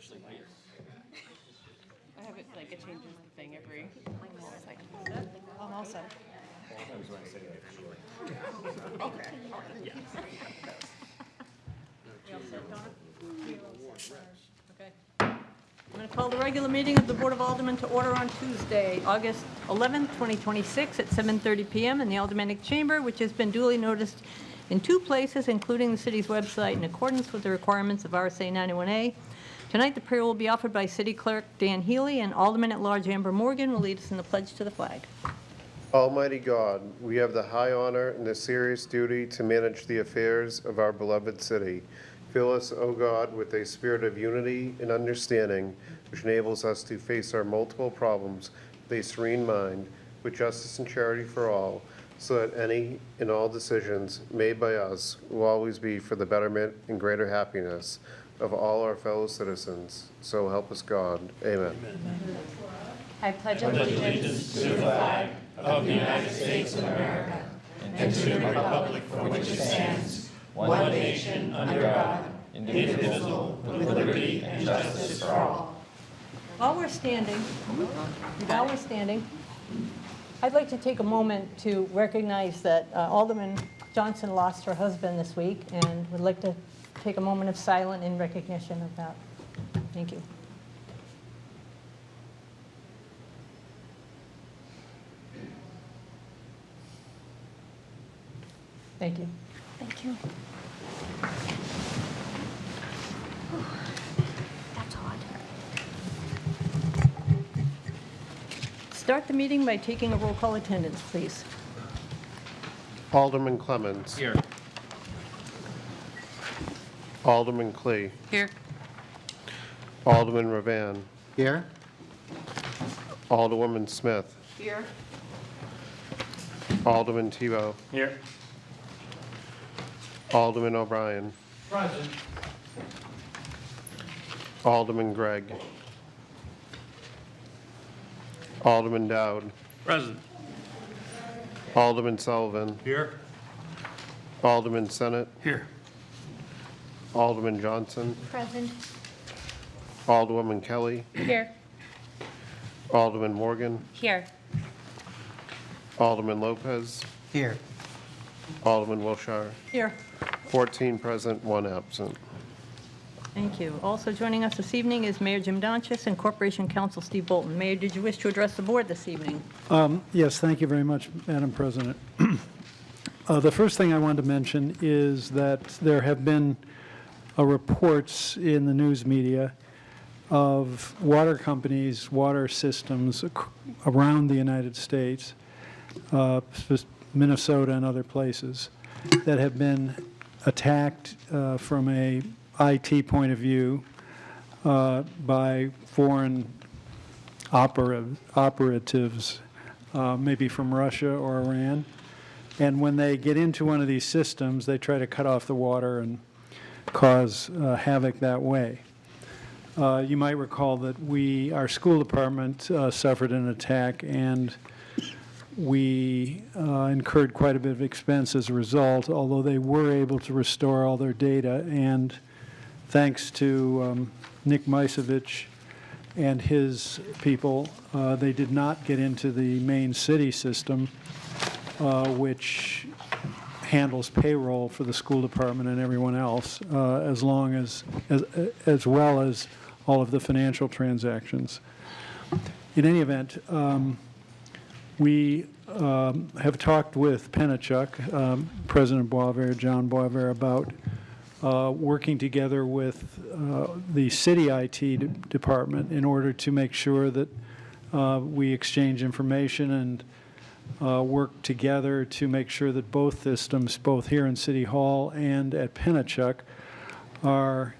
I have it like it changes the thing every second. I'm all set. Okay. Okay. I'm going to call the regular meeting of the Board of Aldermen to order on Tuesday, August 11th, 2026 at 7:30 p.m. in the Aldermanic Chamber, which has been duly noticed in 2 places, including the city's website, in accordance with the requirements of RSA 91A. Tonight, the prayer will be offered by City Clerk Dan Healy, and Alderman at Large Amber Morgan will lead us in the pledge to the flag. Almighty God, we have the high honor and the serious duty to manage the affairs of our beloved city. Fill us, O God, with a spirit of unity and understanding, which enables us to face our multiple problems with a serene mind, with justice and charity for all, so that any and all decisions made by us will always be for the betterment and greater happiness of all our fellow citizens. So help us God. Amen. I pledge allegiance to the flag of the United States of America and to the republic for which it stands, one nation under God, indivisible, with liberty and justice for all. While we're standing, I'd like to take a moment to recognize that Alderman Johnson lost her husband this week, and would like to take a moment of silence in recognition of that. Thank you. Thank you. Thank you. That's odd. Start the meeting by taking a roll call attendance, please. Alderman Clemens. Here. Alderman Clee. Here. Alderman Ravan. Here? Alderwoman Smith. Here. Alderman Tebow. Here. Alderman O'Brien. Present. Alderman Gregg. Alderman Dowd. Present. Alderman Sullivan. Here. Alderman Senate. Here. Alderman Johnson. Present. Alderwoman Kelly. Here. Alderman Morgan. Here. Alderman Lopez. Here. Alderman Wilshire. Here. 14 present, 1 absent. Thank you. Also joining us this evening is Mayor Jim Donchis and Corporation Counsel Steve Bolton. Mayor, did you wish to address the board this evening? Yes, thank you very much, Madam President. The first thing I wanted to mention is that there have been reports in the news media of water companies, water systems around the United States, Minnesota and other places, that have been attacked from a IT point of view by foreign operatives, maybe from Russia or Iran. And when they get into one of these systems, they try to cut off the water and cause havoc that way. You might recall that our school department suffered an attack, and we incurred quite a bit of expense as a result, although they were able to restore all their data. And thanks to Nick Misevich and his people, they did not get into the main city system, which handles payroll for the school department and everyone else, as well as all of the financial transactions. In any event, we have talked with Penachuk, President Boisvert, John Boisvert, about working together with the city IT department in order to make sure that we exchange information and work together to make sure that both systems, both here in City Hall and at Penachuk, are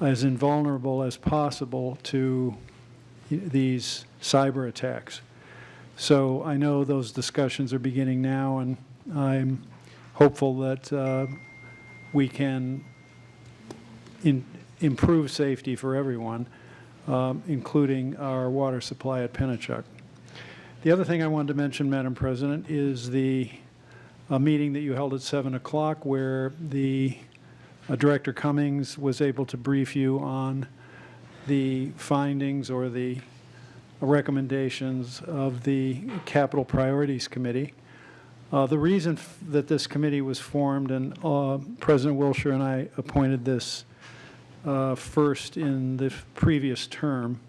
as invulnerable as possible to these cyber attacks. So I know those discussions are beginning now, and I'm hopeful that we can improve safety for everyone, including our water supply at Penachuk. The other thing I wanted to mention, Madam President, is the meeting that you held at 7 o'clock where the Director Cummings was able to brief you on the findings or the recommendations of the Capital Priorities Committee. The reason that this committee was formed, and President Wilshire and I appointed this first in the previous term.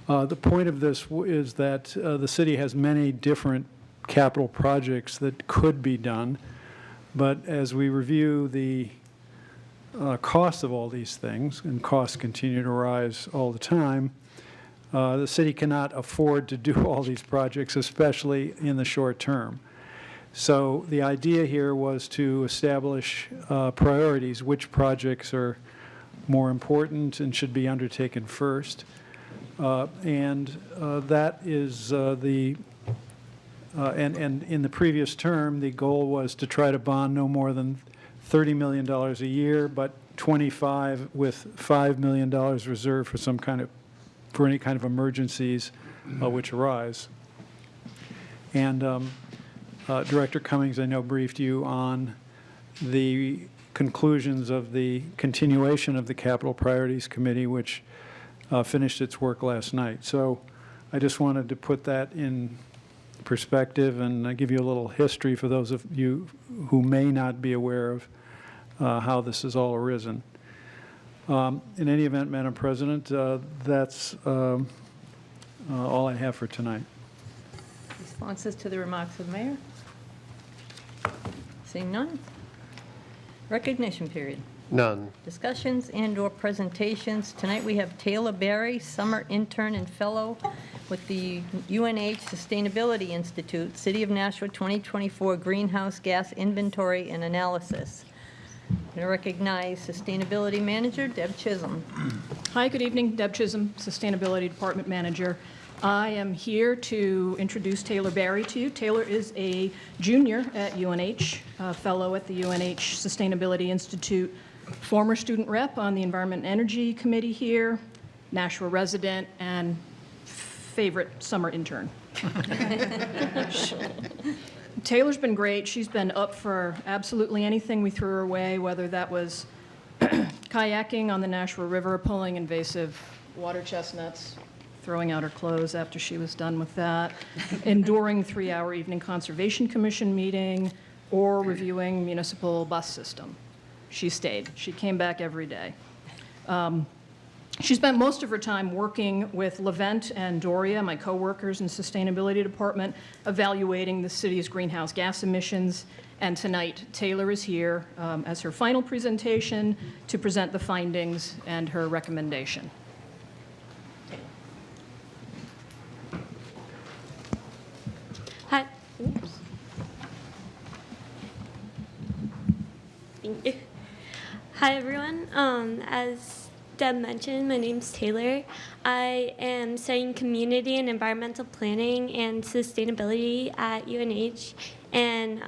The point of this is that the city has many different capital projects that could be done, but as we review the cost of all these things, and costs continue to rise all the time, the city cannot afford to do all these projects, especially in the short term. So the idea here was to establish priorities, which projects are more important and should be undertaken first. That is and in the previous term, the goal was to try to bond no more than $30 million a year, but 25 with $5 million reserved for any kind of emergencies which arise. And Director Cummings, I know, briefed you on the conclusions of the continuation of the Capital Priorities Committee, which finished its work last night. So I just wanted to put that in perspective and give you a little history for those of you who may not be aware of how this has all arisen. In any event, Madam President, that's all I have for tonight. Responses to the remarks of the mayor? Seeing none? Recognition period. None. Discussions and/or presentations. Tonight we have Taylor Berry, summer intern and fellow with the UNH Sustainability Institute, City of Nashua 2024 Greenhouse Gas Inventory and Analysis. I'm going to recognize Sustainability Manager Deb Chisholm. Hi, good evening. Deb Chisholm, Sustainability Department Manager. I am here to introduce Taylor Berry to you. Taylor is a junior at UNH, a fellow at the UNH Sustainability Institute, former student rep on the Environment and Energy Committee here, Nashua resident, and favorite summer intern. Taylor's been great. She's been up for absolutely anything we threw her away, whether that was kayaking on the Nashua River, pulling invasive water chestnuts, throwing out her clothes after she was done with that, enduring 3-hour evening Conservation Commission meeting, or reviewing municipal bus system. She stayed. She came back every day. She spent most of her time working with Levent and Doria, my coworkers in Sustainability Department, evaluating the city's greenhouse gas emissions. And tonight, Taylor is here as her final presentation to present the findings and her recommendation. Hi. Oops. Thank you. Hi, everyone. As Deb mentioned, my name's Taylor. I am studying community and environmental planning and sustainability at UNH, and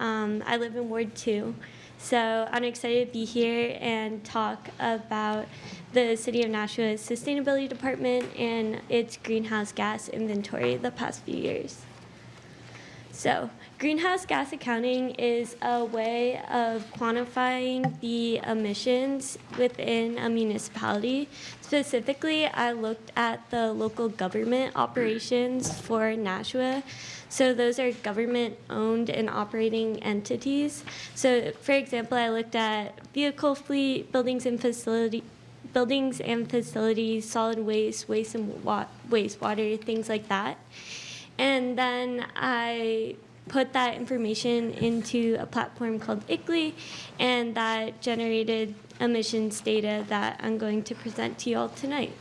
I live in Ward 2. So I'm excited to be here and talk about the City of Nashua's Sustainability Department and its greenhouse gas inventory the past few years. So, greenhouse gas accounting is a way of quantifying the emissions within a municipality. Specifically, I looked at the local government operations for Nashua. So those are government-owned and operating entities. So, for example, I looked at vehicle fleet, buildings and facilities, solid waste, wastewater, things like that. And then I put that information into a platform called ICLEI, and that generated emissions data that I'm going to present to you all tonight.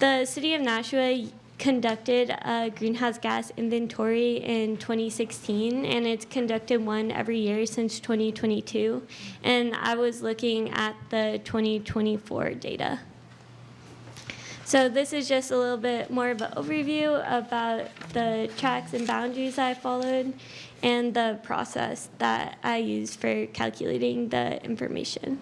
The City of Nashua conducted a greenhouse gas inventory in 2016, and it's conducted one every year since 2022. And I was looking at the 2024 data. So this is just a little bit more of an overview about the tracks and boundaries I followed and the process that I used for calculating the information.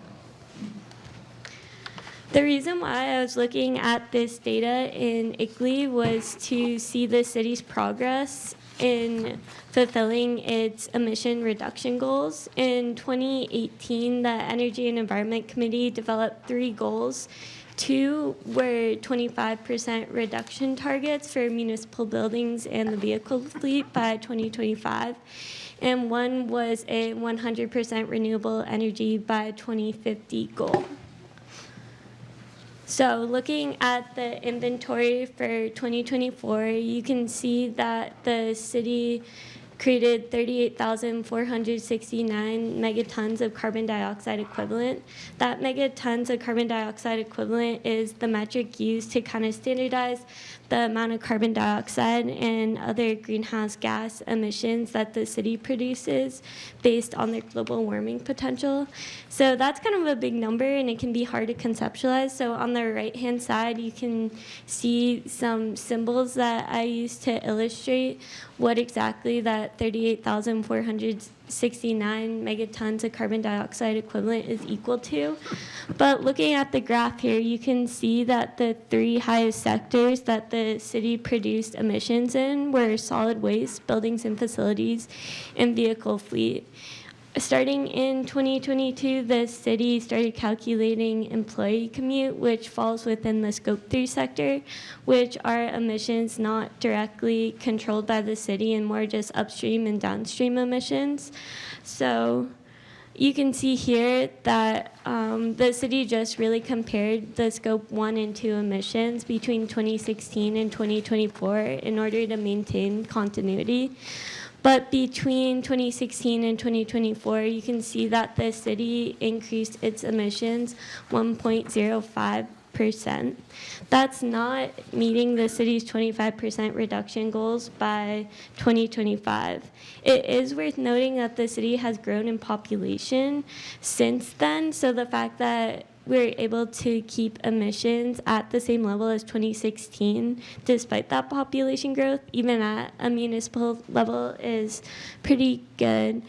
The reason why I was looking at this data in ICLEI was to see the city's progress in fulfilling its emission reduction goals. In 2018, the Energy and Environment Committee developed 3 goals two were 25% reduction targets for municipal buildings and the vehicle fleet by 2025, and one was a 100% renewable energy by 2050 goal. So looking at the inventory for 2024, you can see that the city created 38,469 megatons of carbon dioxide equivalent. That megatons of carbon dioxide equivalent is the metric used to kind of standardize the amount of carbon dioxide and other greenhouse gas emissions that the city produces based on their global warming potential. So that's kind of a big number, and it can be hard to conceptualize. So on the right-hand side, you can see some symbols that I use to illustrate what exactly that 38,469 megatons of carbon dioxide equivalent is equal to. But looking at the graph here, you can see that the three highest sectors that the city produced emissions in were solid waste, buildings and facilities, and vehicle fleet. Starting in 2022, the city started calculating employee commute, which falls within the Scope 3 sector, which are emissions not directly controlled by the city and more just upstream and downstream emissions. So you can see here that the city just really compared the Scope 1 and 2 emissions between 2016 and 2024 in order to maintain continuity. But between 2016 and 2024, you can see that the city increased its emissions 1.05%. That's not meeting the city's 25% reduction goals by 2025. It is worth noting that the city has grown in population since then, so the fact that we're able to keep emissions at the same level as 2016, despite that population growth, even at a municipal level, is pretty good.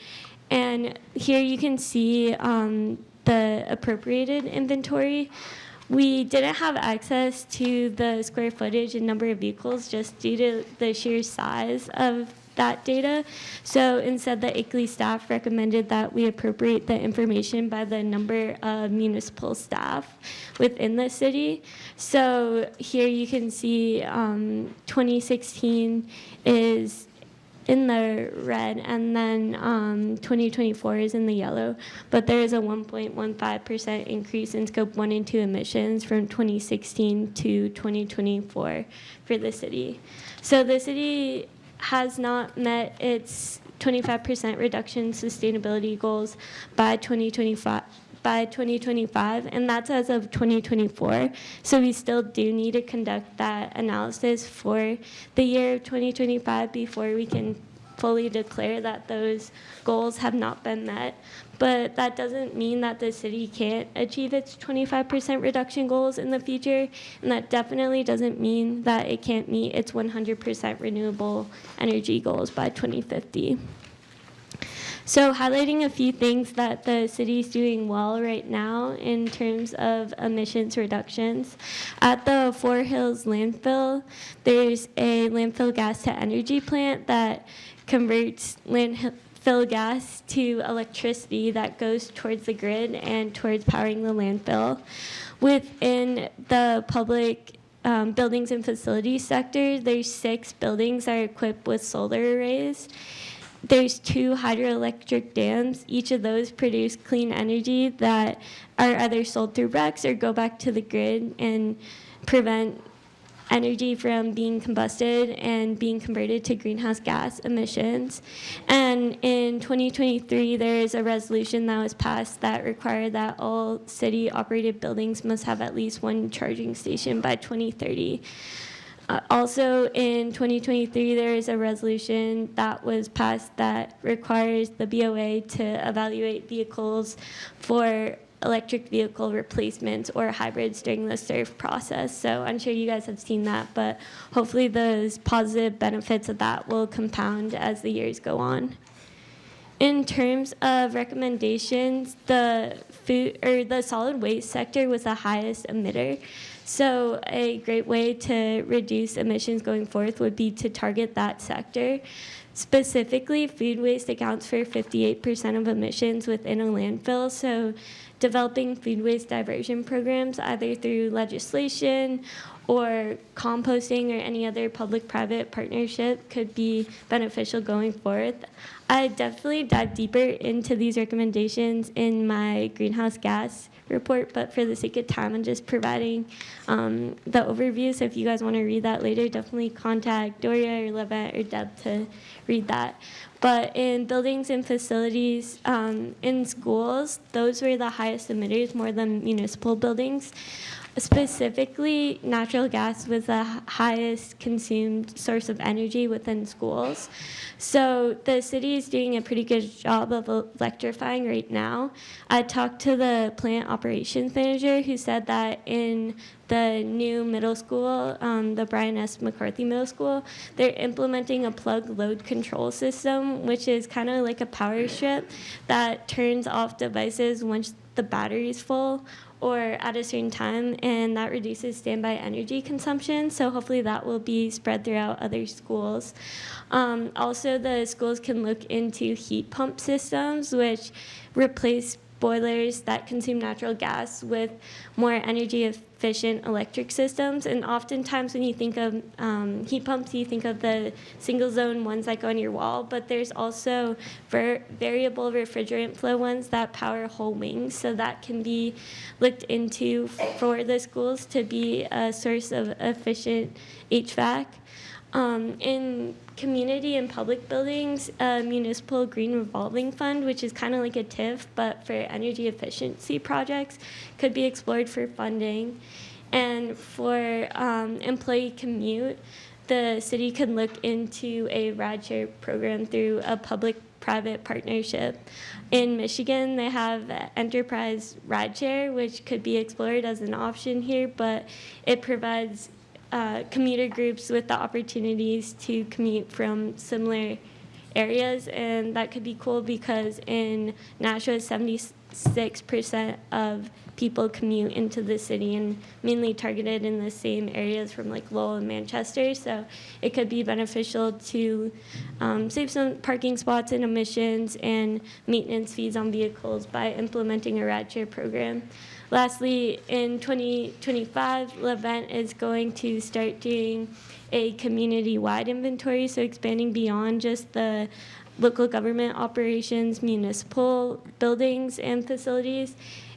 And here you can see the appropriated inventory. We didn't have access to the square footage and number of vehicles just due to the sheer size of that data. So instead, the ICLEI staff recommended that we appropriate the information by the number of municipal staff within the city. So here you can see 2016 is in the red, and then 2024 is in the yellow. But there is a 1.15% increase in Scope 1 and 2 emissions from 2016 to 2024 for the city. So the city has not met its 25% reduction sustainability goals by 2025, and that's as of 2024. So we still do need to conduct that analysis for the year of 2025 before we can fully declare that those goals have not been met. But that doesn't mean that the city can't achieve its 25% reduction goals in the future, and that definitely doesn't mean that it can't meet its 100% renewable energy goals by 2050. So highlighting a few things that the city is doing well right now in terms of emissions reductions. At the Four Hills landfill, there's a landfill gas to energy plant that converts landfill gas to electricity that goes towards the grid and towards powering the landfill. Within the public buildings and facilities sector, there's 6 buildings that are equipped with solar arrays. There's 2 hydroelectric dams. Each of those produce clean energy that are either sold through RECs or go back to the grid and prevent energy from being combusted and being converted to greenhouse gas emissions. And in 2023, there is a resolution that was passed that required that all city-operated buildings must have at least 1 charging station by 2030. Also in 2023, there is a resolution that was passed that requires the BOA to evaluate vehicles for electric vehicle replacements or hybrids during the SURF process. So I'm sure you guys have seen that, but hopefully those positive benefits of that will compound as the years go on. In terms of recommendations, the solid waste sector was the highest emitter. So a great way to reduce emissions going forth would be to target that sector. Specifically, food waste accounts for 58% of emissions within a landfill. So developing food waste diversion programs, either through legislation or composting or any other public-private partnership could be beneficial going forward. I definitely dive deeper into these recommendations in my greenhouse gas report, but for the sake of time, I'm just providing the overview. So if you guys want to read that later, definitely contact Doria or Levette or Deb to read that. But in buildings and facilities, in schools, those were the highest emitters, more than municipal buildings. Specifically, natural gas was the highest consumed source of energy within schools. So the city is doing a pretty good job of electrifying right now. I talked to the plant operations manager who said that in the new middle school, the Brian S. McCarthy Middle School, they're implementing a plug load control system, which is kind of like a power strip that turns off devices once the battery is full or at a certain time, and that reduces standby energy consumption. So hopefully that will be spread throughout other schools. Also, the schools can look into heat pump systems, which replace boilers that consume natural gas with more energy efficient electric systems. And oftentimes when you think of heat pumps, you think of the single zone ones that go on your wall, but there's also variable refrigerant flow ones that power whole wings. So that can be looked into for the schools to be a source of efficient HVAC. In community and public buildings, a municipal green revolving fund, which is kind of like a TIF, but for energy efficiency projects, could be explored for funding. And for employee commute, the city could look into a rideshare program through a public-private partnership. In Michigan, they have Enterprise Rideshare, which could be explored as an option here, but it provides commuter groups with the opportunities to commute from similar areas, and that could be cool because in Nashua, 76% of people commute into the city and mainly targeted in the same areas from like Lowell and Manchester, so it could be beneficial to save some parking spots and emissions and maintenance fees on vehicles by implementing a rideshare program. Lastly, in 2025, Levent is going to start doing a community-wide inventory, so expanding beyond just the local government operations, municipal buildings and facilities,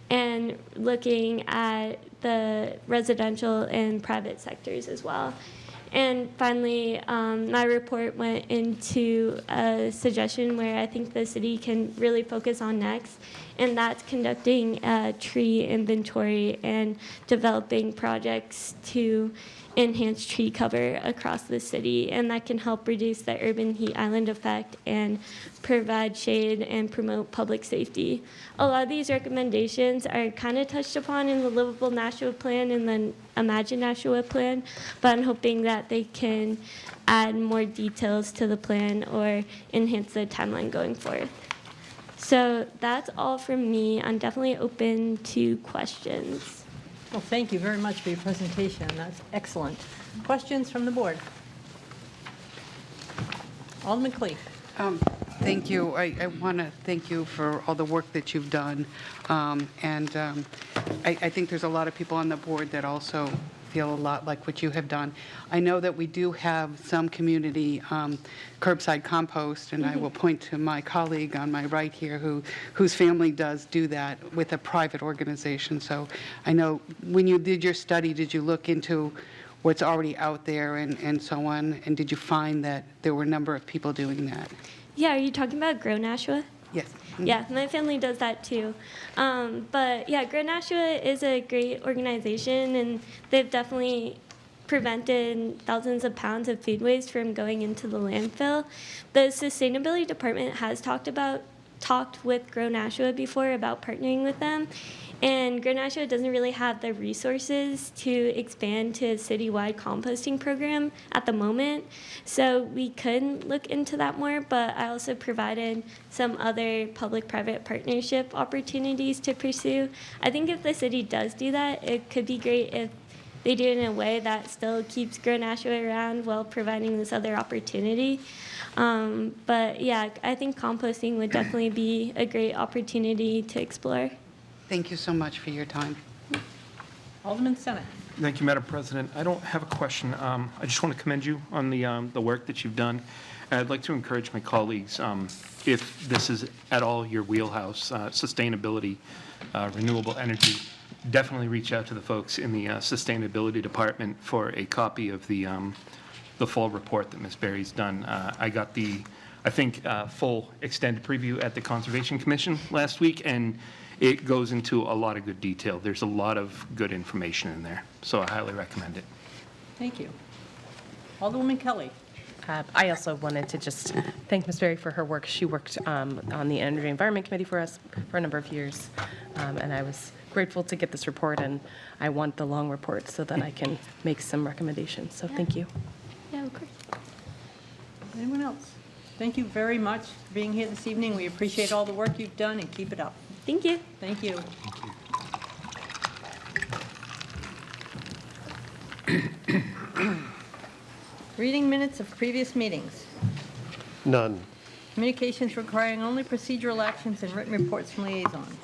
and looking at the residential and private sectors as well. And finally, my report went into a suggestion where I think the city can really focus on next, and that's conducting a tree inventory and developing projects to enhance tree cover across the city, and that can help reduce the urban heat island effect and provide shade and promote public safety. A lot of these recommendations are kind of touched upon in the Livable Nashua Plan and the Imagine Nashua Plan, but I'm hoping that they can add more details to the plan or enhance the timeline going forward. So that's all from me. I'm definitely open to questions. Well, thank you very much for your presentation. That's excellent. Questions from the board? Alderman Clee. Thank you. I want to thank you for all the work that you've done. I think there's a lot of people on the board that also feel a lot like what you have done. I know that we do have some community curbside compost, and I will point to my colleague on my right here whose family does do that with a private organization. So I know when you did your study, did you look into what's already out there and so on, and did you find that there were a number of people doing that? Yeah, are you talking about Grow Nashua? Yes. Yeah, my family does that too. But yeah, Grow Nashua is a great organization, and they've definitely prevented thousands of pounds of food waste from going into the landfill. The sustainability department has talked with Grow Nashua before about partnering with them, and Grow Nashua doesn't really have the resources to expand to a citywide composting program at the moment, so we could look into that more, but I also provided some other public-private partnership opportunities to pursue. I think if the city does do that, it could be great if they do it in a way that still keeps Grow Nashua around while providing this other opportunity. But yeah, I think composting would definitely be a great opportunity to explore. Thank you so much for your time. Alderman Sennett. Thank you, Madam President. I don't have a question. I just want to commend you on the work that you've done. I'd like to encourage my colleagues, if this is at all your wheelhouse, sustainability, renewable energy, definitely reach out to the folks in the Sustainability Department for a copy of the full report that Ms. Berry's done. I got the, I think, full extended preview at the Conservation Commission last week, and it goes into a lot of good detail. There's a lot of good information in there, so I highly recommend it. Thank you. Alderwoman Kelly. I also wanted to just thank Ms. Berry for her work. She worked on the Energy Environment Committee for us for a number of years, and I was grateful to get this report, and I want the long report so that I can make some recommendations. So thank you. Yeah, of course. Anyone else? Thank you very much for being here this evening. We appreciate all the work you've done, and keep it up. Thank you. Thank you. Reading minutes of previous meetings. None. Communications requiring only procedural actions and written reports from liaisons.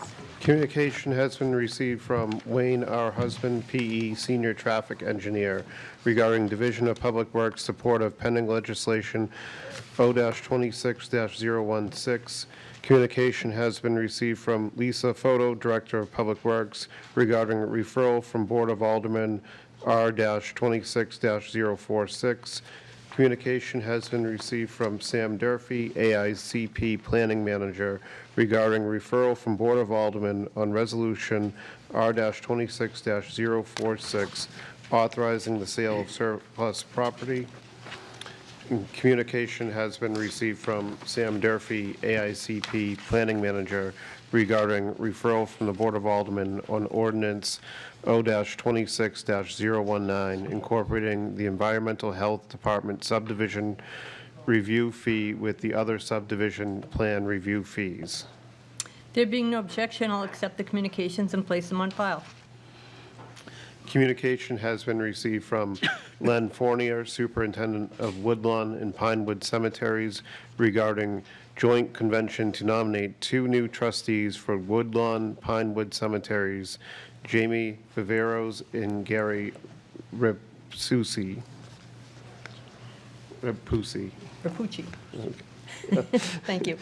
Communication has been received from Wayne R. Husband, P.E., Senior Traffic Engineer, regarding Division of Public Works support of pending legislation O-26-016. Communication has been received from Lisa Photo, Director of Public Works, regarding referral from Board of Aldermen R-26-046. Communication has been received from Sam Durfee, AICP Planning Manager, regarding referral from Board of Aldermen on Resolution R-26-046, authorizing the sale of surplus property. Communication has been received from Sam Durfee, AICP Planning Manager, regarding referral from the Board of Aldermen on Ordinance O-26-019, incorporating the Environmental Health Department subdivision review fee with the other subdivision plan review fees. There being no objection, I'll accept the communications and place them on file. Communication has been received from Len Fournier, Superintendent of Woodlawn and Pinewood Cemeteries, regarding joint convention to nominate 2 new trustees for Woodlawn Pinewood Cemeteries, Jamie Viveros and Gary Rapucci. Rapucci. Thank you.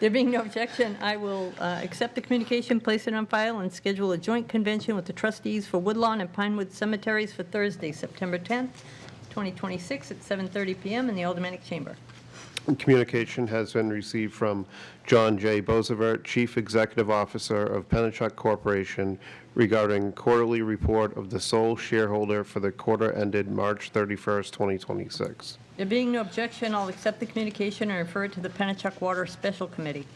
There being no objection, I will accept the communication, place it on file, and schedule a joint convention with the trustees for Woodlawn and Pinewood Cemeteries for Thursday, September 10th, 2026 at 7:30 p.m. in the Aldermanic Chamber. Communication has been received from John J. Bozevert, Chief Executive Officer of Pennachuck Corporation, regarding quarterly report of the sole shareholder for the quarter ended March 31st, 2026. There being no objection, I'll accept the communication and refer it to the Pennachuck Water Special Committee.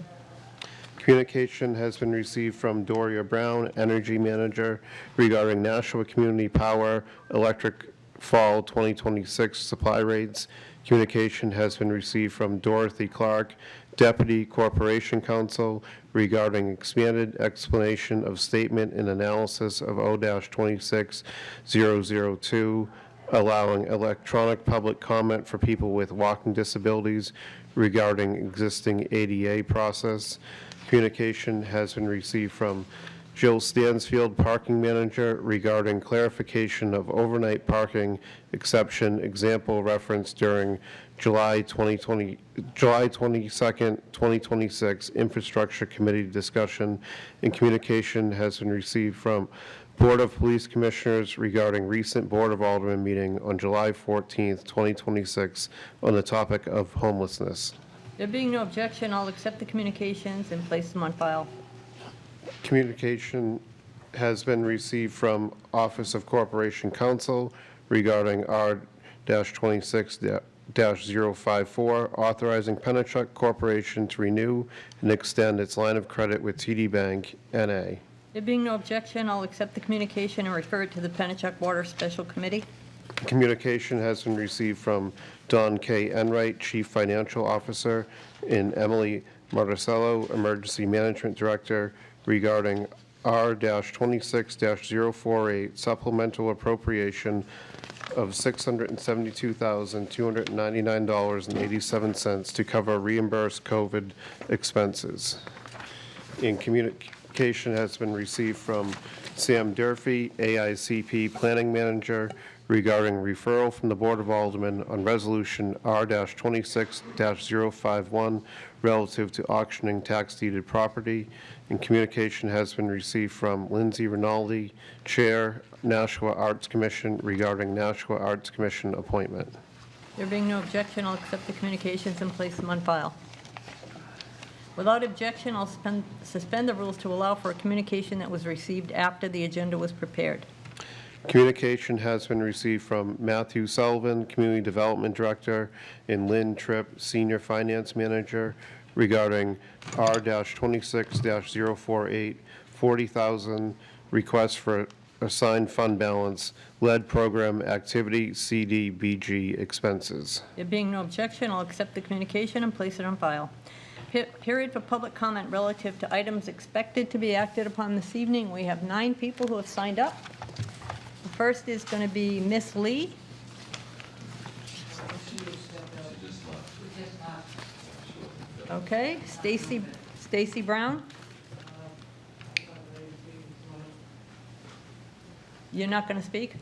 Communication has been received from Doria Brown, Energy Manager, regarding Nashua Community Power Electric Fall 2026 supply rates. Communication has been received from Dorothy Clark, Deputy Corporation Counsel, regarding expanded explanation of statement and analysis of O-26-002, allowing electronic public comment for people with walking disabilities regarding existing ADA process. Communication has been received from Jill Stansfield, Parking Manager, regarding clarification of overnight parking exception example referenced during July 22nd, 2026 Infrastructure Committee discussion. And communication has been received from Board of Police Commissioners regarding recent Board of Aldermen meeting on July 14th, 2026 on the topic of homelessness. There being no objection, I'll accept the communications and place them on file. Communication has been received from Office of Corporation Counsel regarding R-26-054, authorizing Pennachuck Corporation to renew and extend its line of credit with TD Bank, N.A. There being no objection, I'll accept the communication and refer it to the Pennachuck Water Special Committee. Communication has been received from Don K. Enright, Chief Financial Officer, and Emily Marticello, Emergency Management Director, regarding R-26-048 supplemental appropriation of $672,299.87 to cover reimbursed COVID expenses. In Communication has been received from Sam Durfee, AICP Planning Manager, regarding referral from the Board of Aldermen on Resolution R-26-051 relative to auctioning tax-deeded property. And communication has been received from Lindsay Rinaldi, Chair, Nashua Arts Commission, regarding Nashua Arts Commission appointment. There being no objection, I'll accept the communications and place them on file. Without objection, I'll suspend the rules to allow for a communication that was received after the agenda was prepared. Communication has been received from Matthew Sullivan, Community Development Director, and Lynn Tripp, Senior Finance Manager, regarding R-26-048, 40,000 request for assigned fund balance, lead program activity, CDBG expenses. There being no objection, I'll accept the communication and place it on file. Period for public comment relative to items expected to be acted upon this evening. We have 9 people who have signed up. The first is going to be Miss Lee. Okay, Stacy Brown. You're not going to speak?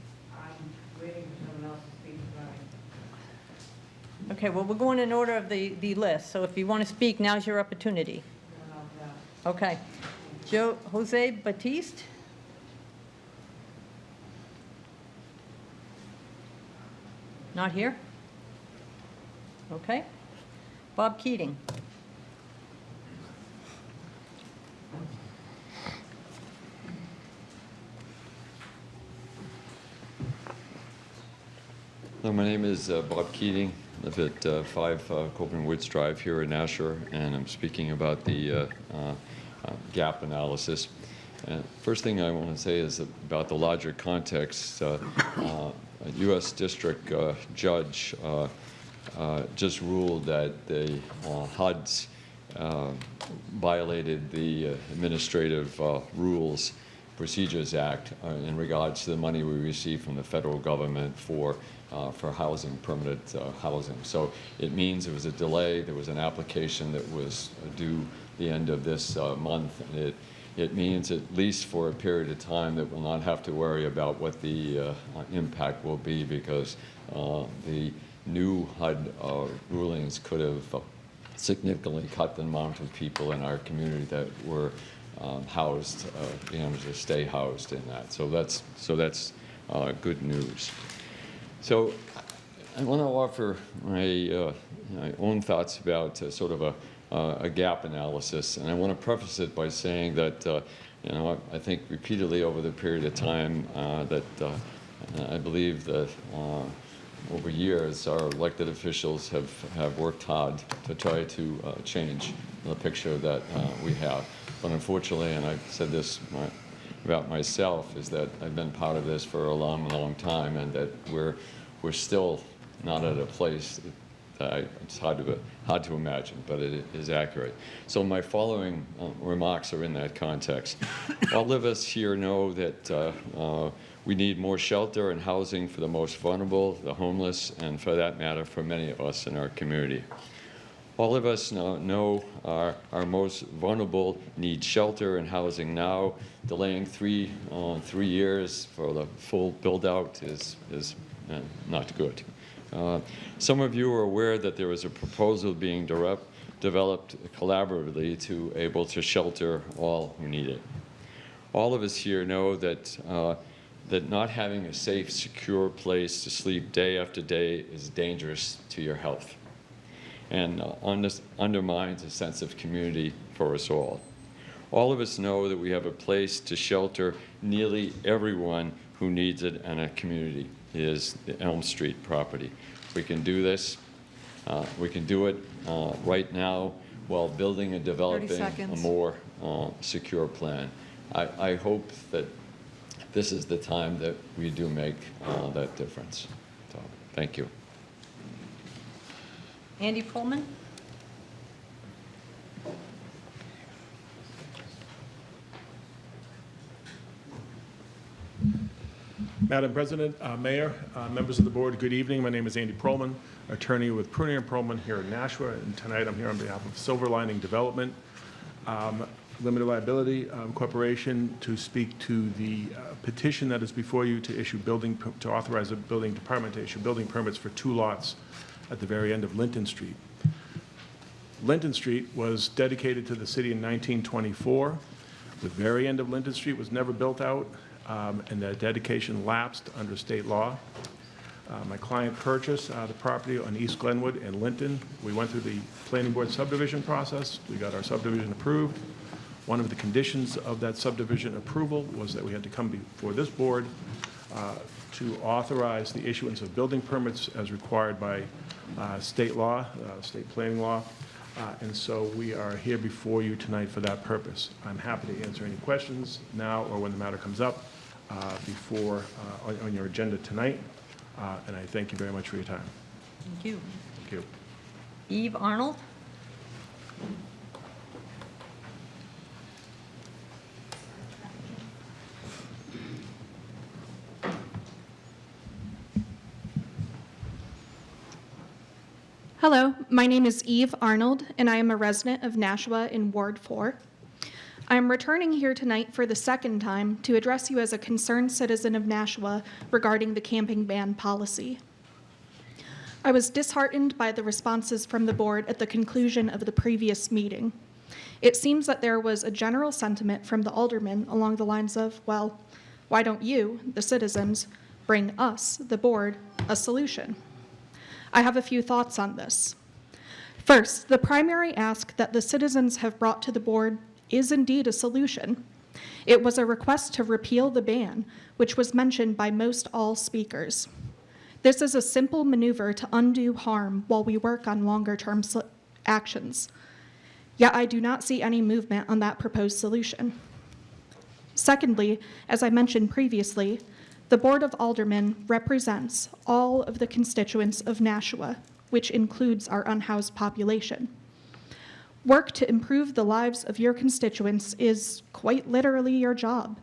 Okay, well, we're going in order of the list, so if you want to speak, now's your opportunity. Okay. Jose Batiste? Not here? Okay. Bob Keating? Hello, my name is Bob Keating. I live at 5 Copeland Woods Drive here in Nashua, and I'm speaking about the gap analysis. First thing I want to say is about the larger context. A U.S. District Judge just ruled that the HUDs violated the Administrative Rules Procedures Act in regards to the money we receive from the federal government for housing, permanent housing. So it means there was a delay. There was an application that was due the end of this month. And it means, at least for a period of time, that we'll not have to worry about what the impact will be, because the new HUD rulings could have significantly cut the amount of people in our community that were housed, to stay housed in that. So that's good news. So I want to offer my own thoughts about sort of a gap analysis, and I want to preface it by saying that I think repeatedly over the period of time that I believe that over years our elected officials have worked hard to try to change the picture that we have. But unfortunately, and I've said this about myself, is that I've been part of this for a long, long time, and that we're still not at a place that it's hard to imagine, but it is accurate. So my following remarks are in that context. All of us here know that we need more shelter and housing for the most vulnerable, the homeless, and for that matter, for many of us in our community. All of us know our most vulnerable need shelter and housing now. Delaying 3 years for the full build-out is not good. Some of you are aware that there is a proposal being developed collaboratively to able to shelter all who need it. All of us here know that not having a safe, secure place to sleep day after day is dangerous to your health, and undermines a sense of community for us all. All of us know that we have a place to shelter nearly everyone who needs it in a community. Is the Elm Street property. We can do this. We can do it right now while building and developing a more secure plan. I hope that this is the time that we do make that difference. So, thank you. Andy Pullman? Madam President, Mayor, members of the board, good evening. My name is Andy Perlman, attorney with Prunier & Perlman here in Nashua, and tonight I'm here on behalf of Silver Lining Development. Limited Liability Corporation to speak to the petition that is before you to to authorize the building department to issue building permits for 2 lots at the very end of Linton Street. Linton Street was dedicated to the city in 1924. The very end of Linton Street was never built out, and that dedication lapsed under state law. My client purchased the property on East Glenwood and Linton. We went through the planning board subdivision process. We got our subdivision approved. One of the conditions of that subdivision approval was that we had to come before this board to authorize the issuance of building permits as required by state law, state planning law. And so we are here before you tonight for that purpose. I'm happy to answer any questions now or when the matter comes up on your agenda tonight. And I thank you very much for your time. Thank you. Thank you. Eve Arnold? Hello, my name is Eve Arnold, and I am a resident of Nashua in Ward 4. I am returning here tonight for the second time to address you as a concerned citizen of Nashua regarding the camping ban policy. I was disheartened by the responses from the board at the conclusion of the previous meeting. It seems that there was a general sentiment from the aldermen along the lines of, well, why don't you, the citizens, bring us, the board, a solution? I have a few thoughts on this. First, the primary ask that the citizens have brought to the board is indeed a solution. It was a request to repeal the ban, which was mentioned by most all speakers. This is a simple maneuver to undo harm while we work on longer-term actions. Yet I do not see any movement on that proposed solution. Secondly, as I mentioned previously, the Board of Aldermen represents all of the constituents of Nashua, which includes our unhoused population. Work to improve the lives of your constituents is quite literally your job.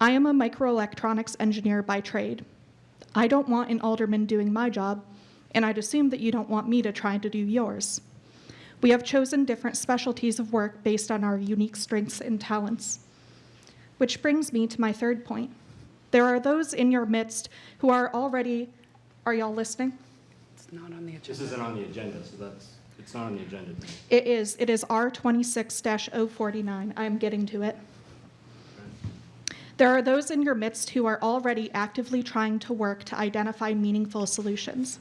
I am a microelectronics engineer by trade. I don't want an alderman doing my job, and I'd assume that you don't want me to try to do yours. We have chosen different specialties of work based on our unique strengths and talents. Which brings me to my third point. There are those in your midst who are already, are y'all listening? It's not on the agenda. This isn't on the agenda, so it's not on the agenda. It is R26-049. I'm getting to it. There are those in your midst who are already actively trying to work to identify meaningful solutions.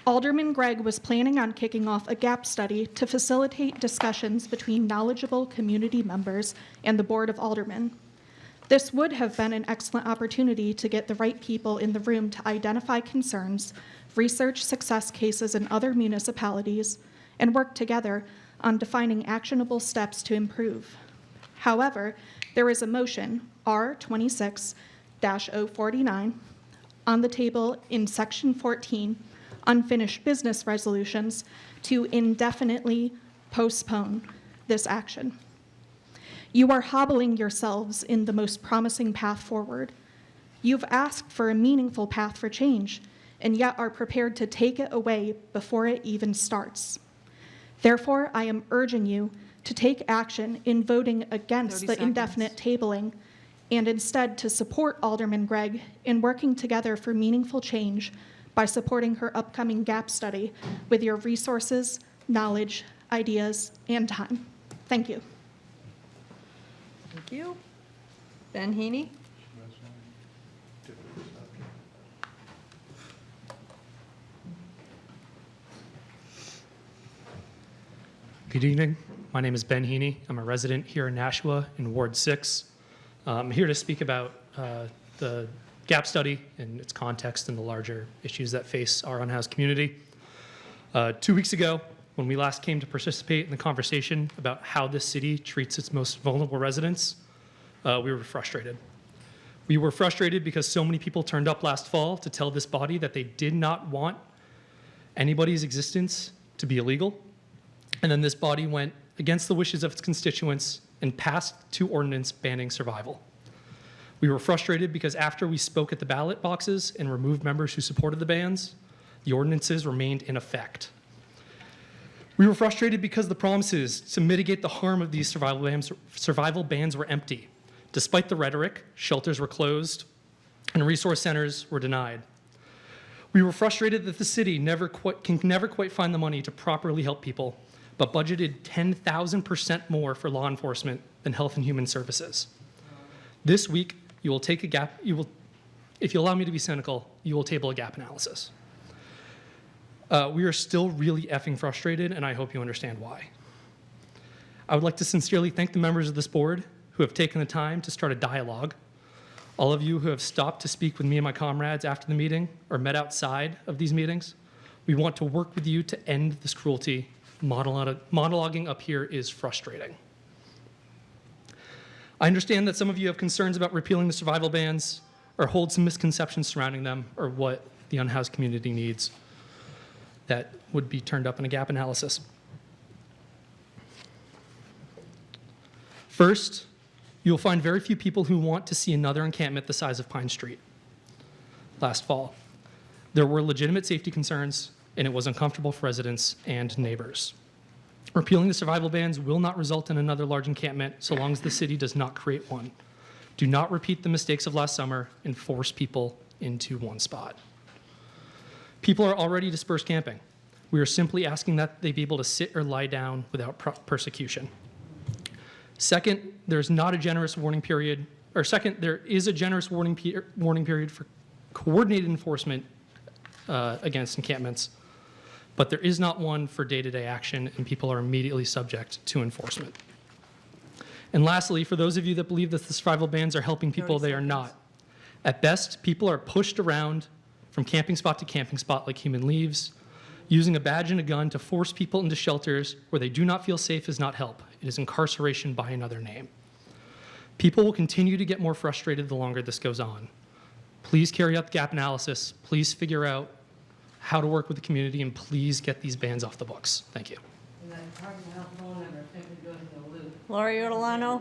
Alderman Gregg was planning on kicking off a gap study to facilitate discussions between knowledgeable community members and the Board of Aldermen. This would have been an excellent opportunity to get the right people in the room to identify concerns, research success cases in other municipalities, and work together on defining actionable steps to improve. However, there is a motion, R26-049, on the table in Section 14, Unfinished Business Resolutions, to indefinitely postpone this action. You are hobbling yourselves in the most promising path forward. You've asked for a meaningful path for change, and yet are prepared to take it away before it even starts. Therefore, I am urging you to take action in voting against the indefinite tabling, and instead to support Alderman Gregg in working together for meaningful change by supporting her upcoming gap study with your resources, knowledge, ideas, and time. Thank you. Thank you. Ben Heaney? Good evening. My name is Ben Heaney. I'm a resident here in Nashua in Ward 6. I'm here to speak about the gap study and its context and the larger issues that face our unhoused community. 2 weeks ago, when we last came to participate in the conversation about how this city treats its most vulnerable residents, we were frustrated. We were frustrated because so many people turned up last fall to tell this body that they did not want anybody's existence to be illegal. And then this body went against the wishes of its constituents and passed 2 ordinances banning survival. We were frustrated because after we spoke at the ballot boxes and removed members who supported the bans, the ordinances remained in effect. We were frustrated because the promises to mitigate the harm of these survival bans were empty. Despite the rhetoric, shelters were closed and resource centers were denied. We were frustrated that the city can never quite find the money to properly help people, but budgeted 10,000% more for law enforcement than Health and Human Services. This week, you will take a gap, if you allow me to be cynical, you will table a gap analysis. We are still really effing frustrated, and I hope you understand why. I would like to sincerely thank the members of this board who have taken the time to start a dialogue. All of you who have stopped to speak with me and my comrades after the meeting or met outside of these meetings, we want to work with you to end this cruelty. Monologuing up here is frustrating. I understand that some of you have concerns about repealing the survival bans or hold some misconceptions surrounding them or what the unhoused community needs that would be turned up in a gap analysis. First, you'll find very few people who want to see another encampment the size of Pine Street. Last fall, there were legitimate safety concerns, and it was uncomfortable for residents and neighbors. Repealing the survival bans will not result in another large encampment so long as the city does not create one. Do not repeat the mistakes of last summer and force people into one spot. People are already dispersed camping. We are simply asking that they be able to sit or lie down without persecution. Second, there is a generous warning period for coordinated enforcement against encampments, but there is not one for day-to-day action, and people are immediately subject to enforcement. And lastly, for those of you that believe that the survival bans are helping people, they are not. At best, people are pushed around from camping spot to camping spot like human leaves. Using a badge and a gun to force people into shelters where they do not feel safe is not help. It is incarceration by another name. People will continue to get more frustrated the longer this goes on. Please carry out the gap analysis. Please figure out how to work with the community, and please get these bans off the books. Thank you. Laurie Ortolano?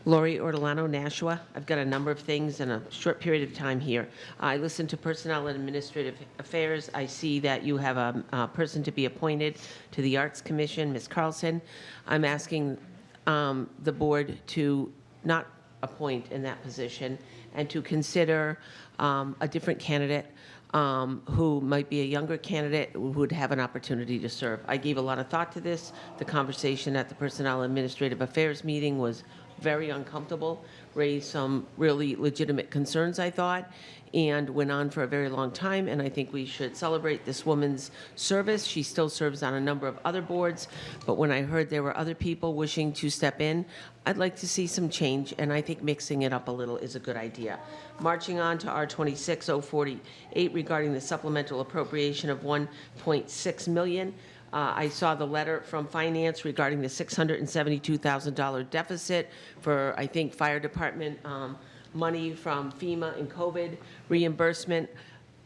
Laurie Ortolano, Nashua. I've got a number of things in a short period of time here. I listened to Personnel and Administrative Affairs. I see that you have a person to be appointed to the Arts Commission, Ms. Carlson. I'm asking the board to not appoint in that position and to consider a different candidate who might be a younger candidate who would have an opportunity to serve. I gave a lot of thought to this. The conversation at the Personnel and Administrative Affairs meeting was very uncomfortable, raised some really legitimate concerns, I thought, and went on for a very long time, and I think we should celebrate this woman's service. She still serves on a number of other boards, but when I heard there were other people wishing to step in, I'd like to see some change, and I think mixing it up a little is a good idea. Marching on to R26048 regarding the supplemental appropriation of $1.6 million. I saw the letter from Finance regarding the $672,000 deficit for, I think, fire department money from FEMA and COVID reimbursement.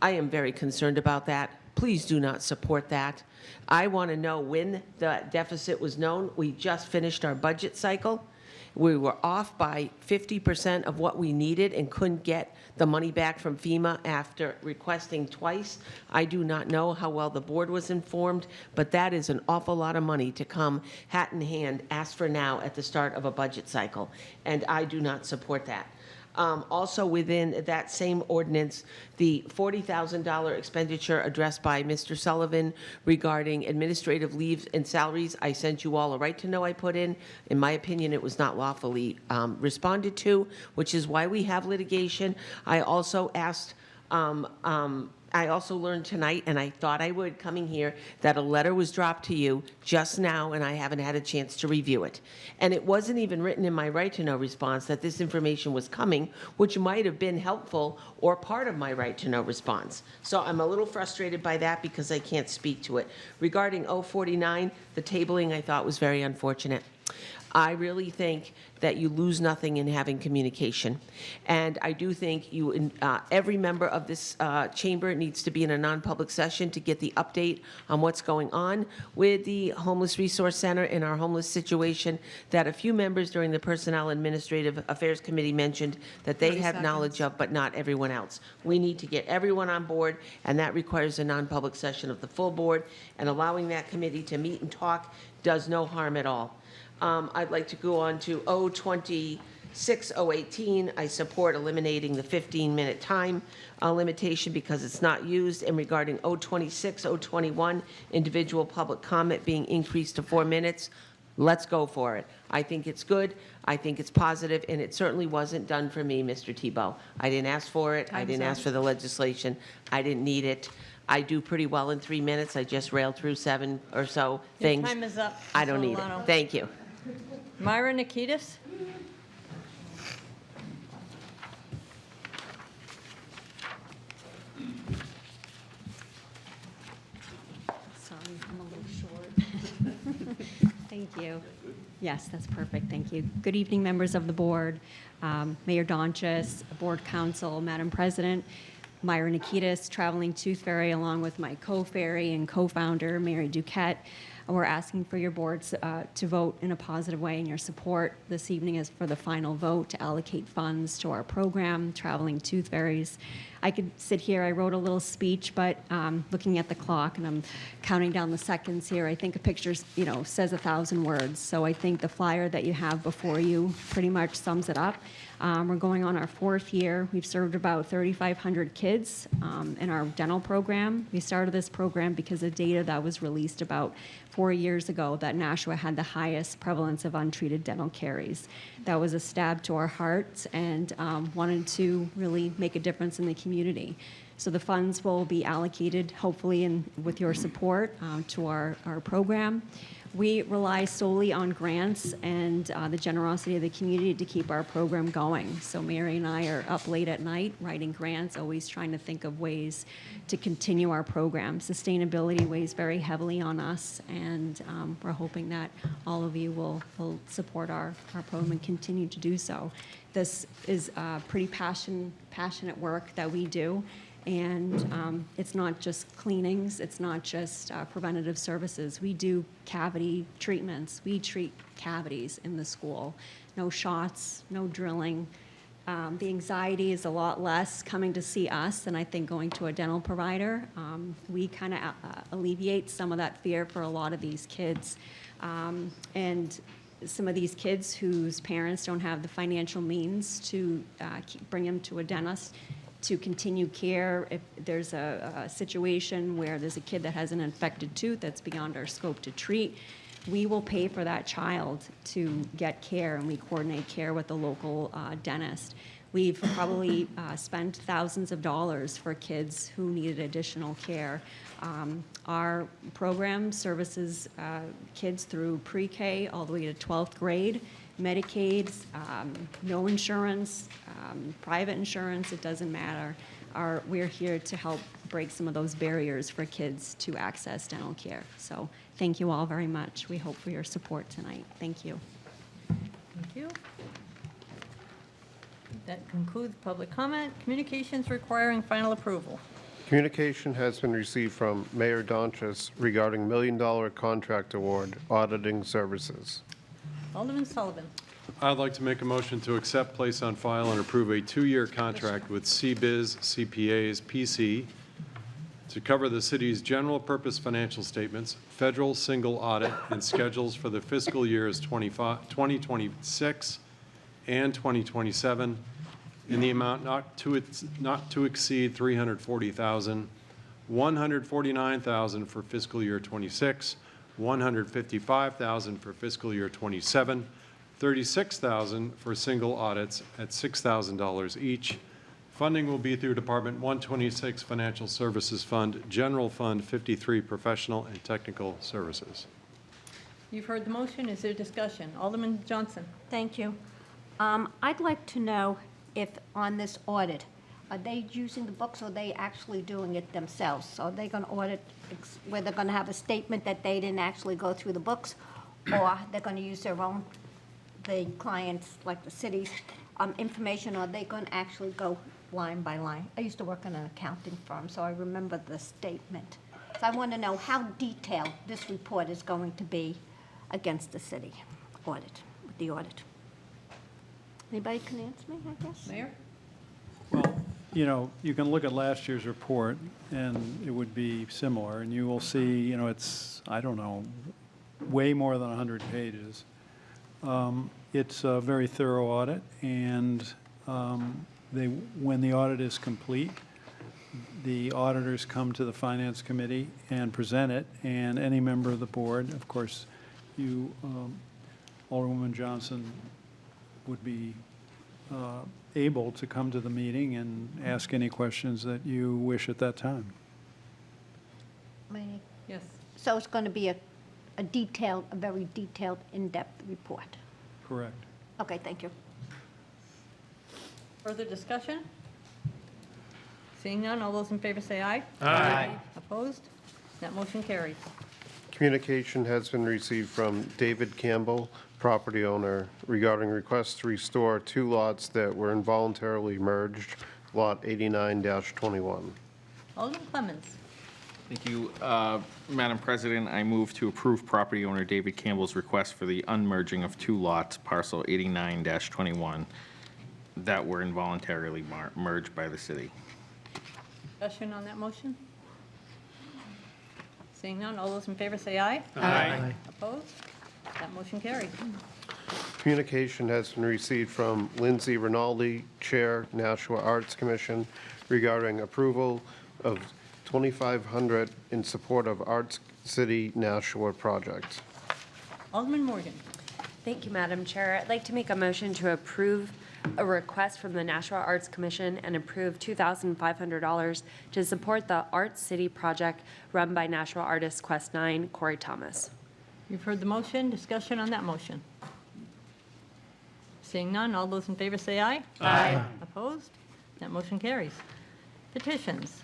I am very concerned about that. Please do not support that. I want to know when the deficit was known. We just finished our budget cycle. We were off by 50% of what we needed and couldn't get the money back from FEMA after requesting twice. I do not know how well the board was informed, but that is an awful lot of money to come hat in hand, ask for now at the start of a budget cycle, and I do not support that. Also within that same ordinance, the $40,000 expenditure addressed by Mr. Sullivan regarding administrative leaves and salaries. I sent you all a right to know I put in. In my opinion, it was not lawfully responded to, which is why we have litigation. I also asked I also learned tonight, and I thought I would coming here, that a letter was dropped to you just now, and I haven't had a chance to review it. And it wasn't even written in my right to know response that this information was coming, which might have been helpful or part of my right to know response. So I'm a little frustrated by that because I can't speak to it. Regarding 049, the tabling I thought was very unfortunate. I really think that you lose nothing in having communication. And I do think every member of this chamber needs to be in a non-public session to get the update on what's going on with the Homeless Resource Center and our homeless situation, that a few members during the Personnel Administrative Affairs Committee mentioned that they 30 have knowledge of, but not everyone else. We need to get everyone on board, and that requires a non-public session of the full board, and allowing that committee to meet and talk does no harm at all. I'd like to go on to 026-018. I support eliminating the 15-minute time limitation because it's not used. And regarding 026-021, individual public comment being increased to 4 minutes, let's go for it. I think it's good. I think it's positive, and it certainly wasn't done for me, Mr. Tebow. I didn't ask for it. I didn't ask for the legislation. I didn't need it. I do pretty well in 3 minutes. I just railed through 7 or so things. Your time is up. I don't Ms. need it. Olano. Thank you. Myra Nikitas? Sorry, I'm a little short. Thank you. Yes, that's perfect. Thank you. Good evening, members of the board, Mayor Donchis, Board Council, Madam President. Myra Nikitas, traveling Tooth Fairy, along with my co-fairy and co-founder, Mary Duquette. We're asking for your boards to vote in a positive way, and your support this evening is for the final vote to allocate funds to our program, Traveling Tooth Fairies. I could sit here, I wrote a little speech, but looking at the clock, and I'm counting down the seconds here, I think a picture, says 1,000 words. So I think the flyer that you have before you pretty much sums it up. We're going on our 4th year. We've served about 3,500 kids in our dental program. We started this program because of data that was released about 4 years ago that Nashua had the highest prevalence of untreated dental caries. That was a stab to our hearts, and wanted to really make a difference in the community. So the funds will be allocated, hopefully, and with your support, to our program. We rely solely on grants and the generosity of the community to keep our program going. So Mary and I are up late at night writing grants, always trying to think of ways to continue our program. Sustainability weighs very heavily on us, and we're hoping that all of you will support our program and continue to do so. This is pretty passionate work that we do. And it's not just cleanings, it's not just preventative services. We do cavity treatments. We treat cavities in the school. No shots, no drilling. The anxiety is a lot less coming to see us than I think going to a dental provider. We kind of alleviate some of that fear for a lot of these kids. And some of these kids whose parents don't have the financial means to bring them to a dentist, to continue care. If there's a situation where there's a kid that has an infected tooth that's beyond our scope to treat, we will pay for that child to get care, and we coordinate care with the local dentist. We've probably spent thousands of dollars for kids who needed additional care. Our program services kids through pre-K all the way to 12th grade. Medicaid, no insurance, private insurance, it doesn't matter. We're here to help break some of those barriers for kids to access dental care. So thank you all very much. We hope for your support tonight. Thank you. Thank you. That concludes public comment. Communications requiring final approval. Communication has been received from Mayor Donchis regarding $1 million contract award auditing services. Alderman Sullivan. I'd like to make a motion to accept, place on file, and approve a 2-year contract with CBIZ CPAs PC to cover the city's general purpose financial statements, federal single audit, and schedules for the fiscal years 2026 and 2027 in the amount not to exceed $340,000, $149,000 for fiscal year 26, $155,000 for fiscal year 27, $36,000 for single audits at $6,000 each. Funding will be through Department 126 Financial Services Fund, General Fund 53 Professional and Technical Services. You've heard the motion. Is there discussion? Alderman Johnson. Thank you. I'd like to know if on this audit, are they using the books or are they actually doing it themselves? So are they going to audit where they're going to have a statement that they didn't actually go through the books? or they're going to use their own, the clients, like the city's information, or are they going to actually go line by line? I used to work in an accounting firm, so I remember the statement. So I want to know how detailed this report is going to be against the city audit, with the audit. Anybody can answer me, I guess? Mayor? You know, you can look at last year's report, and it would be similar, and you will see, you know, it's, I don't know, way more than 100 pages. It's a very thorough audit, and when the audit is complete, the auditors come to the Finance Committee and present it, and any member of the board, of course, you, Alderwoman Johnson, would be able to come to the meeting and ask any questions that you wish at that time. Yes. So it's going to be a detailed, a very detailed, in-depth report. Correct. Okay, thank you. Further discussion? Seeing none, all those in favor say aye. Aye. Opposed? That motion carries. Communication has been received from David Campbell, property owner, regarding requests to restore 2 lots that were involuntarily merged, Lot 89-21. Alderman Clemmons. Thank you. Madam President, I move to approve property owner David Campbell's request for the unmerging of 2 lots, parcel 89-21, that were involuntarily merged by the city. Discussion on that motion? Seeing none, all those in favor say aye. Aye. Opposed? That motion carries. Communication has been received from Lindsay Rinaldi, Chair, Nashua Arts Commission, regarding approval of $2,500 in support of Arts City Nashua project. Alderman Morgan. Thank you, Madam Chair. I'd like to make a motion to approve a request from the Nashua Arts Commission and approve $2,500 to support the Arts City project run by Nashua artist Quest 9, Corey Thomas. You've heard the motion. Discussion on that motion. Seeing none, all those in favor say aye. Aye. Opposed? That motion carries. Petitions.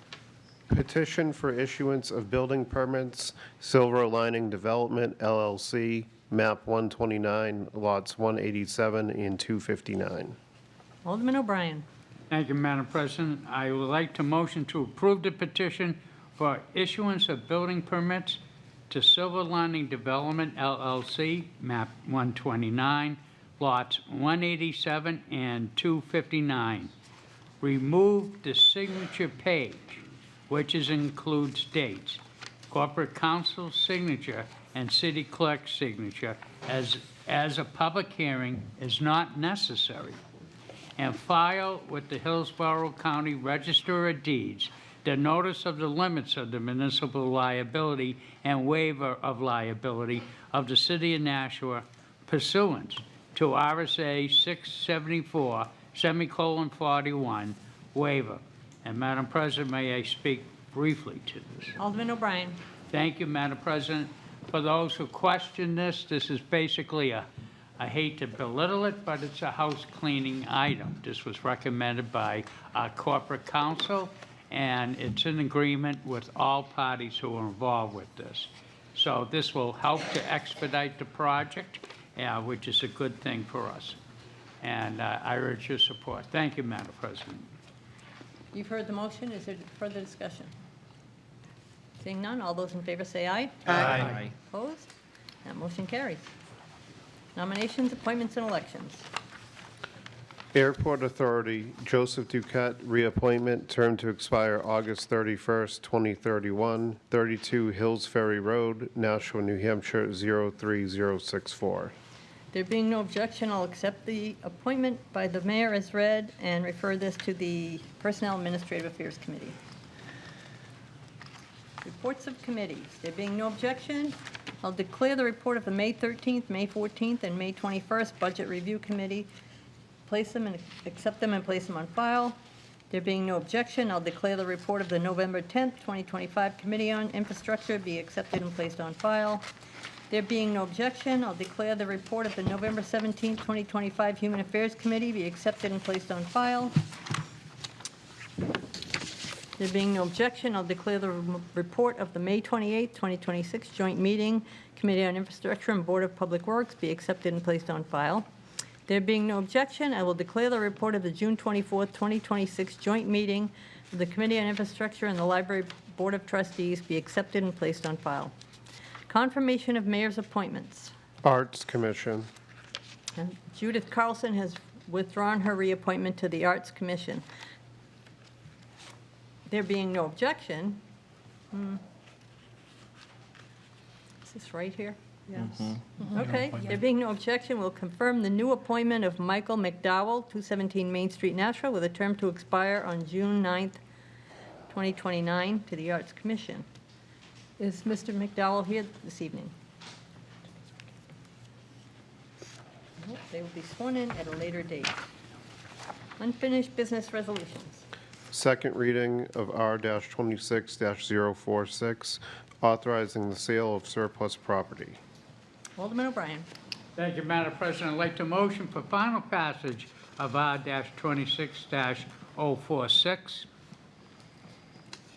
Petition for issuance of building permits, Silver Lining Development LLC, map 129, lots 187 and 259. Alderman O'Brien. Thank you, Madam President. I would like to motion to approve the petition for issuance of building permits to Silver Lining Development LLC, map 129, lots 187 and 259. Remove the signature page, which includes dates, corporate counsel's signature, and city clerk's signature, as a public hearing is not necessary, and file with the Hillsborough County Register of Deeds the notice of the limits of the municipal liability and waiver of liability of the city of Nashua pursuant to RSA 674, ;41, waiver. And Madam President, may I speak briefly to this? Alderman O'Brien. Thank you, Madam President. For those who question this, this is basically I hate to belittle it, but it's a house cleaning item. This was recommended by our corporate counsel, and it's in agreement with all parties who are involved with this. So this will help to expedite the project, which is a good thing for us. And I urge your support. Thank you, Madam President. You've heard the motion. Is there further discussion? Seeing none, all those in favor say aye. Aye. Opposed? That motion carries. Nominations, appointments, and elections. Airport Authority, Joseph Duquette, reappointment, term to expire August 31st, 2031, 32 Hills Ferry Road, Nashua, New Hampshire, 03064. There being no objection, I'll accept the appointment by the mayor as read and refer this to the Personnel Administrative Affairs Committee. Reports of committees. There being no objection, I'll declare the report of the May 13th, May 14th, and May 21st Budget Review Committee, place them and accept them and place them on file. There being no objection, I'll declare the report of the November 10th, 2025 Committee on Infrastructure be accepted and placed on file. There being no objection, I'll declare the report of the November 17th, 2025 Human Affairs Committee be accepted and placed on file. There being no objection, I'll declare the report of the May 28, 2026 joint meeting, Committee on Infrastructure and Board of Public Works be accepted and placed on file. There being no objection, I will declare the report of the June 24, 2026 joint meeting of the Committee on Infrastructure and the Library Board of Trustees be accepted and placed on file. Confirmation of mayor's appointments. Arts Commission. And Judith Carlson has withdrawn her reappointment to the Arts Commission. There being no objection, is this right here? Yes. Okay, there being no objection, we'll confirm the new appointment of Michael McDowell, 217 Main Street, Nashua, with a term to expire on June 9th, 2029, to the Arts Commission. Is Mr. McDowell here this evening? Nope, they will be sworn in at a later date. Unfinished business resolutions. Second reading of R-26-046, authorizing the sale of surplus property. Alderman O'Brien. Thank you, Madam President. I'd like to motion for final passage of R-26-046.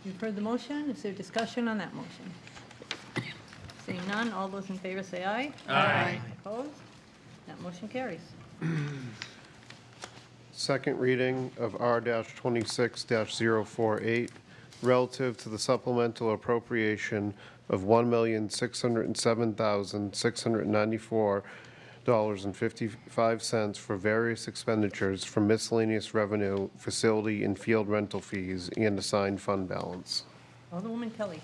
You've heard the motion. Is there discussion on that motion? Seeing none, all those in favor say aye. Aye. Opposed? That motion carries. Second reading of R-26-048, relative to the supplemental appropriation of $1,607,694.55 for various expenditures from miscellaneous revenue, facility, and field rental fees, and assigned fund balance. Alderwoman Kelly.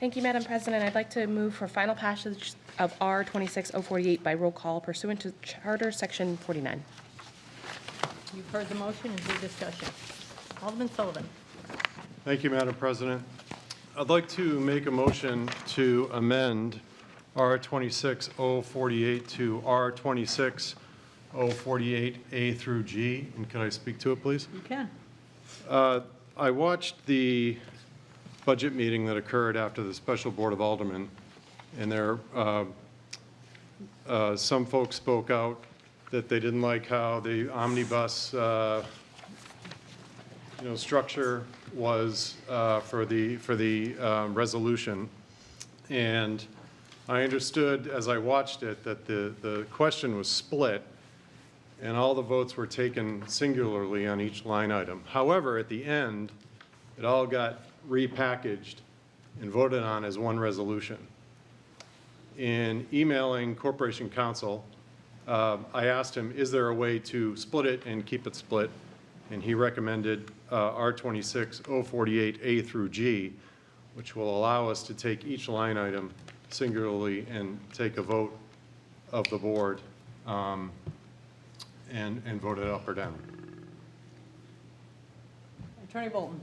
Thank you, Madam President. I'd like to move for final passage of R-26-048 by roll call pursuant to Charter Section 49. You've heard the motion. Is there discussion? Alderman Sullivan. Thank you, Madam President. I'd like to make a motion to amend R-26-048 to R-26-048A through G. And can I speak to it, please? You can. I watched the budget meeting that occurred after the Special Board of Aldermen, and there some folks spoke out that they didn't like how the omnibus structure was for the resolution. And I understood as I watched it that the question was split and all the votes were taken singularly on each line item. However, at the end, it all got repackaged and voted on as one resolution. In emailing Corporation Counsel, I asked him, is there a way to split it and keep it split? And he recommended R-26-048A through G, which will allow us to take each line item singularly and take a vote of the board and vote it up or down. Attorney Bolton.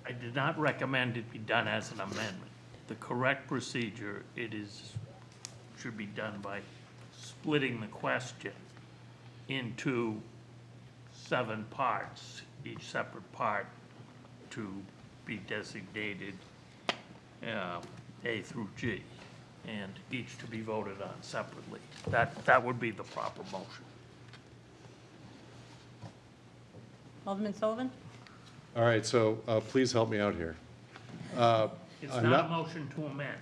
I did not recommend it be done as an amendment. The correct procedure, should be done by splitting the question into 7 parts, each separate part to be designated A through G, and each to be voted on separately. That would be the proper motion. Alderman Sullivan. All right, so please help me out here. It's I'm not a motion to amend.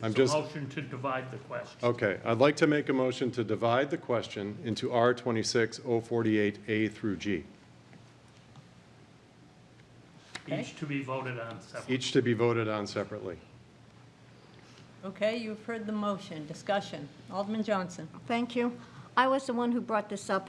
It's a motion to divide the question. Okay, I'd like to make a motion to divide the question into R-26-048A through G. Each to be voted on separately. Each to be voted on separately. Okay, you've heard the motion. Discussion. Alderman Johnson. Thank you. I was the one who brought this up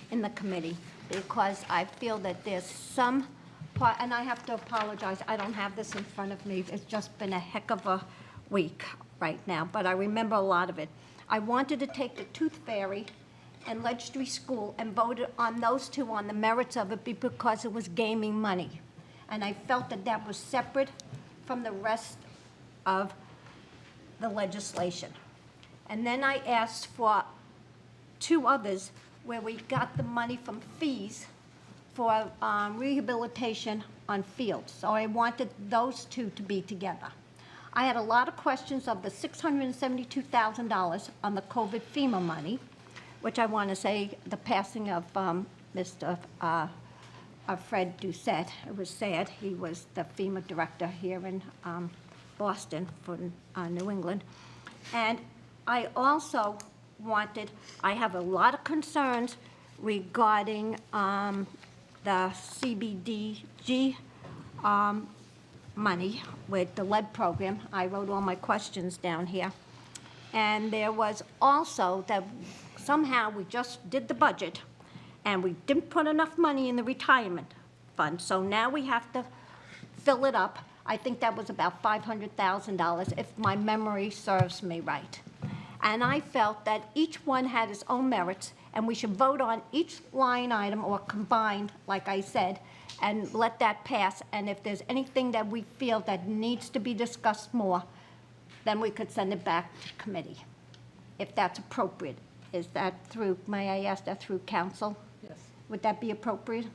in the committee because I feel that there's some part, and I have to apologize, I don't have this in front of me. It's just been a heck of a week right now, but I remember a lot of it. I wanted to take the Tooth Fairy and Ledge Street School and voted on those two on the merits of it because it was gaming money. And I felt that that was separate from the rest of the legislation. And then I asked for 2 others where we got the money from fees for rehabilitation on fields. So I wanted those 2 to be together. I had a lot of questions of the $672,000 on the COVID FEMA money, which I want to say the passing of Mr. Fred Doucette. It was sad. He was the FEMA director here in Boston for New England. And I also I have a lot of concerns regarding the CBDG money with the lead program. I wrote all my questions down here. And there was also that somehow we just did the budget and we didn't put enough money in the retirement fund. So now we have to fill it up. I think that was about $500,000 if my memory serves me right. And I felt that each one had its own merits and we should vote on each line item or combined, like I said, and let that pass. And if there's anything that we feel that needs to be discussed more, then we could send it back to committee, if that's appropriate. Is that through, may I ask that through council? Yes. Would that be appropriate?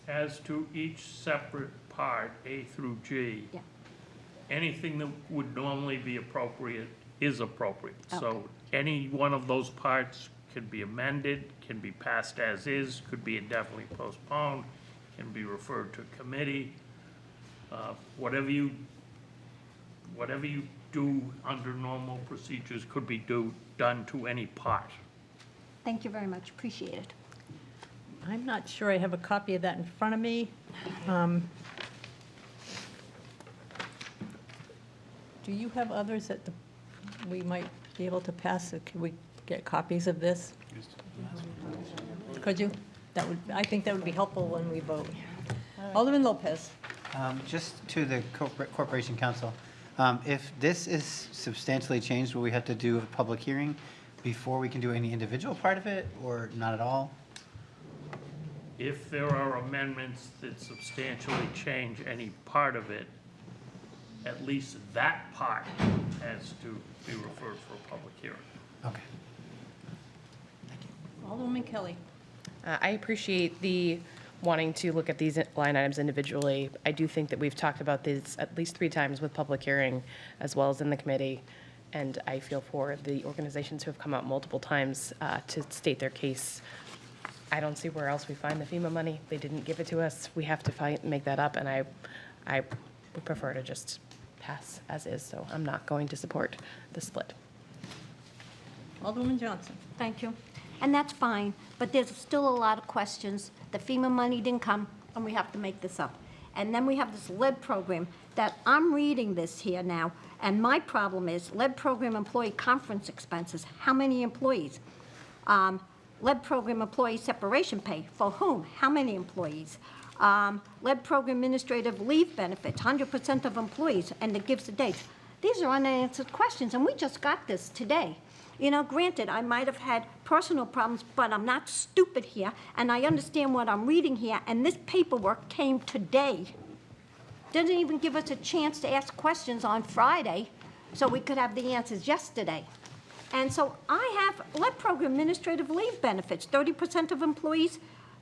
As to each separate part, A through G, Yeah. anything that would normally be appropriate is appropriate. Okay. So any one of those parts can be amended, can be passed as is, could be indefinitely postponed, can be referred to committee. Whatever you do under normal procedures could be done to any part. Thank you very much, appreciate it. I'm not sure I have a copy of that in front of me. Do you have others that we might be able to pass? Could we get copies of this? Could you? I think that would be helpful when we vote. Alderman Lopez. Just to the Corporation Council, if this is substantially changed, will we have to do a public hearing before we can do any individual part of it, or not at all? If there are amendments that substantially change any part of it, at least that part has to be referred for a public hearing. Okay. Alderwoman Kelly. I appreciate the wanting to look at these line items individually. I do think that we've talked about these at least 3 times with public hearing, as well as in the committee. And I feel for the organizations who have come out multiple times to state their case. I don't see where else we find the FEMA money. They didn't give it to us. We have to make that up, and I would prefer to just pass as is, so I'm not going to support the split. Alderwoman Johnson. Thank you. And that's fine, but there's still a lot of questions. The FEMA money didn't come, and we have to make this up. And then we have this lead program that I'm reading this here now, and my problem is lead program employee conference expenses. How many employees? Lead program employee separation pay. For whom? How many employees? Lead program administrative leave benefits, 100% of employees, and it gives the dates. These are unanswered questions, and we just got this today. You know, granted, I might have had personal problems, but I'm not stupid here, and I understand what I'm reading here, and this paperwork came today. Didn't even give us a chance to ask questions on Friday, so we could have the answers yesterday. And so I have lead program administrative leave benefits, 30% of employees,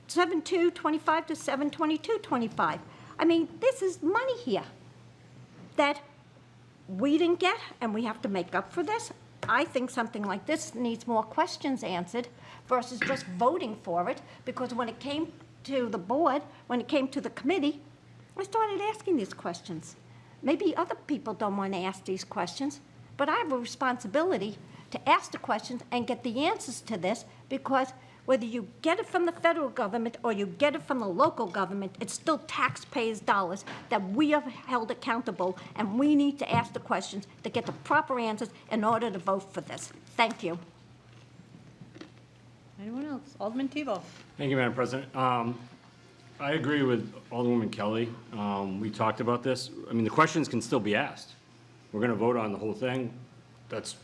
7/2/25 to 7/22/25. I mean, this is money here that we didn't get, and we have to make up for this. I think something like this needs more questions answered versus just voting for it, because when it came to the board, when it came to the committee, I started asking these questions. Maybe other people don't want to ask these questions, but I have a responsibility to ask the questions and get the answers to this, because whether you get it from the federal government or you get it from the local government, it's still taxpayers' dollars that we have held accountable, and we need to ask the questions to get the proper answers in order to vote for this. Thank you. Anyone else? Alderman Tebow. Thank you, Madam President. I agree with Alderwoman Kelly. We talked about this. I mean, the questions can still be asked. We're going to vote on the whole thing.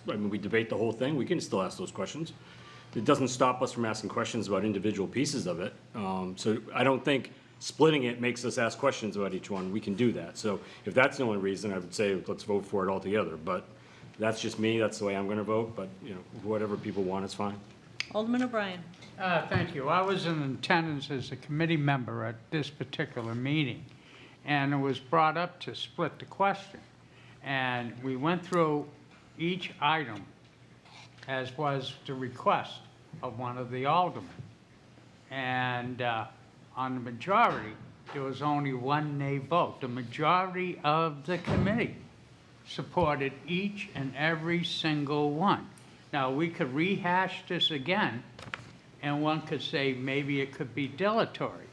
We debate the whole thing. We can still ask those questions. It doesn't stop us from asking questions about individual pieces of it. So I don't think splitting it makes us ask questions about each one. We can do that. So if that's the only reason, I would say let's vote for it altogether. But that's just me. That's the way I'm going to vote. But whatever people want is fine. Alderman O'Brien. Thank you. I was in attendance as a committee member at this particular meeting, and it was brought up to split the question. And we went through each item as was the request of one of the aldermen. And on the majority, there was only one nay vote. The majority of the committee supported each and every single one. Now, we could rehash this again, and one could say maybe it could be dilatory.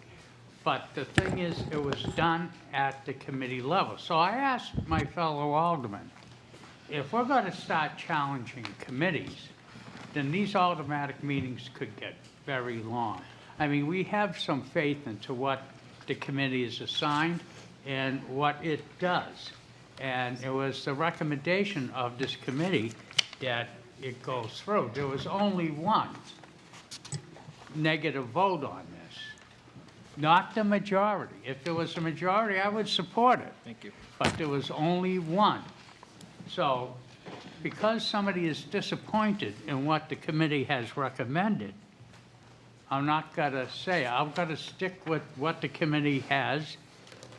But the thing is, it was done at the committee level. So I asked my fellow aldermen, if we're going to start challenging committees, then these automatic meetings could get very long. I mean, we have some faith into what the committee is assigned and what it does. And it was the recommendation of this committee that it goes through. There was only one negative vote on this, not the majority. If there was a majority, I would support it. Thank you. But there was only one. So because somebody is disappointed in what the committee has recommended, I'm not going to say, I'm going to stick with what the committee has,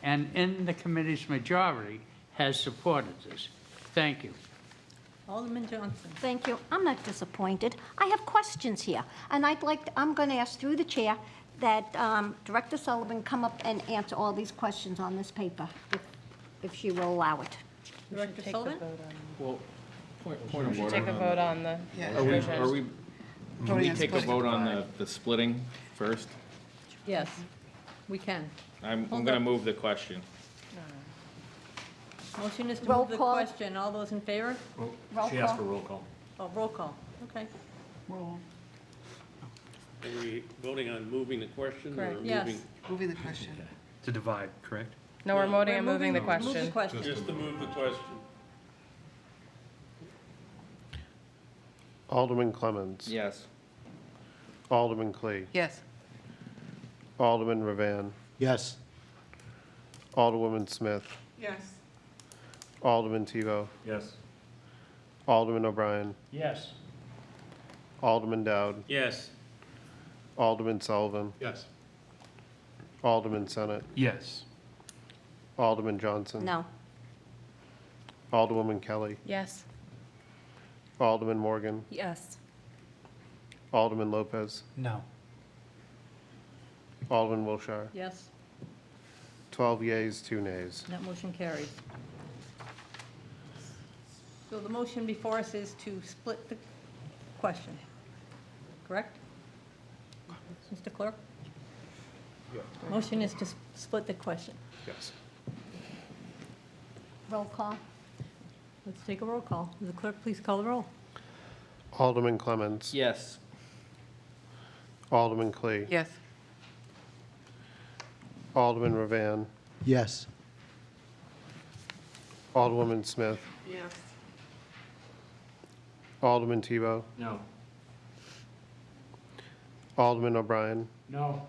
and in the committee's majority has supported this. Thank you. Alderman Johnson. Thank you. I'm not disappointed. I have questions here, and I'm going to ask through the chair that Director Sullivan come up and answer all these questions on this paper, if she will allow it. Director Sullivan? Well, point of order. Take a vote on the Are we, revision. can we take a vote on the splitting first? Yes, we can. I'm Hold going to on. move the question. Motion is to Roll move the call. question. All those in favor? Roll She asked call. for roll call. Oh, roll call. Okay. Are we voting on moving the question or Correct, moving? yes. Moving the question. To divide, correct? No, we're voting on moving the Move question. the question. Just to move the question. Alderman Clemmons. Yes. Alderman Clee. Yes. Alderman Ravan. Yes. Alderwoman Smith. Yes. Alderman Tebow. Yes. Alderman O'Brien. Yes. Alderman Dowd. Yes. Alderman Sullivan. Yes. Alderman Senate. Yes. Alderman Johnson. No. Alderwoman Kelly. Yes. Alderman Morgan. Yes. Alderman Lopez. No. Alderman Wilshire. Yes, 12 yeas, 2 nays. that motion carries. So the motion before us is to split the question, correct? Mr. Clerk? Motion is to split the question. Yes. Roll call. Let's take a roll call. Will the clerk please call the roll? Alderman Clemmons. Yes. Alderman Clee. Yes. Alderman Ravan. Yes. Alderwoman Smith. Yes. Alderman Tebow. No. Alderman O'Brien. No.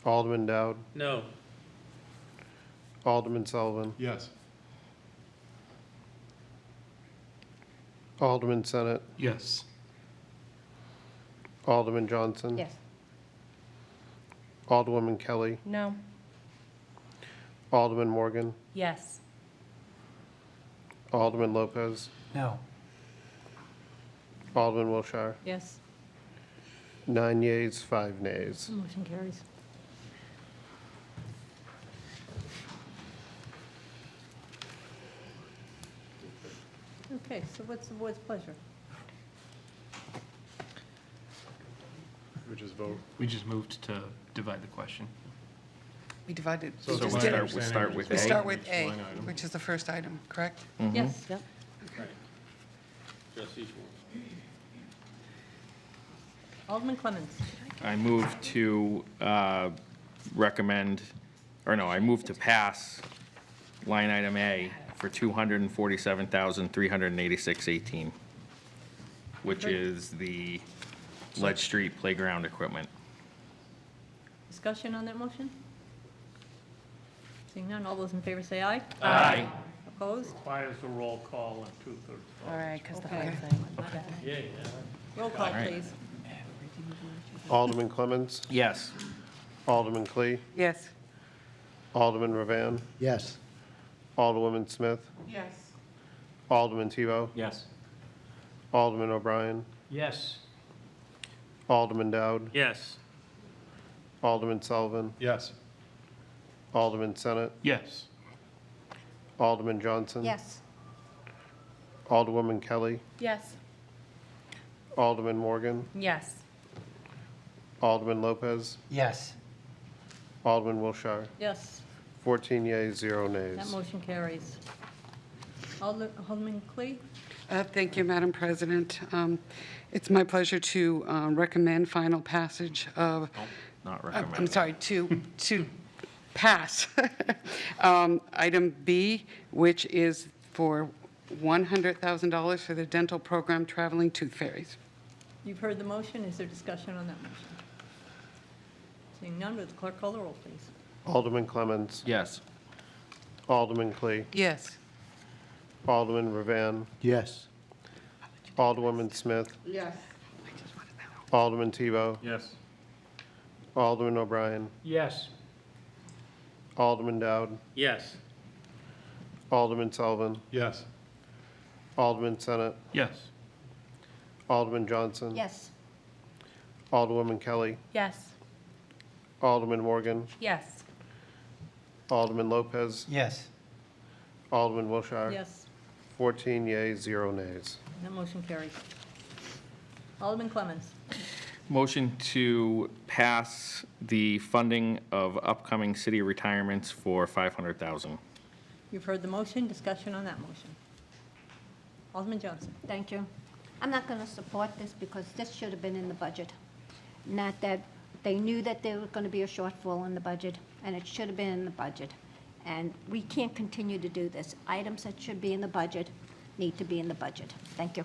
Alderman Dowd. No. Alderman Sullivan. Yes. Alderman Senate. Yes. Alderman Johnson. Yes. Alderwoman Kelly. No. Alderman Morgan. Yes. Alderman Lopez. No. Alderman Wilshire. Yes, 9 yeas, 5 nays. motion carries. Okay, so what's the board's pleasure? We just vote. We just moved to divide the question. We divided. So we it's just a did line it. We start with We A. start with Each A, line item. which is the first item, correct? Yes, Right. Just each one. Alderman Clemmons. I move to recommend, or no, I move to pass line item A for $247,386.18, which is the Ledge Street Playground equipment. Discussion on that motion? Seeing none, all those in favor say aye. Aye. Opposed? Requires a roll call and two-thirds vote. All right, because the Okay. whole thing. Yeah, yeah. Roll call, All right. please. Alderman Clemmons. Yes. Alderman Clee. Yes. Alderman Ravan. Yes. Alderwoman Smith. Yes. Alderman Tebow. Yes. Alderman O'Brien. Yes. Alderman Dowd. Yes. Alderman Sullivan. Yes. Alderman Senate, Yes. Alderman Johnson. Yes. Alderwoman Kelly, Yes. Alderman Morgan, Yes. Alderman Lopez, Yes. Alderman Wilshire. Yes, 14 yeas, 0 that nays. motion carries. Alderman Clee? Thank you, Madam President. It's my pleasure to recommend final passage of, Not I'm recommended. sorry, to pass item B, which is for $100,000 for the dental program traveling tooth fairies. You've heard the motion. Is there discussion on that motion? Seeing none, would the clerk call the roll, please? Alderman Clemmons, Yes. Alderman Clee, Yes. Alderman Ravan, Yes. Alderwoman Smith, Yes. Alderman Tebow, Yes. Alderman O'Brien, Yes. Alderman Dowd, Yes. Alderman Sullivan, Yes. Alderman Senate, Yes. Alderman Johnson. Yes. Alderwoman Kelly, Yes. Alderman Morgan, Yes. Alderman Lopez, Yes. Alderman Wilshire. Yes, 14 yeas, 0 nays. that motion carries. Alderman Clemmons? Motion to pass the funding of upcoming city retirements for $500,000. You've heard the motion. Discussion on that motion. Alderman Johnson? Thank you. I'm not going to support this because this should have been in the budget. Not that, they knew that there was going to be a shortfall in the budget, and it should have been in the budget. And we can't continue to do this. Items that should be in the budget need to be in the budget. Thank you.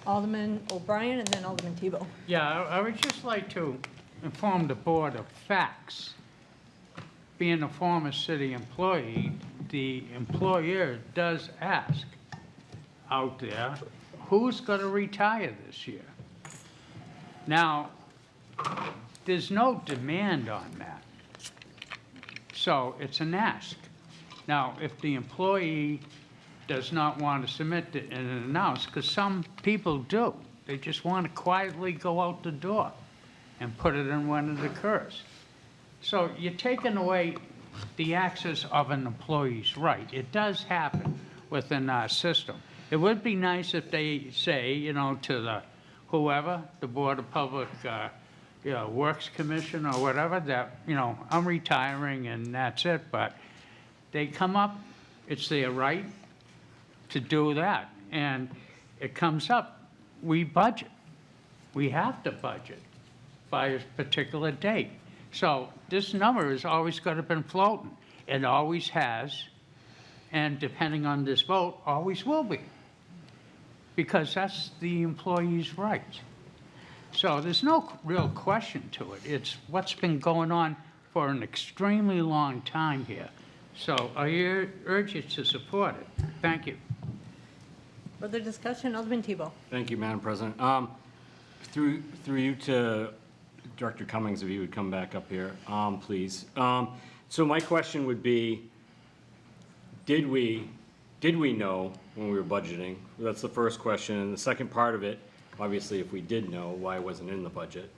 Alderman O'Brien and then Alderman Tebow. Yeah, I would just like to inform the board of facts. Being a former city employee, the employer does ask out there, who's going to retire this year? Now, there's no demand on that. So it's an ask. Now, if the employee does not want to submit it and announce, because some people do, they just want to quietly go out the door and put it in when it occurs. So you're taking away the access of an employee's right. It does happen within our system. It would be nice if they say, you know, to the whoever, the Board of Public Works Commission or whatever, that, you know, I'm retiring and that's it, but they come up, it's their right to do that. And it comes up, we budget. We have to budget by a particular date. So this number has always got to been floating. It always has, and depending on this vote, always will be. Because that's the employee's right. So there's no real question to it. It's what's been going on for an extremely long time here. So I urge you to support it. Thank you. Further discussion, Alderman Tebow. Thank you, Madam President. Through you to Director Cummings, if you would come back up here, please. So my question would be, did we know when we were budgeting? That's the first question. And the second part of it, obviously, if we did know, why it wasn't in the budget.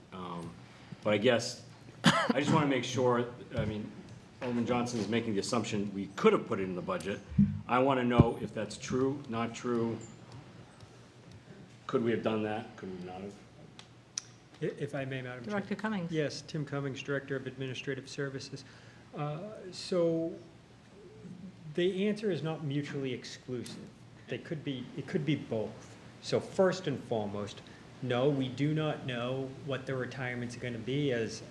But I guess, I just want to make sure, I mean, Alderman Johnson is making the assumption we could have put it in the budget. I want to know if that's true, not true. Could we have done that? Could we not have? If I may, Madam Chair. Director Cummings. Yes, Tim Cummings, Director of Administrative Services. So the answer is not mutually exclusive. It could be both. So first and foremost, no, we do not know what the retirements are going to be, as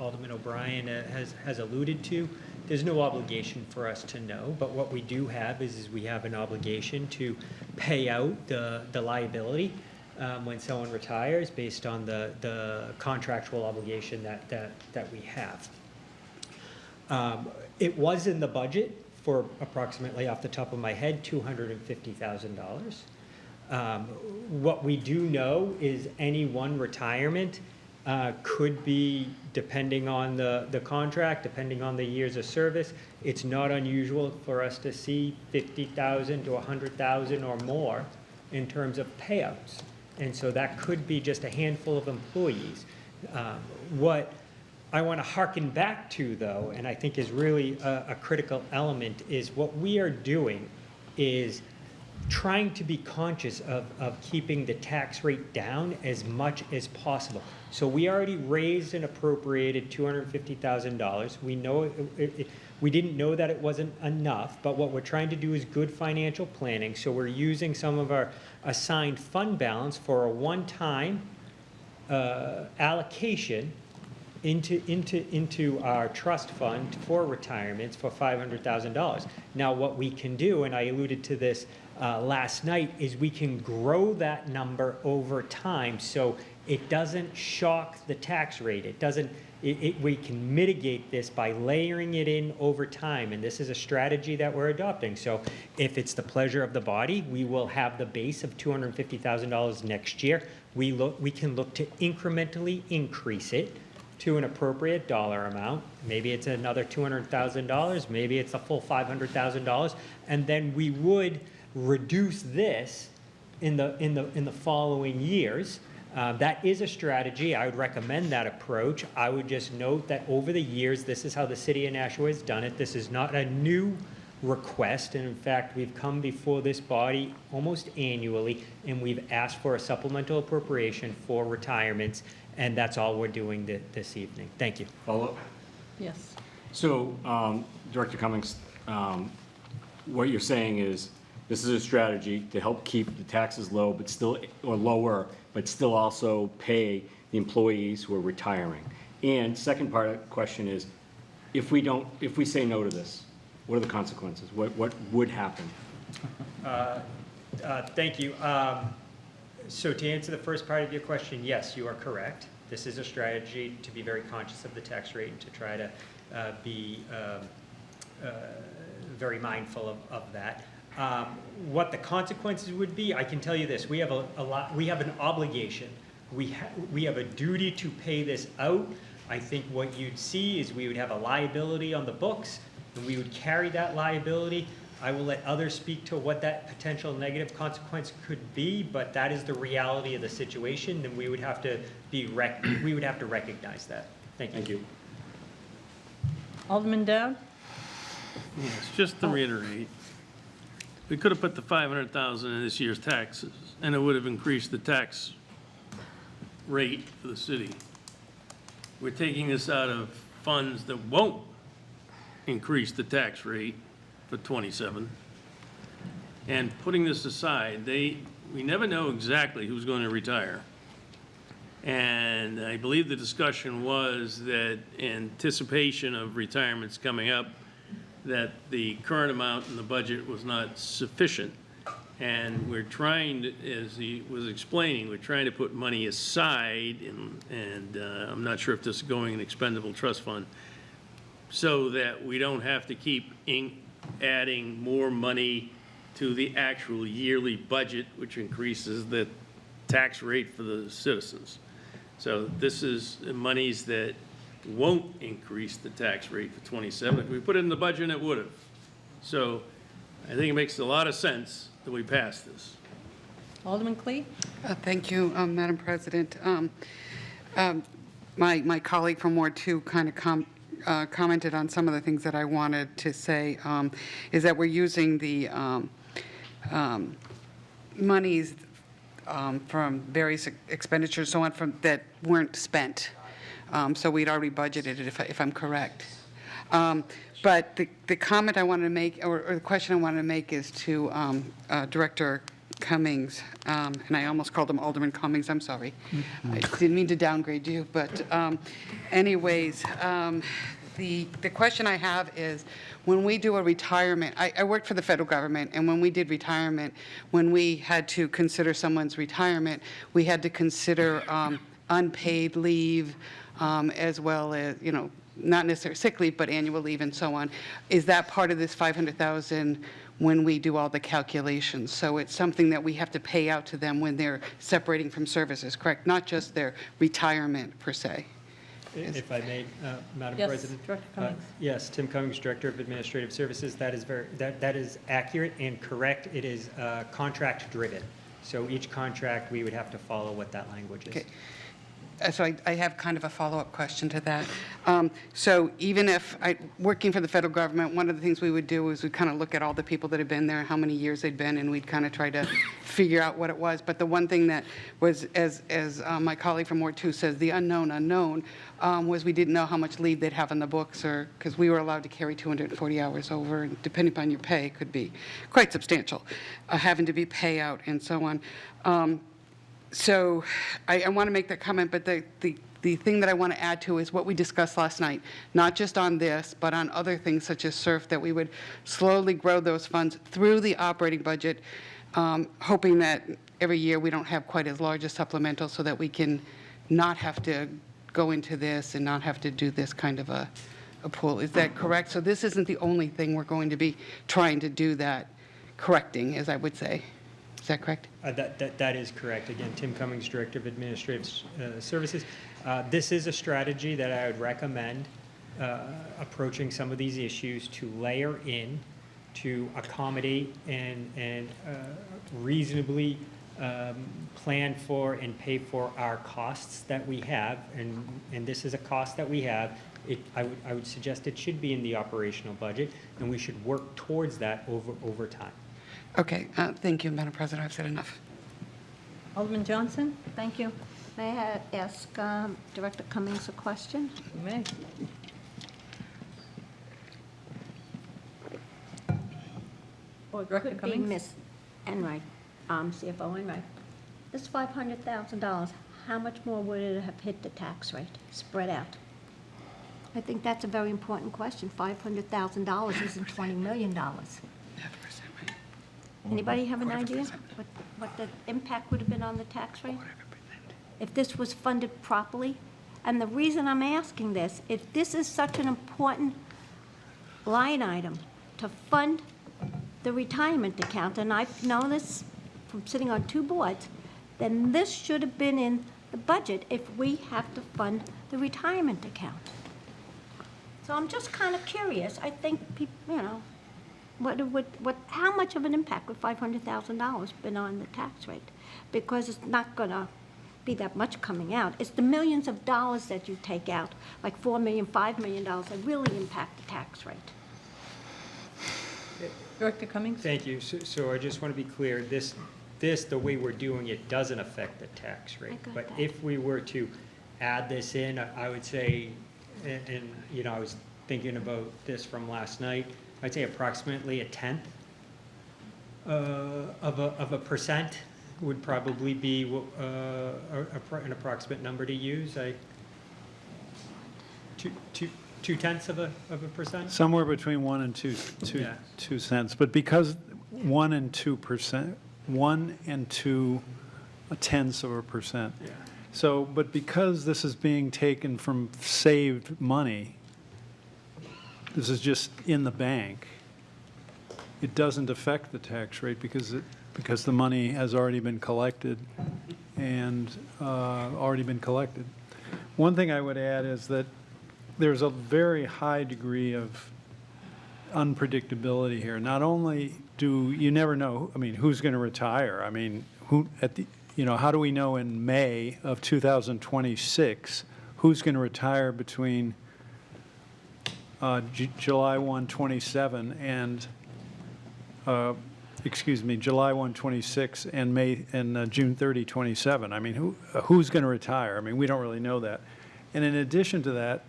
Alderman O'Brien has alluded to. There's no obligation for us to know, but what we do have is we have an obligation to pay out the liability when someone retires based on the contractual obligation that we have. It was in the budget for approximately, off the top of my head, $250,000. What we do know is any one retirement could be, depending on the contract, depending on the years of service, it's not unusual for us to see $50,000 to $100,000 or more in terms of payouts. And so that could be just a handful of employees. What I want to hearken back to, though, and I think is really a critical element, is what we are doing is trying to be conscious of keeping the tax rate down as much as possible. So we already raised and appropriated $250,000. We know we didn't know that it wasn't enough, but what we're trying to do is good financial planning. So we're using some of our assigned fund balance for a one-time allocation into our trust fund for retirements for $500,000. Now, what we can do, and I alluded to this last night, is we can grow that number over time so it doesn't shock the tax rate. It doesn't. We can mitigate this by layering it in over time, and this is a strategy that we're adopting. So if it's the pleasure of the body, we will have the base of $250,000 next year. We can look to incrementally increase it to an appropriate dollar amount. Maybe it's another $200,000, maybe it's a full $500,000, and then we would reduce this in the following years. That is a strategy. I would recommend that approach. I would just note that over the years, this is how the city of Nashua has done it. This is not a new request, and in fact, we've come before this body almost annually, and we've asked for a supplemental appropriation for retirements, and that's all we're doing this evening. Thank you. Follow-up? Yes. So, Director Cummings, what you're saying is this is a strategy to help keep the taxes low, but still, or lower, but still also pay the employees who are retiring. And second part of the question is, if we say no to this, what are the consequences? What would happen? Thank you. So to answer the first part of your question, yes, you are correct. This is a strategy to be very conscious of the tax rate and to try to be very mindful of that. What the consequences would be, I can tell you this: we have we have an obligation. We have a duty to pay this out. I think what you'd see is we would have a liability on the books, and we would carry that liability. I will let others speak to what that potential negative consequence could be, but that is the reality of the situation, and we would have to recognize that. Thank you. Thank you. Alderman Dowd? Yes, just to reiterate, we could have put the $500,000 in this year's taxes, and it would have increased the tax rate for the city. We're taking this out of funds that won't increase the tax rate for 27, and putting this aside, we never know exactly who's going to retire. And I believe the discussion was that in anticipation of retirements coming up, that the current amount in the budget was not sufficient. And we're trying to, as he was explaining, we're trying to put money aside, and I'm not sure if this is going in expendable trust fund, so that we don't have to keep adding more money to the actual yearly budget, which increases the tax rate for the citizens. So this is monies that won't increase the tax rate for 27. If we put it in the budget, it would have. So I think it makes a lot of sense that we pass this. Alderman Clee? Thank you, Madam President. My colleague from Ward 2 kind of commented on some of the things that I wanted to say, is that we're using the monies from various expenditures, so on, that weren't spent. So we'd already budgeted it, if I'm correct. But the comment I wanted to make, or the question I wanted to make, is to Director Cummings, and I almost called him Alderman Cummings, I'm sorry. I didn't mean to downgrade you, but anyways, the question I have is, when we do a retirement, I worked for the federal government, and when we did retirement, when we had to consider someone's retirement, we had to consider unpaid leave, as well as, not necessarily sick leave, but annual leave and so on. Is that part of this $500,000 when we do all the calculations? So it's something that we have to pay out to them when they're separating from services, correct? Not just their retirement per se. If I may, Madam Yes, President. Director Cummings. Yes, Tim Cummings, Director of Administrative Services. That is that is accurate and correct. It is contract driven. So each contract, we would have to follow what that language is. Okay. So I have kind of a follow-up question to that. So even if, working for the federal government, one of the things we would do is we'd kind of look at all the people that have been there, how many years they'd been, and we'd kind of try to figure out what it was. But the one thing that was, as my colleague from Ward 2 says, the unknown, was we didn't know how much leave they'd have in the books, or, because we were allowed to carry 240 hours over, and depending upon your pay, it could be quite substantial, having to be payout and so on. So I want to make that comment, but the thing that I want to add to is what we discussed last night, not just on this, but on other things such as SURF, that we would slowly grow those funds through the operating budget, hoping that every year we don't have quite as large a supplemental so that we can not have to go into this and not have to do this kind of a pool. Is that correct? So this isn't the only thing we're going to be trying to do that correcting, as I would say. Is that correct? That is correct. Again, Tim Cummings, Director of Administrative Services. This is a strategy that I would recommend approaching some of these issues to layer in, to accommodate and reasonably plan for and pay for our costs that we have. And this is a cost that we have. I would suggest it should be in the operational budget, and we should work towards that over time. Okay, thank you, Madam President. I've said enough. Alderman Johnson? Thank you. May I ask Director Cummings a question? You may. Or Director could be Cummings? Ms. Enright, CFO Enright. This $500,000, how much more would it have hit the tax rate, spread out? I think that's a very important question. $500,000 isn't $20 million. Anybody have an idea what the impact would have been on the tax rate? If this was funded properly? And the reason I'm asking this, if this is such an important line item to fund the retirement account, and I've known this from sitting on 2 boards, then this should have been in the budget if we have to fund the retirement account. So I'm just kind of curious. I think people, how much of an impact would $500,000 been on the tax rate? Because it's not going to be that much coming out. It's the millions of dollars that you take out, like $4 million, $5 million, that really impact the tax rate. Director Cummings? Thank you. So I just want to be clear, this, the way we're doing it, doesn't affect the tax rate. I got But that. if we were to add this in, I would say, and I was thinking about this from last night, I'd say approximately 1/10 of a percent would probably be an approximate number to use. 2/10 of a percent? Somewhere between 1 and 2 cents. But because 1 and 2%, 1 and 2/10 of a percent. Yeah. So, but because this is being taken from saved money, this is just in the bank, it doesn't affect the tax rate because the money has already been collected and One thing I would add is that there's a very high degree of unpredictability here. Not only do you never know, who's going to retire? How do we know in May of 2026 who's going to retire between July 1, 27 and, July 1, 26 and June 30, 27? Who's going to retire? We don't really know that. And in addition to that,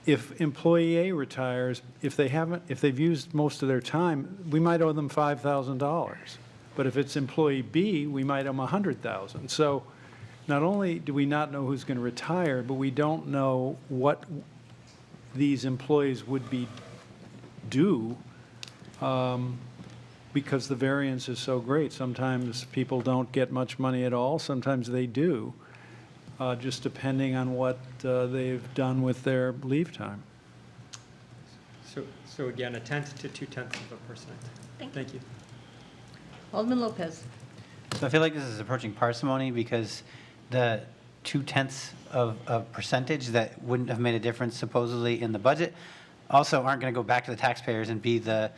if employee A retires, if they've used most of their time, we might owe them $5,000. But if it's employee B, we might owe them $100,000. So not only do we not know who's going to retire, but we don't know what these employees would be due because the variance is so great. Sometimes people don't get much money at all. Sometimes they do, just depending on what they've done with their leave time. So again, 1/10 to 2/10 of a percent. Thank you. Alderman Lopez? So I feel like this is approaching parsimony because the 2/10 of percentage that wouldn't have made a difference supposedly in the budget also aren't going to go back to the taxpayers and be the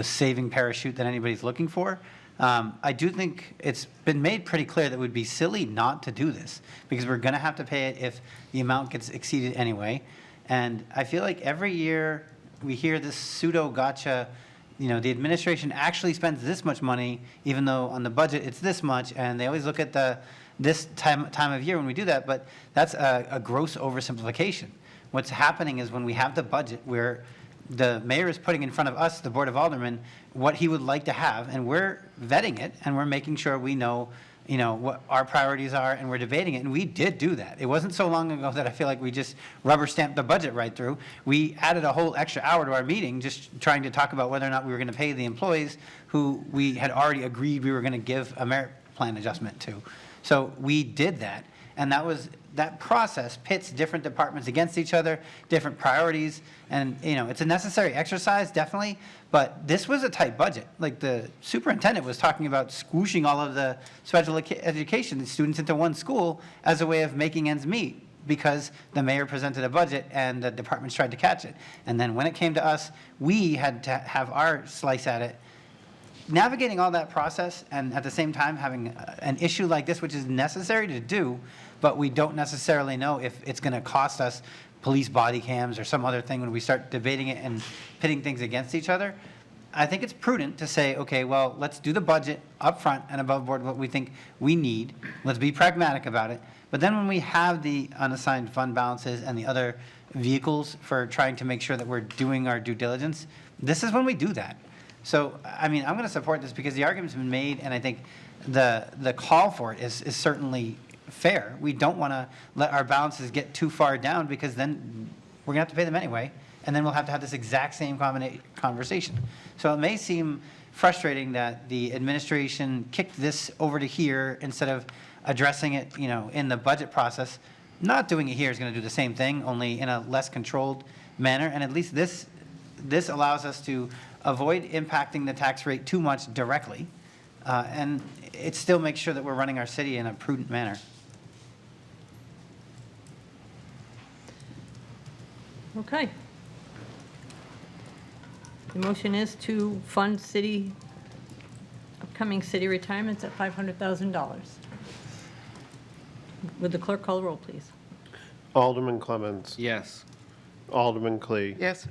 saving parachute that anybody's looking for. I do think it's been made pretty clear that it would be silly not to do this, because we're going to have to pay it if the amount gets exceeded anyway. And I feel like every year we hear this pseudo gotcha, the administration actually spends this much money, even though on the budget it's this much, and they always look at this time of year when we do that, but that's a gross oversimplification. What's happening is when we have the budget where the mayor is putting in front of us, the Board of Aldermen, what he would like to have, and we're vetting it, and we're making sure we know, what our priorities are, and we're debating it, and we did do that. It wasn't so long ago that I feel like we just rubber stamped the budget right through. We added a whole extra hour to our meeting just trying to talk about whether or not we were going to pay the employees who we had already agreed we were going to give a merit plan adjustment to. So we did that, and that process pits different departments against each other, different priorities, and it's a necessary exercise, definitely, but this was a tight budget. Like the superintendent was talking about squooshing all of the special education students into one school as a way of making ends meet, because the mayor presented a budget and the departments tried to catch it. And then when it came to us, we had to have our slice at it. Navigating all that process and at the same time having an issue like this, which is necessary to do, but we don't necessarily know if it's going to cost us police body cams or some other thing when we start debating it and pitting things against each other. I think it's prudent to say, okay, well, let's do the budget up front and above board what we think we need. Let's be pragmatic about it. But then when we have the unassigned fund balances and the other vehicles for trying to make sure that we're doing our due diligence, this is when we do that. So, I'm going to support this because the argument's been made, and I think the call for it is certainly fair. We don't want to let our balances get too far down, because then we're going to have to pay them anyway, and then we'll have to have this exact same conversation. So it may seem frustrating that the administration kicked this over to here instead of addressing it, in the budget process. Not doing it here is going to do the same thing, only in a less controlled manner, and at least this allows us to avoid impacting the tax rate too much directly, and it still makes sure that we're running our city in a prudent manner. Okay. The motion is to fund upcoming city retirements at $500,000. Would the clerk call the roll, please? Alderman Clemmons. Yes. Alderman Clee. Yes.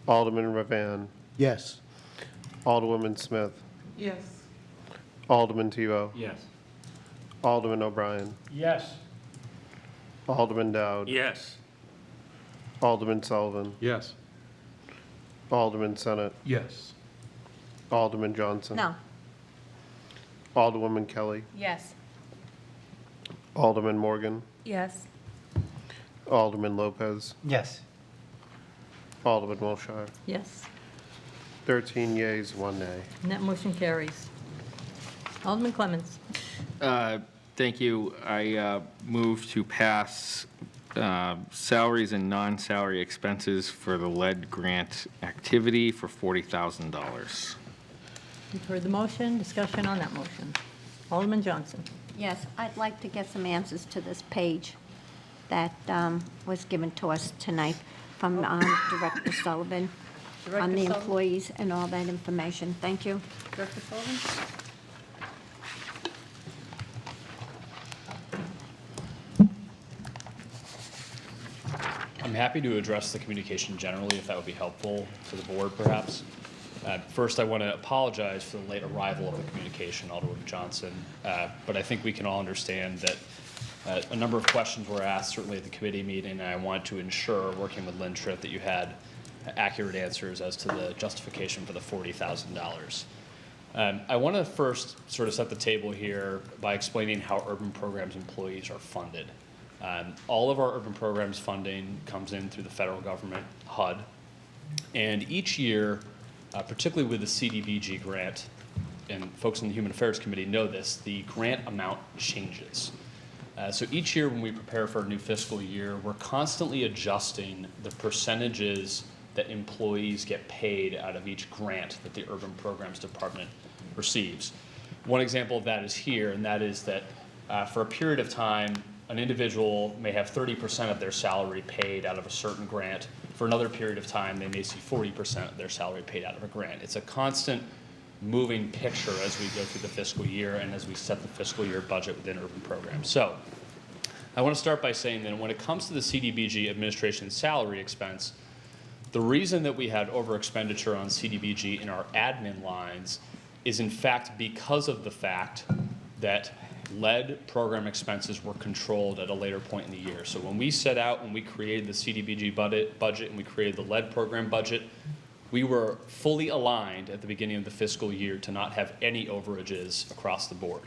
Alderman Ravan. Yes. Alderwoman Smith. Yes. Alderman Tebow. Yes. Alderman O'Brien. Yes. Alderman Dowd. Yes. Alderman Sullivan. Yes. Alderman Senate. Yes. Alderman Johnson. No. Alderwoman Kelly. Yes. Alderman Morgan. Yes. Alderman Lopez. Yes. Alderman Wilshire. Yes. 13 yeas, 1 nay. And that motion carries. Alderman Clemmons. Thank you. I move to pass salaries and non-salary expenses for the lead grant activity for $40,000. You've heard the motion. Discussion on that motion. Alderman Johnson. Yes, I'd like to get some answers to this page that was given to us tonight from Director Sullivan on Director the Sullivan. employees and all that information. Thank you. Director Sullivan? I'm happy to address the communication generally, if that would be helpful to the board, perhaps. First, I want to apologize for the late arrival of the communication, Alderwoman Johnson, but I think we can all understand that a number of questions were asked, certainly at the committee meeting, and I want to ensure, working with Lynn Tripp, that you had accurate answers as to the justification for the $40,000. I want to first sort of set the table here by explaining how urban programs employees are funded. All of our urban programs funding comes in through the federal government, HUD, and each year, particularly with the CDBG grant, and folks in the Human Affairs Committee know this, the grant amount changes. So each year when we prepare for a new fiscal year, we're constantly adjusting the percentages that employees get paid out of each grant that the Urban Programs Department receives. One example of that is here, and that is that for a period of time, an individual may have 30% of their salary paid out of a certain grant. For another period of time, they may see 40% of their salary paid out of a grant. It's a constant moving picture as we go through the fiscal year and as we set the fiscal year budget within urban programs. So I want to start by saying that when it comes to the CDBG administration salary expense, the reason that we had over expenditure on CDBG in our admin lines is in fact because of the fact that lead program expenses were controlled at a later point in the year. So when we set out, when we created the CDBG budget and we created the lead program budget, we were fully aligned at the beginning of the fiscal year to not have any overages across the board.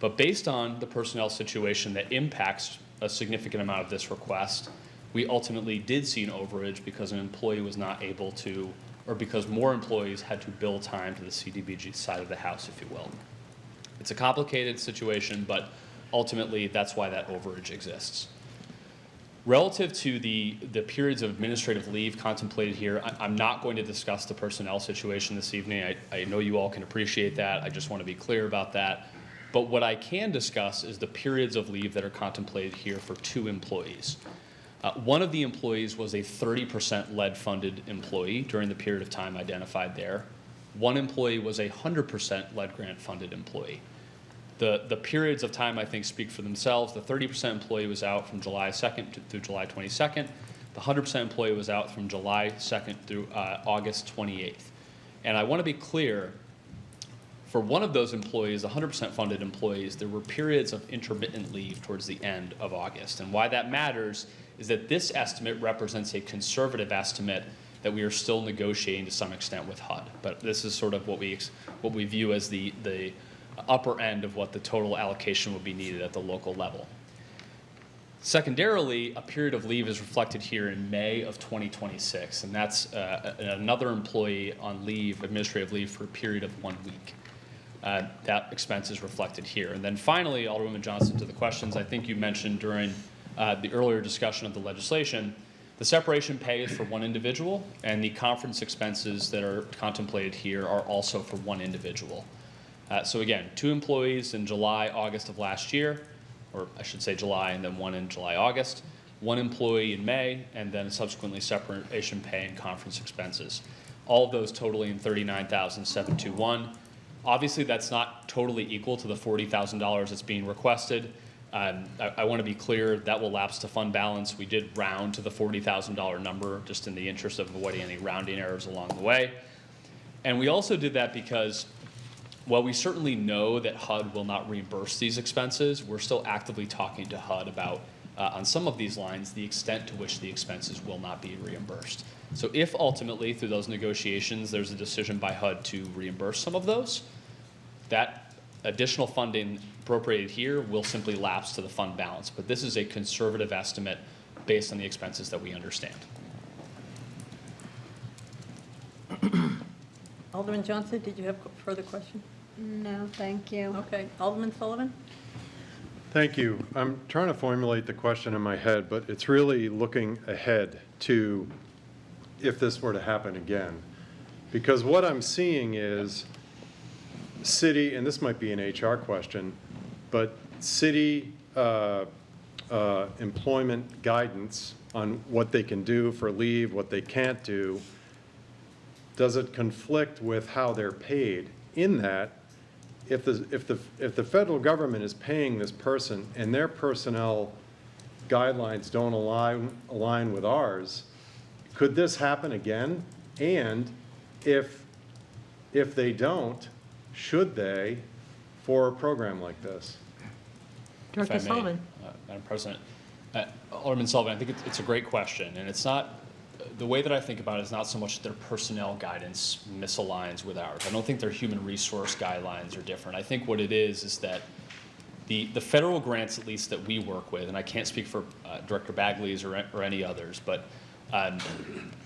But based on the personnel situation that impacts a significant amount of this request, we ultimately did see an overage because an employee was not able to, or because more employees had to bill time to the CDBG side of the house, if you will. It's a complicated situation, but ultimately that's why that overage exists. Relative to the periods of administrative leave contemplated here, I'm not going to discuss the personnel situation this evening. I know you all can appreciate that. I just want to be clear about that. But what I can discuss is the periods of leave that are contemplated here for 2 employees. One of the employees was a 30% lead-funded employee during the period of time identified there. One employee was a 100% lead grant-funded employee. The periods of time, I think, speak for themselves. The 30% employee was out from July 2nd through July 22nd. The 100% employee was out from July 2nd through August 28th. And I want to be clear, for one of those employees, the 100% funded employees, there were periods of intermittent leave towards the end of August. And why that matters is that this estimate represents a conservative estimate that we are still negotiating to some extent with HUD. But this is sort of what we view as the upper end of what the total allocation would be needed at the local level. Secondarily, a period of leave is reflected here in May of 2026, and that's another employee on leave, administrative leave, for a period of 1 week. That expense is reflected here. And then finally, Alderwoman Johnson, to the questions I think you mentioned during the earlier discussion of the legislation, the separation pay is for one individual, and the conference expenses that are contemplated here are also for one individual. So again, 2 employees in July, August of last year, or I should say July and then 1 in July, August, 1 employee in May, and then subsequently separation pay and conference expenses. All of those totaling $39,721. Obviously, that's not totally equal to the $40,000 that's being requested. I want to be clear, that will lapse to fund balance. We did round to the $40,000 number just in the interest of avoiding any rounding errors along the way. And we also did that because while we certainly know that HUD will not reimburse these expenses, we're still actively talking to HUD about, on some of these lines, the extent to which the expenses will not be reimbursed. So if ultimately, through those negotiations, there's a decision by HUD to reimburse some of those, that additional funding appropriated here will simply lapse to the fund balance. But this is a conservative estimate based on the expenses that we understand. Alderman Johnson, did you have further questions? No, thank you. Okay. Alderman Sullivan? Thank you. I'm trying to formulate the question in my head, but it's really looking ahead to if this were to happen again. Because what I'm seeing is city, and this might be an HR question, but city employment guidance on what they can do for leave, what they can't do. Does it conflict with how they're paid? In that, if the federal government is paying this person and their personnel guidelines don't align with ours, could this happen again? And if they don't, should they for a program like this? Director Sullivan. Madam President, Alderman Sullivan, I think it's a great question, and it's not. The way that I think about it is not so much their personnel guidance misaligns with ours. I don't think their human resource guidelines are different. I think what it is that the federal grants, at least that we work with, and I can't speak for Director Bagley's or any others, but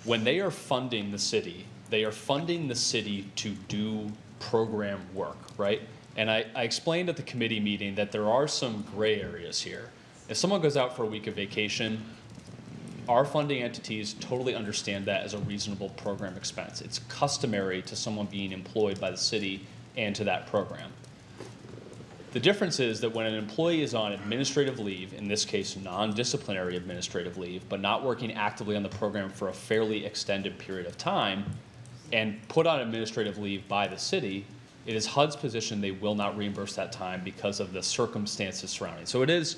when they are funding the city, they are funding the city to do program work, right? And I explained at the committee meeting that there are some gray areas here. If someone goes out for a week of vacation, our funding entities totally understand that as a reasonable program expense. It's customary to someone being employed by the city and to that program. The difference is that when an employee is on administrative leave, in this case non-disciplinary administrative leave, but not working actively on the program for a fairly extended period of time, and put on administrative leave by the city, it is HUD's position they will not reimburse that time because of the circumstances surrounding. So it is,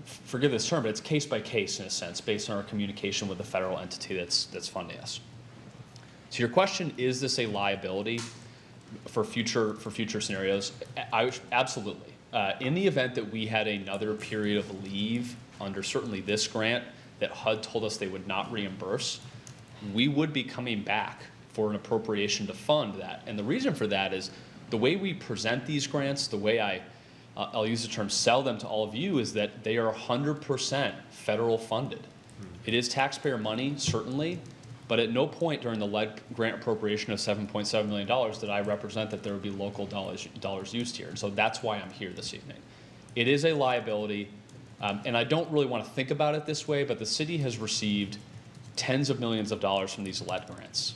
forgive this term, but it's case by case in a sense, based on our communication with the federal entity that's funding us. So your question, is this a liability for future scenarios? Absolutely. In the event that we had another period of leave under certainly this grant that HUD told us they would not reimburse, we would be coming back for an appropriation to fund that. And the reason for that is the way we present these grants, the way I'll use the term sell them to all of you, is that they are 100% federal funded. It is taxpayer money, certainly, but at no point during the lead grant appropriation of $7.7 million did I represent that there would be local dollars used here. So that's why I'm here this evening. It is a liability, and I don't really want to think about it this way, but the city has received tens of millions of dollars from these lead grants.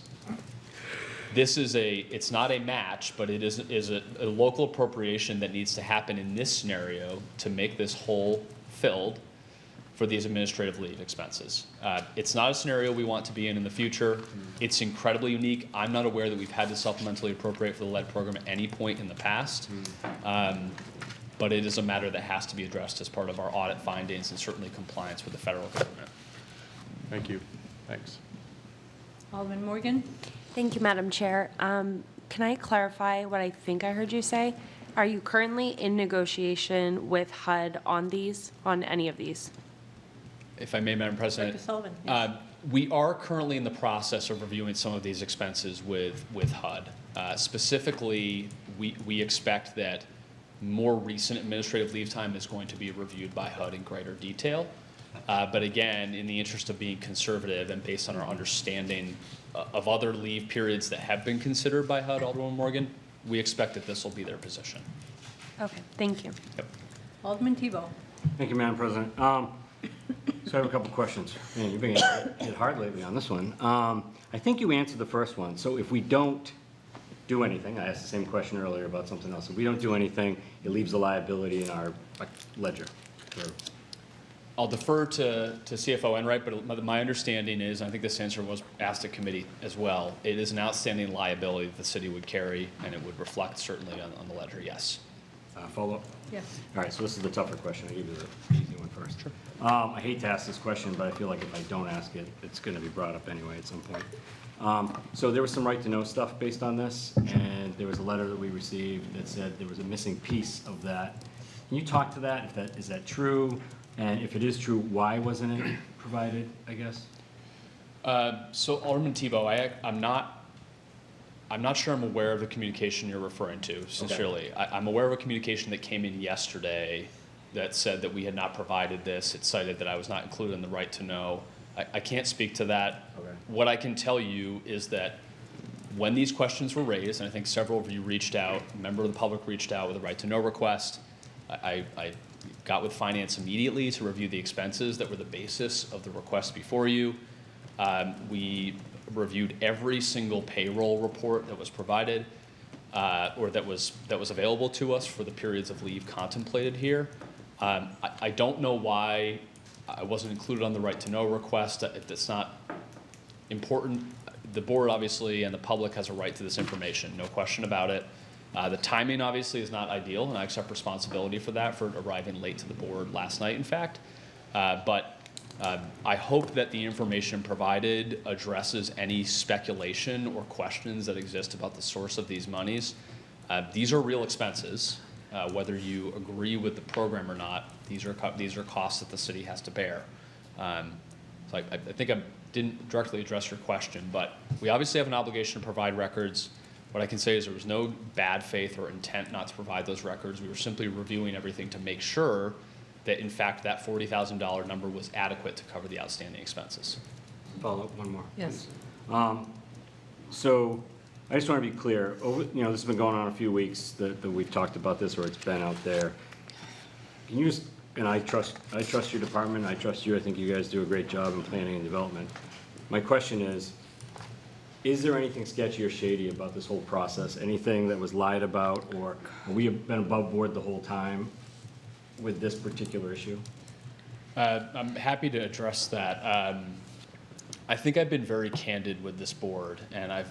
This is it's not a match, but it is a local appropriation that needs to happen in this scenario to make this hole filled for these administrative leave expenses. It's not a scenario we want to be in the future. It's incredibly unique. I'm not aware that we've had to supplementally appropriate for the lead program at any point in the past, but it is a matter that has to be addressed as part of our audit findings and certainly compliance with the federal government. Thank you. Thanks. Alderman Morgan? Thank you, Madam Chair. Can I clarify what I think I heard you say? Are you currently in negotiation with HUD on any of these? If I may, Madam President. Dr. Sullivan, yes. We are currently in the process of reviewing some of these expenses with HUD. Specifically, we expect that more recent administrative leave time is going to be reviewed by HUD in greater detail. But again, in the interest of being conservative and based on our understanding of other leave periods that have been considered by HUD, Alderman Morgan, we expect that this will be their position. Okay, thank you. Yep. Alderman Tebow? Thank you, Madam President. So I have a couple questions. Man, you've been hit hard lately on this one. I think you answered the first one. So if we don't do anything, I asked the same question earlier about something else. If we don't do anything, it leaves the liability in our ledger. I'll defer to CFO Enright, but my understanding is, and I think this answer was asked at committee as well, it is an outstanding liability that the city would carry, and it would reflect certainly on the ledger, yes. Follow-up? Yes. All right, so this is the tougher question. I'll give you the easy one first. Sure. I hate to ask this question, but I feel like if I don't ask it, it's going to be brought up anyway at some point. So there was some right-to-know stuff based on this, and there was a letter that we received that said there was a missing piece of that. Can you talk to that? Is that true? And if it is true, why wasn't it provided, I guess? So Alderman Tebow, I'm not sure I'm aware of the communication you're referring to, sincerely. Okay. I'm aware of a communication that came in yesterday that said that we had not provided this. It cited that I was not included in the right to know. I can't speak to that. Okay. What I can tell you is that when these questions were raised, and I think several of you reached out, a member of the public reached out with a right to know request, I got with finance immediately to review the expenses that were the basis of the request before you. We reviewed every single payroll report that was provided or that was available to us for the periods of leave contemplated here. I don't know why I wasn't included on the right to know request. That's not important. The board obviously and the public has a right to this information, no question about it. The timing obviously is not ideal, and I accept responsibility for that, for arriving late to the board last night, in fact. But I hope that the information provided addresses any speculation or questions that exist about the source of these monies. These are real expenses, whether you agree with the program or not. These are costs that the city has to bear. So I think I didn't directly address your question, but we obviously have an obligation to provide records. What I can say is there was no bad faith or intent not to provide those records. We were simply reviewing everything to make sure that, in fact, that $40,000 number was adequate to cover the outstanding expenses. Follow up one more. Yes. So I just want to be clear. This has been going on a few weeks that we've talked about this, or it's been out there. Can you just, and I trust your department. I trust you. I think you guys do a great job in planning and development. My question is there anything sketchy or shady about this whole process? Anything that was lied about, or we have been above board the whole time with this particular issue? I'm happy to address that. I think I've been very candid with this board, and I've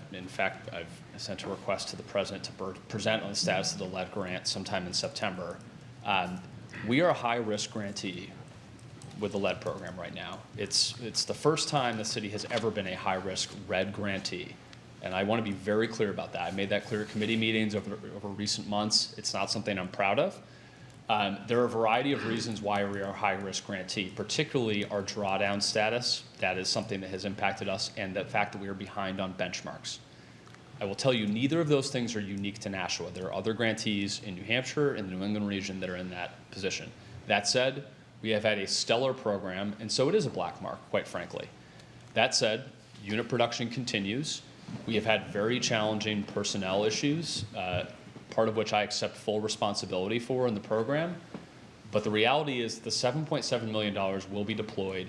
sent a request to the president to present on the status of the lead grant sometime in September. We are a high-risk grantee with the lead program right now. It's the first time the city has ever been a high-risk red grantee, and I want to be very clear about that. I made that clear at committee meetings over recent months. It's not something I'm proud of. There are a variety of reasons why we are a high-risk grantee, particularly our drawdown status. That is something that has impacted us, and the fact that we are behind on benchmarks. I will tell you, neither of those things are unique to Nashua. There are other grantees in New Hampshire and the New England region that are in that position. That said, we have had a stellar program, and so it is a black mark, quite frankly. That said, unit production continues. We have had very challenging personnel issues, part of which I accept full responsibility for in the program. But the reality is the $7.7 million will be deployed.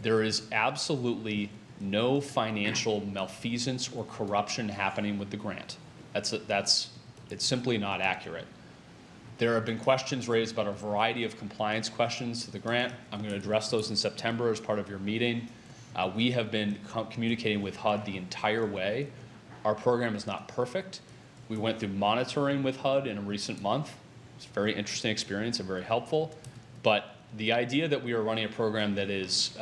There is absolutely no financial malfeasance or corruption happening with the grant. It's simply not accurate. There have been questions raised about a variety of compliance questions to the grant. I'm going to address those in September as part of your meeting. We have been communicating with HUD the entire way. Our program is not perfect. We went through monitoring with HUD in a recent month. It's a very interesting experience and very helpful. But the idea that we are running a program that is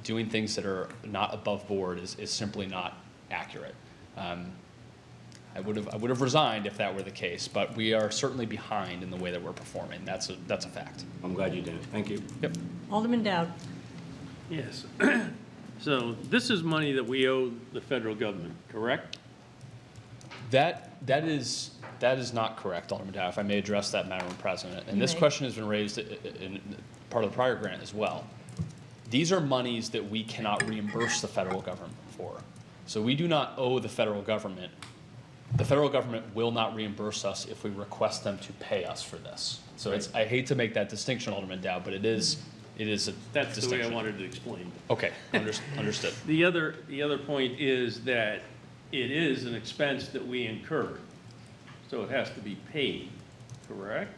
doing things that are not above board is simply not accurate. I would have resigned if that were the case, but we are certainly behind in the way that we're performing. That's a fact. I'm glad you did it. Thank you. Yep. Alderman Dowd. Yes. So this is money that we owe the federal government, correct? That is not correct, Alderman Dow, if I may address that, Madam President. And this question has been raised in part of the prior grant as well. These are monies that we cannot reimburse the federal government for. So we do not owe the federal government. The federal government will not reimburse us if we request them to pay us for this. So I hate to make that distinction, Alderman Dow, but it is a That's distinction. the way I wanted to explain. Okay, understood. The other point is that it is an expense that we incur, so it has to be paid, correct?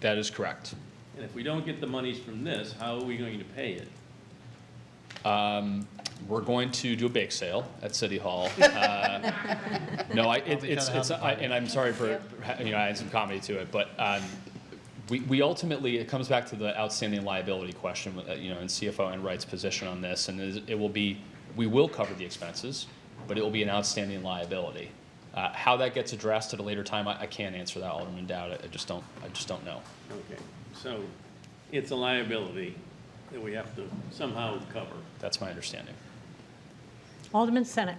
That is correct. And if we don't get the monies from this, how are we going to pay it? We're going to do a bake sale at City Hall. No, and I'm sorry for adding some comedy to it, but we ultimately, it comes back to the outstanding liability question, and CFO Enright's position on this, and we will cover the expenses, but it will be an outstanding liability. How that gets addressed at a later time, I can't answer that, Alderman Dowd. I just don't know. Okay, so it's a liability that we have to somehow cover. That's my understanding. Alderman Senate.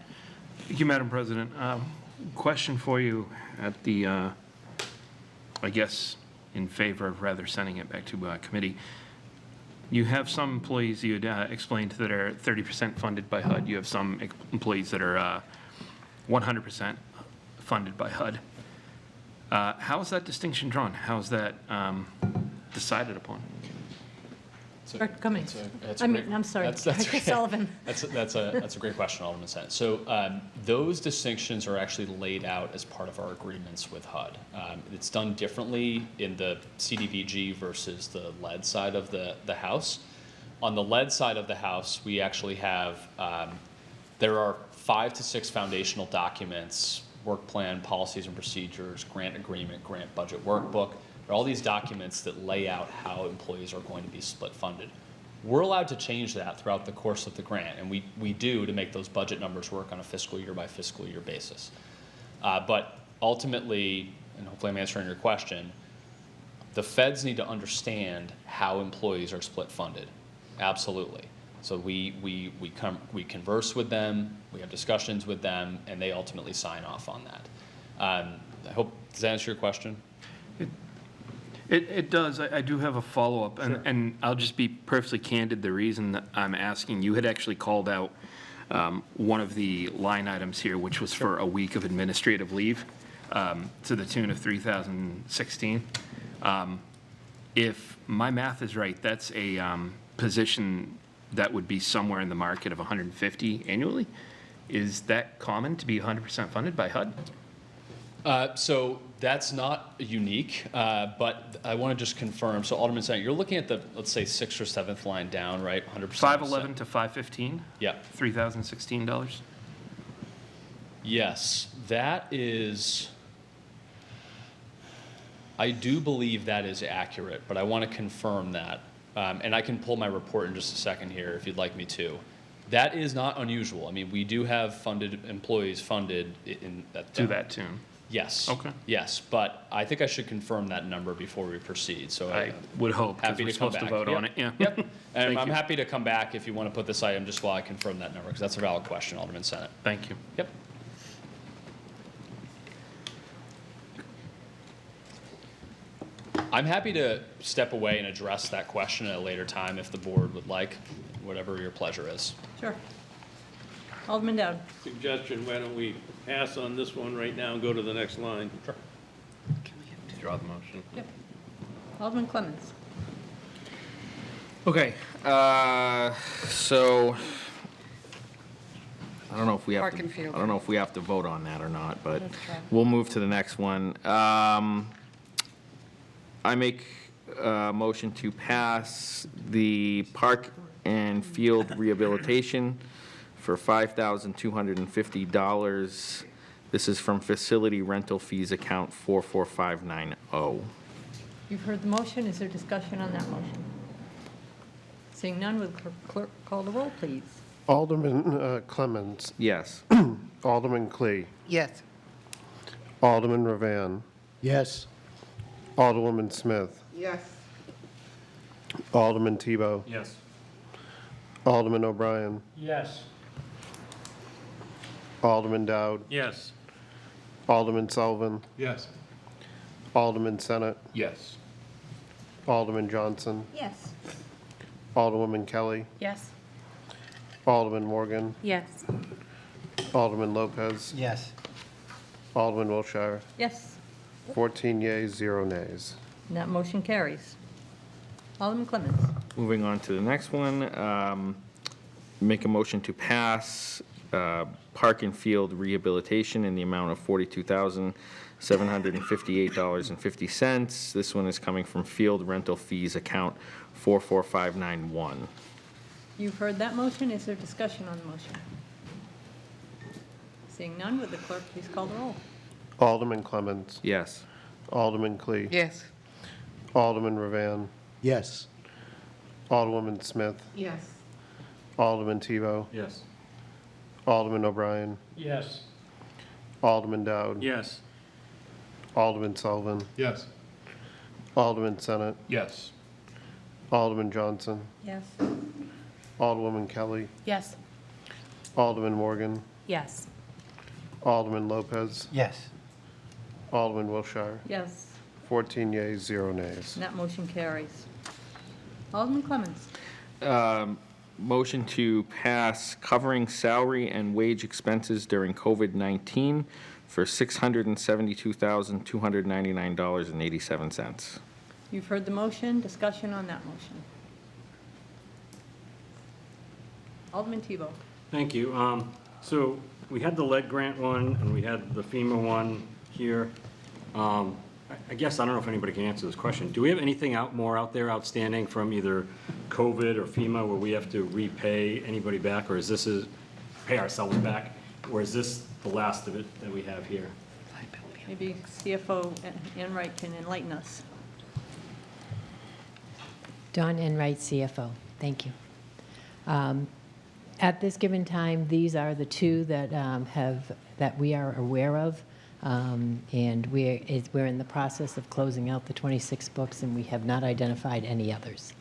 Thank you, Madam President. Question for you at the, I guess, in favor of rather sending it back to committee. You have some employees you had explained that are 30% funded by HUD. You have some employees that are 100% funded by HUD. How is that distinction drawn? How is that decided upon? Director Cummings. I'm sorry, That's Director Sullivan. That's a great question, Alderman Senate. So those distinctions are actually laid out as part of our agreements with HUD. It's done differently in the CDVG versus the lead side of the house. On the lead side of the house, we actually have, there are 5 to 6 foundational documents, work plan, policies and procedures, grant agreement, grant budget workbook. There are all these documents that lay out how employees are going to be split funded. We're allowed to change that throughout the course of the grant, and we do to make those budget numbers work on a fiscal year by fiscal year basis. But ultimately, and hopefully I'm answering your question, the feds need to understand how employees are split funded. Absolutely. So we converse with them, we have discussions with them, and they ultimately sign off on that. I hope, does that answer your question? It does. I do have a follow-up, and I'll just be perfectly candid. The reason that I'm asking, you had actually called out one of the line items here, which was for a week of administrative leave to the tune of $3,016. If my math is right, that's a position that would be somewhere in the market of $150 annually. Is that common to be 100% funded by HUD? So That's not unique, but I want to just confirm. So Alderman Senate, you're looking at the, let's say, 6th or 7th line down, right? 100%. 511 to 515. Yep. $3,016. Yes, that is, I do believe that is accurate, but I want to confirm that. And I can pull my report in just a second here if you'd like me to. That is not unusual. I mean, we do have funded employees funded in that. To that tune. Yes. Okay. Yes, but I think I should confirm that number before we proceed, so I would hope, 'cause happy we're to come supposed to back. vote on Yep. it, yeah. Yep, and Thank I'm you. happy to come back if you want to put this item just while I confirm that number, because that's a valid question, Alderman Senate. Thank you. Yep. I'm happy to step away and address that question at a later time if the board would like, whatever your pleasure is. Sure. Alderman Dowd. Suggestion, why don't we pass on this one right now and go to the next line? Sure. Withdraw the motion. Yep. Alderman Clemmons. Okay, so I don't know if we have Park and to, field. I don't know if we have to vote on that or not, but Let's try. we'll move to the next one. I make a motion to pass the park and field rehabilitation for $5,250. This is from facility rental fees account 44590. You've heard the motion. Is there discussion on that motion? Seeing none, will the clerk call the roll, please? Alderman Clemmons. Yes. Alderman Clee. Yes. Alderman Ravan. Yes. Alderwoman Smith. Yes. Alderman Tebow. Yes. Alderman O'Brien. Yes. Alderman Dowd. Yes. Alderman Sullivan. Yes. Alderman Senate. Yes. Alderman Johnson. Yes. Alderwoman Kelly. Yes. Alderman Morgan. Yes. Alderman Lopez. Yes. Alderman Wilshire. Yes. 14 yeas, 0 nays. And that motion carries. Alderman Clemmons. Moving on to the next one, make a motion to pass park and field rehabilitation in the amount of $42,758.50. This one is coming from field rental fees account 44591. You've heard that motion. Is there discussion on the motion? Seeing none, would the clerk please call the roll? Alderman Clemmons. Yes. Alderman Clee. Yes. Alderman Ravan. Yes. Alderwoman Smith. Yes. Alderman Tebow. Yes. Alderman O'Brien. Yes. Alderman Dowd. Yes. Alderman Sullivan. Yes. Alderman Senate. Yes. Alderman Johnson. Yes. Alderwoman Kelly. Yes. Alderman Morgan. Yes. Alderman Lopez. Yes. Alderman Wilshire. Yes. 14 yeas, 0 nays. And that motion carries. Alderman Clemmons. Motion to pass covering salary and wage expenses during COVID-19 for $672,299.87. You've heard the motion. Discussion on that motion. Alderman Tebow. Thank you. So we had the lead grant one, and we had the FEMA one here. I guess, I don't know if anybody can answer this question. Do we have anything more out there outstanding from either COVID or FEMA where we have to repay anybody back, or is this pay ourselves back? Or is this the last of it that we have here? Maybe CFO Enright can enlighten us. Dawn Enright, CFO. Thank you. At this given time, these are the two that that we are aware of, and we're in the process of closing out the 26 books, and we have not identified any others.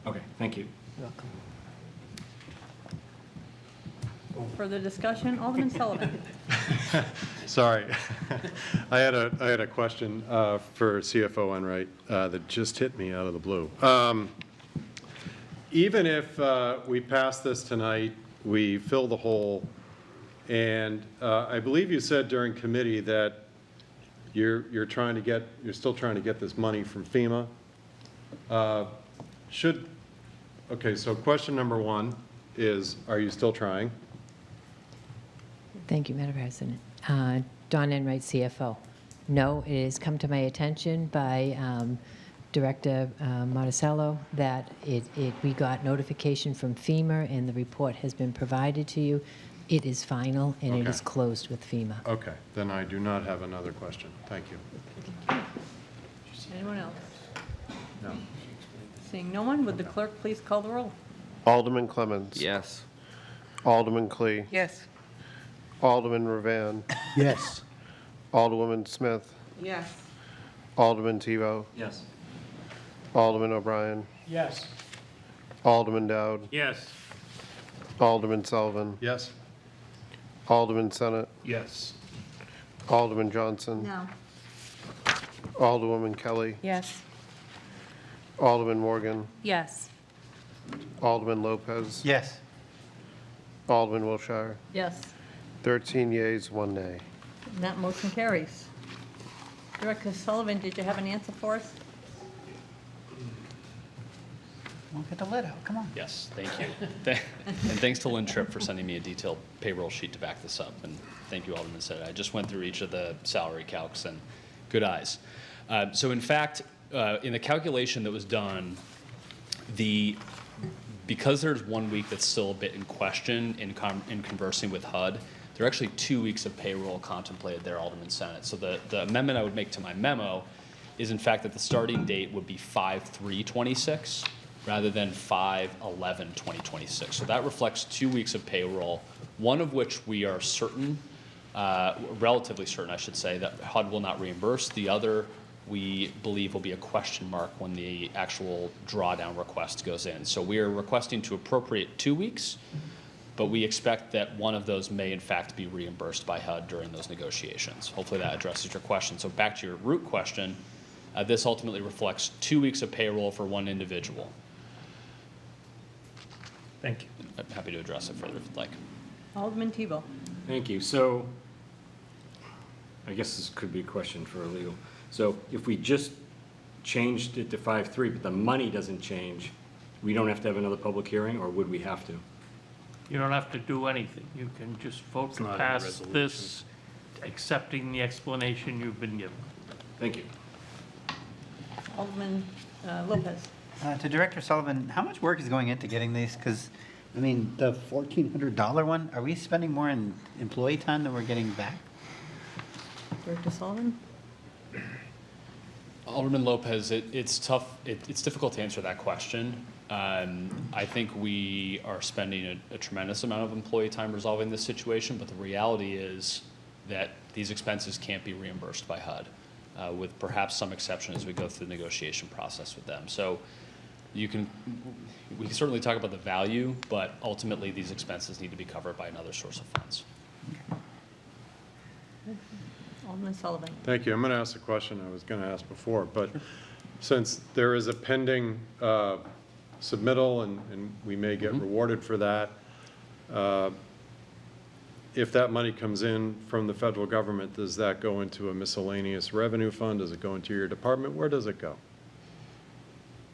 Okay, thank you. You're welcome. Further discussion? Alderman Sullivan. Sorry. I had a question for CFO Enright that just hit me out of the blue. Even if we pass this tonight, we fill the hole, and I believe you said during committee that you're still trying to get this money from FEMA. Okay, so question number one is, are you still trying? Thank you, Madam President. Dawn Enright, CFO. No, it has come to my attention by Director Monticello that we got notification from FEMA, and the report has been provided to you. It is final, and it Okay. is closed with FEMA. Okay, then I do not have another question. Thank you. Anyone else? No. Seeing no one, would the clerk please call the roll? Alderman Clemmons. Yes. Alderman Clee. Yes. Alderman Ravan. Yes. Alderwoman Smith. Yes. Alderman Tebow. Yes. Alderman O'Brien. Yes. Alderman Dowd. Yes. Alderman Sullivan. Yes? Alderman Senate. Yes. Alderman Johnson. No. Alderwoman Kelly. Yes. Alderman Morgan. Yes. Alderman Lopez. Yes. Alderman Wilshire. Yes, 13 yeas, 1 nay. and that motion carries. Director Sullivan, did you have an answer for us? Won't get the lid out, come on. Yes, thank you. And thanks to Lynn Tripp for sending me a detailed payroll sheet to back this up. And thank you, Alderman Senate. I just went through each of the salary calcs, and good eyes. So in fact, in the calculation that was done, because there's 1 week that's still a bit in question in conversing with HUD, there are actually 2 weeks of payroll contemplated there, Alderman Senate. So the amendment I would make to my memo is in fact that the starting date would be 5/3/26 rather than 5/11/2026. So that reflects 2 weeks of payroll, one of which we are certain, relatively certain, I should say, that HUD will not reimburse. The other we believe will be a question mark when the actual drawdown request goes in. So we are requesting to appropriate 2 weeks, but we expect that one of those may in fact be reimbursed by HUD during those negotiations. Hopefully that addresses your question. So back to your root question, this ultimately reflects 2 weeks of payroll for one individual. Thank you. I'm happy to address it further if you'd like. Alderman Tebow. Thank you. So I guess this could be a question for legal. So if we just changed it to 5/3, but the money doesn't change, we don't have to have another public hearing, or would we have to? You don't have to do anything. You can just vote to not in the pass resolution. this, accepting the explanation you've been given. Thank you. Alderman Lopez. To Director Sullivan, how much work is going into getting these? Because, I mean, the $1,400 one, are we spending more in employee time than we're getting back? Director Sullivan? Alderman Lopez, it's tough, it's difficult to answer that question. I think we are spending a tremendous amount of employee time resolving this situation, but the reality is that these expenses can't be reimbursed by HUD, with perhaps some exception as we go through the negotiation process with them. So we can certainly talk about the value, but ultimately these expenses need to be covered by another source of funds. Alderman Sullivan. Thank you. I'm going to ask a question I was going to ask before, but since there is a pending submittal and we may get rewarded for that, if that money comes in from the federal government, does that go into a miscellaneous revenue fund? Does it go into your department? Where does it go?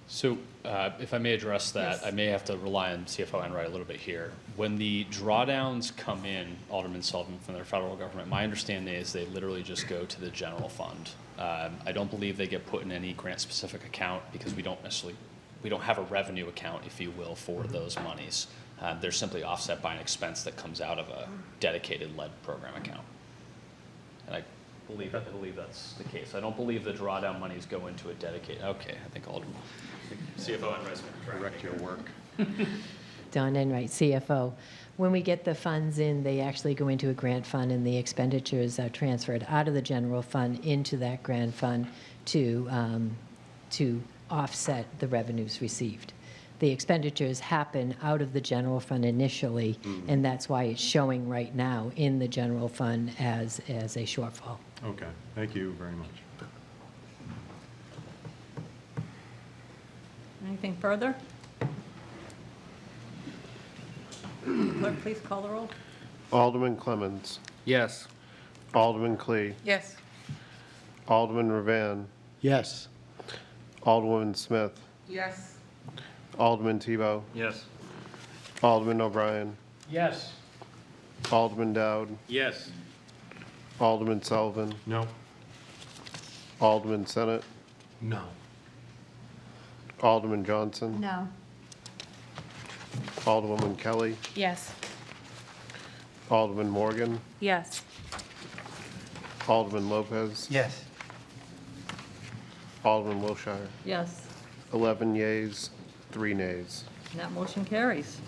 So if I may address that, Yes. I may have to rely on CFO Enright a little bit here. When the drawdowns come in, Alderman Sullivan, from the federal government, my understanding is they literally just go to the general fund. I don't believe they get put in any grant-specific account because we don't have a revenue account, if you will, for those monies. They're simply offset by an expense that comes out of a dedicated lead program account. And I believe that's the case. I don't believe the drawdown monies go into a dedicated, okay, I think Alderman, CFO Enright's going to Direct your work. Don Enright, CFO. When we get the funds in, they actually go into a grant fund, and the expenditures are transferred out of the general fund into that grant fund to offset the revenues received. The expenditures happen out of the general fund initially, and that's why it's showing right now in the general fund as a shortfall. Okay, thank you very much. Anything further? Clerk, please call the roll. Alderman Clemmons. Yes. Alderman Clee. Yes. Alderman Ravan. Yes. Alderwoman Smith. Yes. Alderman Tebow. Yes. Alderman O'Brien. Yes. Alderman Dowd. Yes. Alderman Sullivan. No. Alderman Senate, No. Alderman Johnson, No. Alderwoman Kelly, Yes. Alderman Morgan, Yes. Alderman Lopez, Yes. Alderman Wilshire. Yes, 11 yeas, 3 nays. and that motion carries.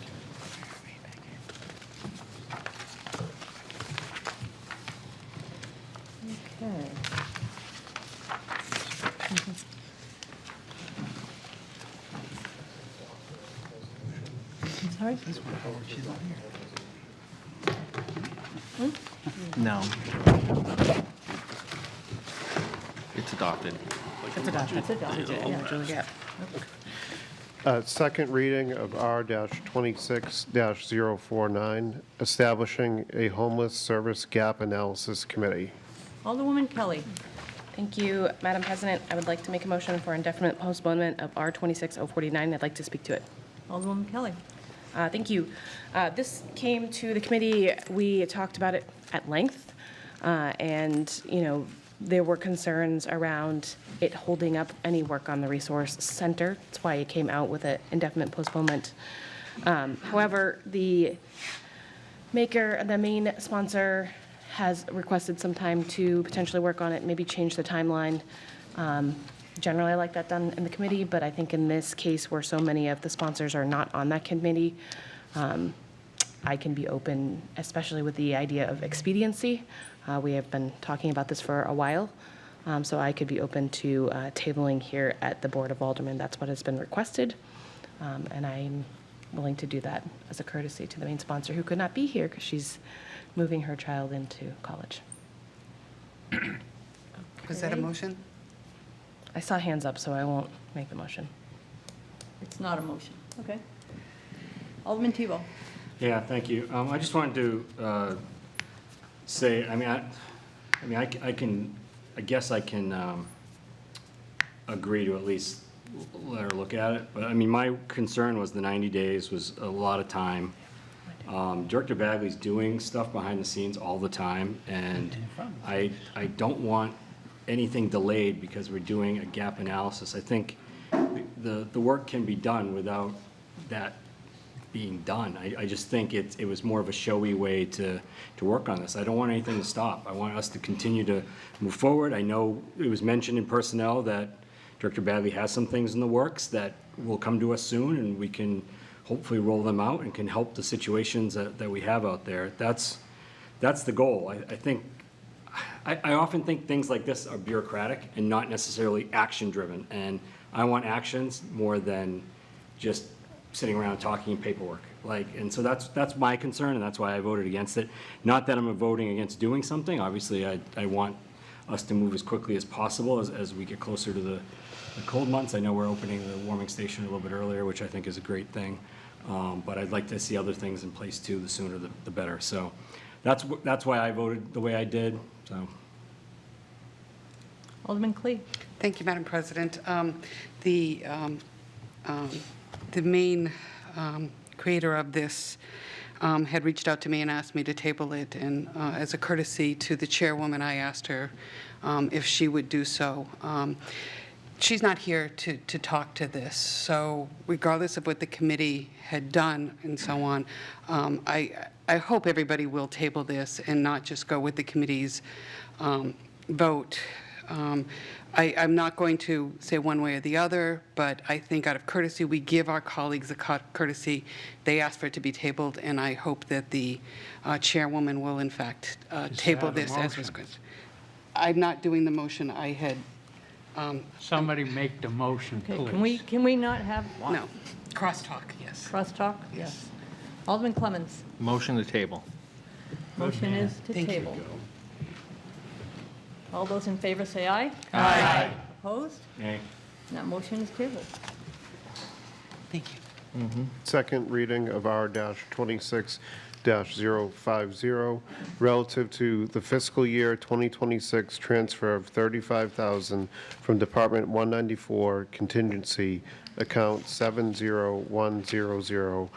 Okay. I'm sorry? No. It's adopted. It's adopted, yeah. Second reading of R-26-049, establishing a homeless service gap analysis committee. Alderwoman Kelly. Thank you, Madam President. I would like to make a motion for indefinite postponement of R-26-049. I'd like to speak to it. Alderwoman Kelly. Thank you. This came to the committee. We talked about it at length, and, you know, there were concerns around it holding up any work on the resource center. That's why it came out with an indefinite postponement. However, the main sponsor has requested some time to potentially work on it, maybe change the timeline. Generally, I like that done in the committee, but I think in this case where so many of the sponsors are not on that committee, I can be open, especially with the idea of expediency. We have been talking about this for a while, so I could be open to tabling here at the Board of Aldermen. That's what has been requested, and I'm willing to do that as a courtesy to the main sponsor who could not be here because she's moving her child into college. Was that a motion? I saw hands up, so I won't make the motion. It's not a motion. Okay. Alderman Tebow. Yeah, thank you. I just wanted to say, I guess I can agree to at least let her look at it. But I mean, my concern was the 90 days was a lot of time. Director Bagley's doing stuff behind the scenes all the time, and I don't want anything delayed because we're doing a gap analysis. I think the work can be done without that being done. I just think it was more of a showy way to work on this. I don't want anything to stop. I want us to continue to move forward. I know it was mentioned in personnel that Director Bagley has some things in the works that will come to us soon, and we can hopefully roll them out and can help the situations that we have out there. That's the goal. I often think things like this are bureaucratic and not necessarily action-driven, and I want actions more than just sitting around talking paperwork. And so that's my concern, and that's why I voted against it. Not that I'm voting against doing something. Obviously, I want us to move as quickly as possible as we get closer to the cold months. I know we're opening the warming station a little bit earlier, which I think is a great thing. But I'd like to see other things in place too. The sooner the better. So that's why I voted the way I did. So. Alderman Clee. Thank you, Madam President. The main creator of this had reached out to me and asked me to table it, and as a courtesy to the chairwoman, I asked her if she would do so. She's not here to talk to this, so regardless of what the committee had done and so on, I hope everybody will table this and not just go with the committee's vote. I'm not going to say one way or the other, but I think out of courtesy, we give our colleagues a courtesy. They asked for it to be tabled, and I hope that the chairwoman will, in fact, table this as was. I'm not doing the motion. I had. Somebody make the motion, Okay, please. can we not have? No. Crosstalk, yes. Crosstalk? Yes. Alderman Clemmons. Motion to table. Motion is to Thank you. table. All those in favor say aye. Aye. Opposed? Nay. And that motion is tabled. Thank you. Second reading of R-26-050, relative to the fiscal year 2026 transfer of $35,000 from Department 194 contingency account 70100,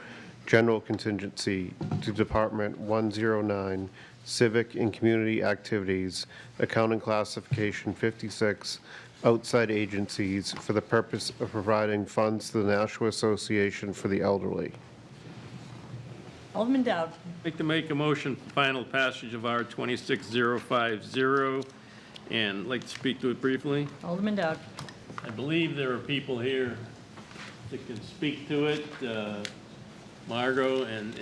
general contingency, to Department 109 civic and community activities, accounting classification 56, outside agencies for the purpose of providing funds to the Nashua Association for the Elderly. Alderman Dowd. I'd like to make a motion for final passage of R 26050, and I'd like to speak to it briefly. Alderman Dowd. I believe there are people here that can speak to it, Margot and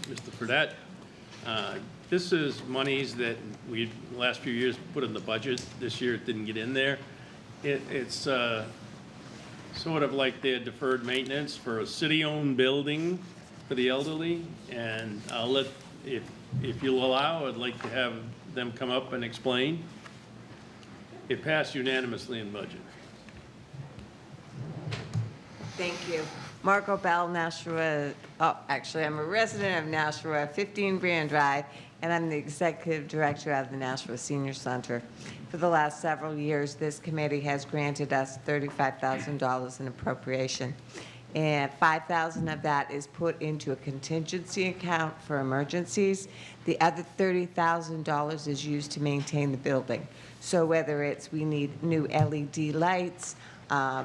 Mr. Fredette. This is monies that we, the last few years, put in the budget. This year, it didn't get in there. It's sort of like their deferred maintenance for a city-owned building for the elderly, and I'll let, if you'll allow, I'd like to have them come up and explain. It passed unanimously in budget. Thank you. Marco Bell, Nashua, actually, I'm a resident of Nashua, 15 Brand Drive, and I'm the executive director of the Nashua Senior Center. For the last several years, this committee has granted us $35,000 in appropriation, and $5,000 of that is put into a contingency account for emergencies. The other $30,000 is used to maintain the building. So whether it's we need new LED lights,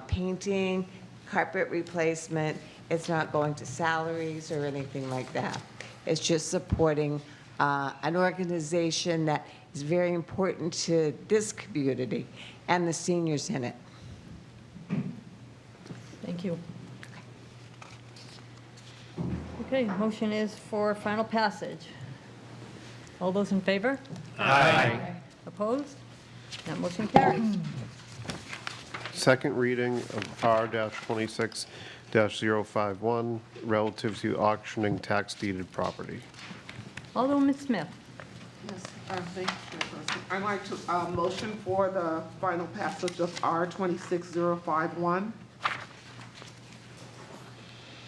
painting, carpet replacement, it's not going to salaries or anything like that. It's just supporting an organization that is very important to this community and the seniors in it. Thank you. Okay, motion is for final passage. All those in favor? Aye. Opposed? That motion carries. Second reading of R-26-051 relative to auctioning tax deeded property. Alderwoman Smith. Yes, thank you, Chairperson. I'd like to motion for the final passage of R-26051.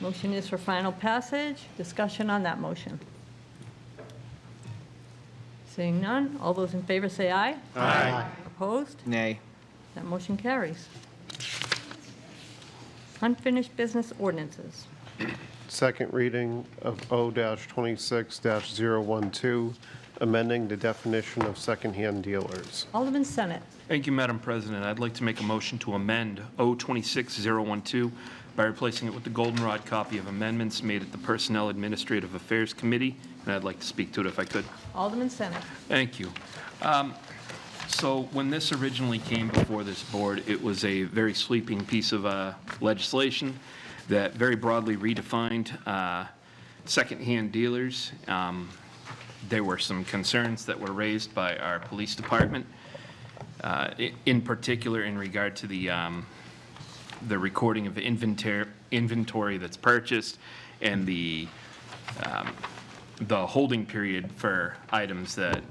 Motion is for final passage. Discussion on that motion. Seeing none, all those in favor say aye. Aye. Opposed? Nay. That motion carries. Unfinished business ordinances. Second reading of O-26-012, amending the definition of secondhand dealers. Alderman Senate. Thank you, Madam President. I'd like to make a motion to amend O-26012 by replacing it with the goldenrod copy of amendments made at the Personnel Administrative Affairs Committee, and I'd like to speak to it if I could. Alderman Senate. Thank you. So when this originally came before this board, it was a very sweeping piece of legislation that very broadly redefined secondhand dealers. There were some concerns that were raised by our police department, in particular in regard to the recording of inventory that's purchased and the holding period for items that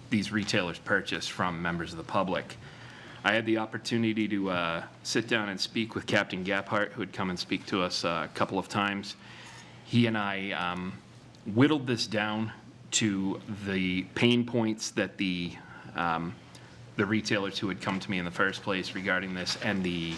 these retailers purchase from members of the public. I had the opportunity to sit down and speak with Captain Gaphart, who had come and speak to us a couple of times. He and I whittled this down to the pain points that the retailers who had come to me in the first place regarding this and the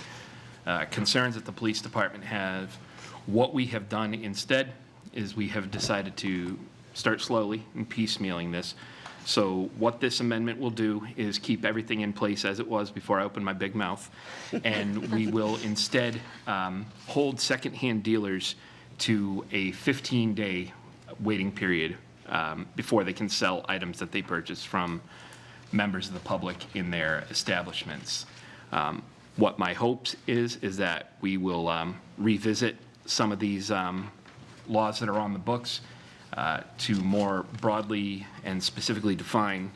concerns that the police department have. What we have done instead is we have decided to start slowly and piecemealing this. So what this amendment will do is keep everything in place as it was before I opened my big mouth, and we will instead hold secondhand dealers to a 15-day waiting period before they can sell items that they purchase from members of the public in their establishments. What my hopes is that we will revisit some of these laws that are on the books to more broadly and specifically define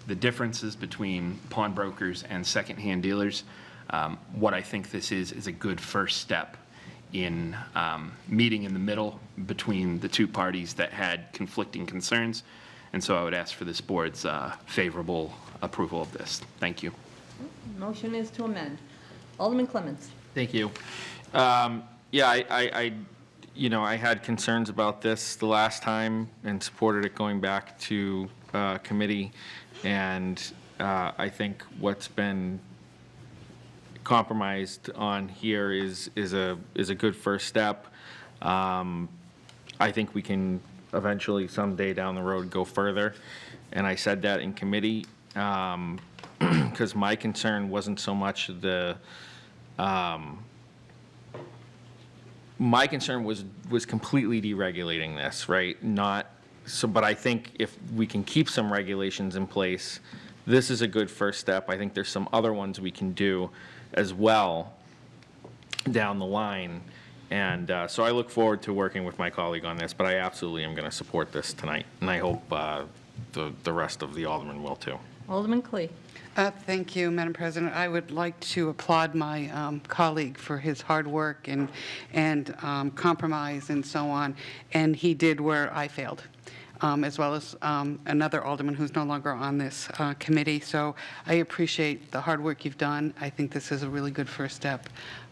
the differences between pawnbrokers and secondhand dealers. What I think this is a good first step in meeting in the middle between the two parties that had conflicting concerns. And so I would ask for this board's favorable approval of this. Thank you. Motion is to amend. Alderman Clements. Thank you. Yeah, I had concerns about this the last time and supported it going back to committee. And I think what's been compromised on here is a good first step. I think we can eventually someday down the road go further. And I said that in committee, because my concern wasn't so much my concern was completely deregulating this, right? Not, so, but I think if we can keep some regulations in place, this is a good first step. I think there's some other ones we can do as well down the line. And so I look forward to working with my colleague on this, but I absolutely am going to support this tonight. And I hope the rest of the aldermen will too. Alderman Clee. Thank you, Madam President. I would like to applaud my colleague for his hard work and compromise and so on. And he did where I failed, as well as another alderman who's no longer on this committee. So I appreciate the hard work you've done. I think this is a really good first step.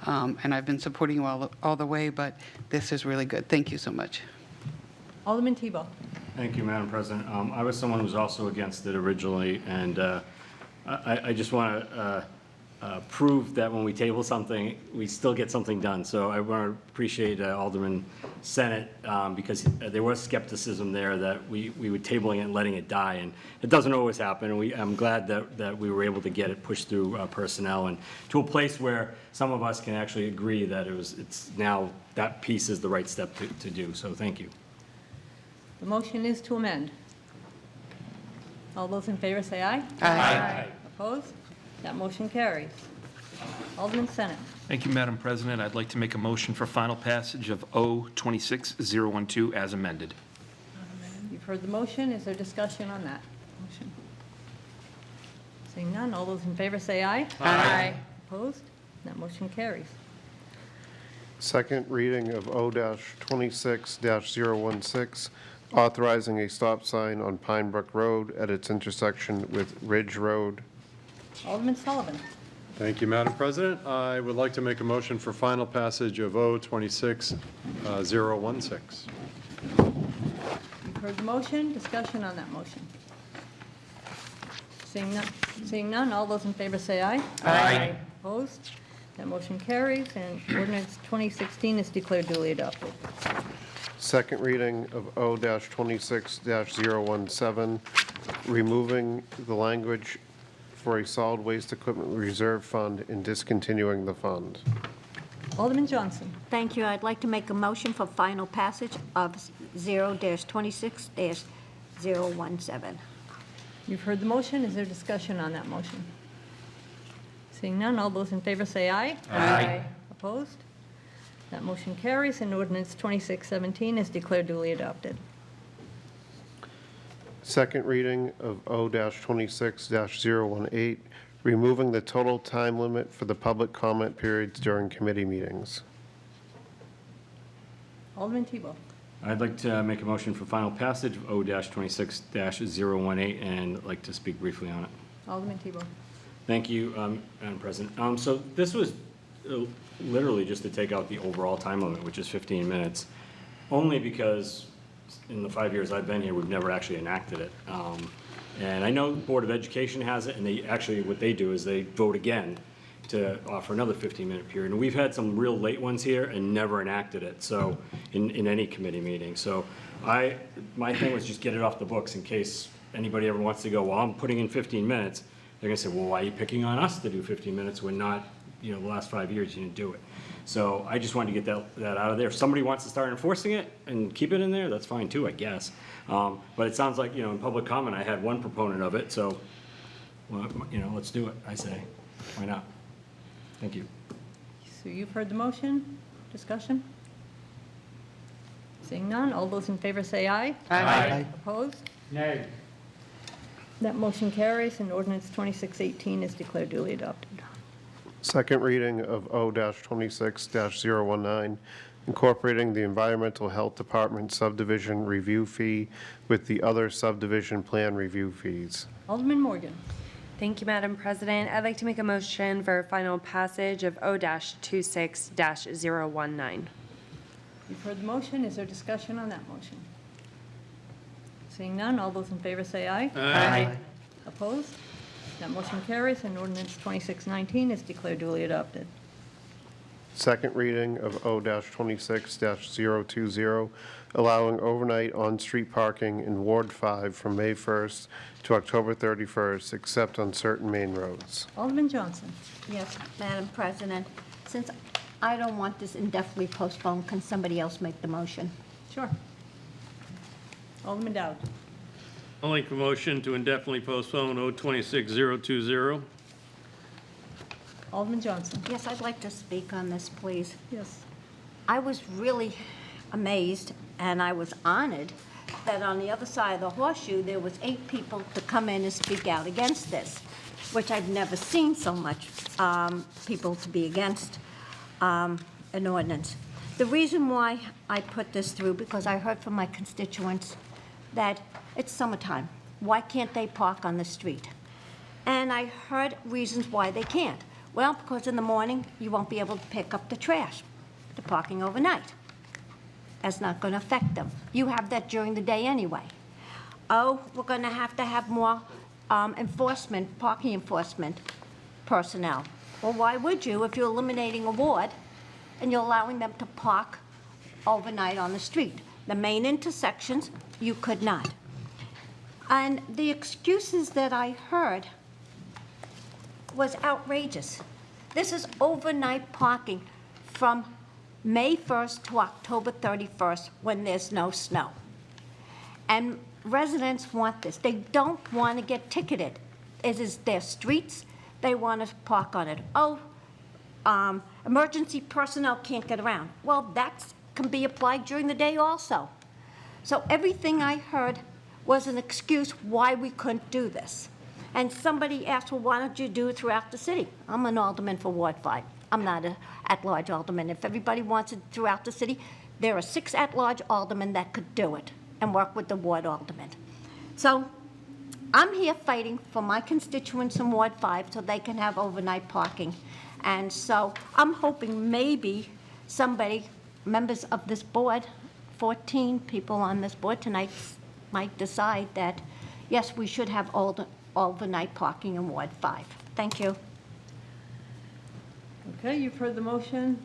And I've been supporting you all the way, but this is really good. Thank you so much. Alderman Tebow. Thank you, Madam President. I was someone who was also against it originally, and I just want to prove that when we table something, we still get something done. So I want to appreciate Alderman Senate, because there was skepticism there that we were tabling it and letting it die, and it doesn't always happen. And I'm glad that we were able to get it pushed through personnel and to a place where some of us can actually agree that it's now that piece is the right step to do. So thank you. The motion is to amend. All those in favor say aye. Aye. Opposed? That motion carries. Alderman Senate. Thank you, Madam President. I'd like to make a motion for final passage of O-26012 as amended. You've heard the motion. Is there discussion on that motion? Seeing none, all those in favor say aye. Aye. Opposed? That motion carries. Second reading of O-26-016, authorizing a stop sign on Pine Brook Road at its intersection with Ridge Road. Alderman Sullivan. Thank you, Madam President. I would like to make a motion for final passage of O-26-016. You've heard the motion. Discussion on that motion. Seeing none, all those in favor say aye. Aye. Opposed? That motion carries, and ordinance 2016 is declared duly adopted. Second reading of O-26-017, removing the language for a solid waste equipment reserve fund and discontinuing the fund. Alderman Johnson. Thank you. I'd like to make a motion for final passage of 0-26-017. You've heard the motion. Is there discussion on that motion? Seeing none, all those in favor say aye. Aye. Opposed? That motion carries, and ordinance 2617 is declared duly adopted. Second reading of O-26-018, removing the total time limit for the public comment periods during committee meetings. Alderman Tebow. I'd like to make a motion for final passage of O-26-018 and like to speak briefly on it. Alderman Tebow. Thank you, Madam President. So this was literally just to take out the overall time limit, which is 15 minutes, only because in the 5 years I've been here, we've never actually enacted it. And I know the Board of Education has it, and they actually, what they do is they vote again to offer another 15-minute period. And we've had some real late ones here and never enacted it, so, in any committee meeting. So my thing was just get it off the books in case anybody ever wants to go, well, I'm putting in 15 minutes. They're gonna say, well, why are you picking on us to do 15 minutes when not, the last 5 years you didn't do it? So I just wanted to get that out of there. If somebody wants to start enforcing it and keep it in there, that's fine too, I guess. But it sounds like, in public comment, I had one proponent of it, so, well, let's do it, I say. Why not? Thank you. So you've heard the motion. Discussion? Seeing none, all those in favor say aye. Aye. Opposed? Nay. That motion carries, and ordinance 2618 is declared duly adopted. Second reading of O-26-019, incorporating the Environmental Health Department subdivision review fee with the other subdivision plan review fees. Alderman Morgan. Thank you, Madam President. I'd like to make a motion for final passage of O-26-019. You've heard the motion. Is there discussion on that motion? Seeing none, all those in favor say aye. Aye. Opposed? That motion carries, and ordinance 2619 is declared duly adopted. second reading of O-26-020, allowing overnight on-street parking in Ward 5 from May 1st to October 31st, except on certain main roads. Alderman Johnson. Yes, Madam President, since I don't want this indefinitely postponed, can somebody else make the motion? Sure. Alderman Dowd. I'll make a motion to indefinitely postpone O-26-020. Alderman Johnson. Yes, I'd like to speak on this, please. Yes. I was really amazed, and I was honored that on the other side of the horseshoe, there was 8 people to come in and speak out against this, which I've never seen so much people to be against an ordinance. The reason why I put this through, because I heard from my constituents that it's summertime. Why can't they park on the street? And I heard reasons why they can't. Well, because in the morning, you won't be able to pick up the trash. They're parking overnight. That's not going to affect them. You have that during the day anyway. Oh, we're going to have more enforcement, parking enforcement personnel. Well, why would you if you're eliminating a ward and you're allowing them to park overnight on the street? The main intersections, you could not. And the excuses that I heard was outrageous. This is overnight parking from May 1st to October 31st when there's no snow. And residents want this. They don't want to get ticketed. It is their streets. They want to park on it. Oh, emergency personnel can't get around. Well, that can be applied during the day also. So everything I heard was an excuse why we couldn't do this. And somebody asked, well, why don't you do it throughout the city? I'm an alderman for Ward 5. I'm not an at-large alderman. If everybody wants it throughout the city, there are 6 at-large aldermen that could do it and work with the ward aldermen. So I'm here fighting for my constituents in Ward 5 so they can have overnight parking. And so I'm hoping maybe somebody, members of this board, 14 people on this board tonight, might decide that, yes, we should have overnight parking in Ward 5. Thank you. Okay, you've heard the motion.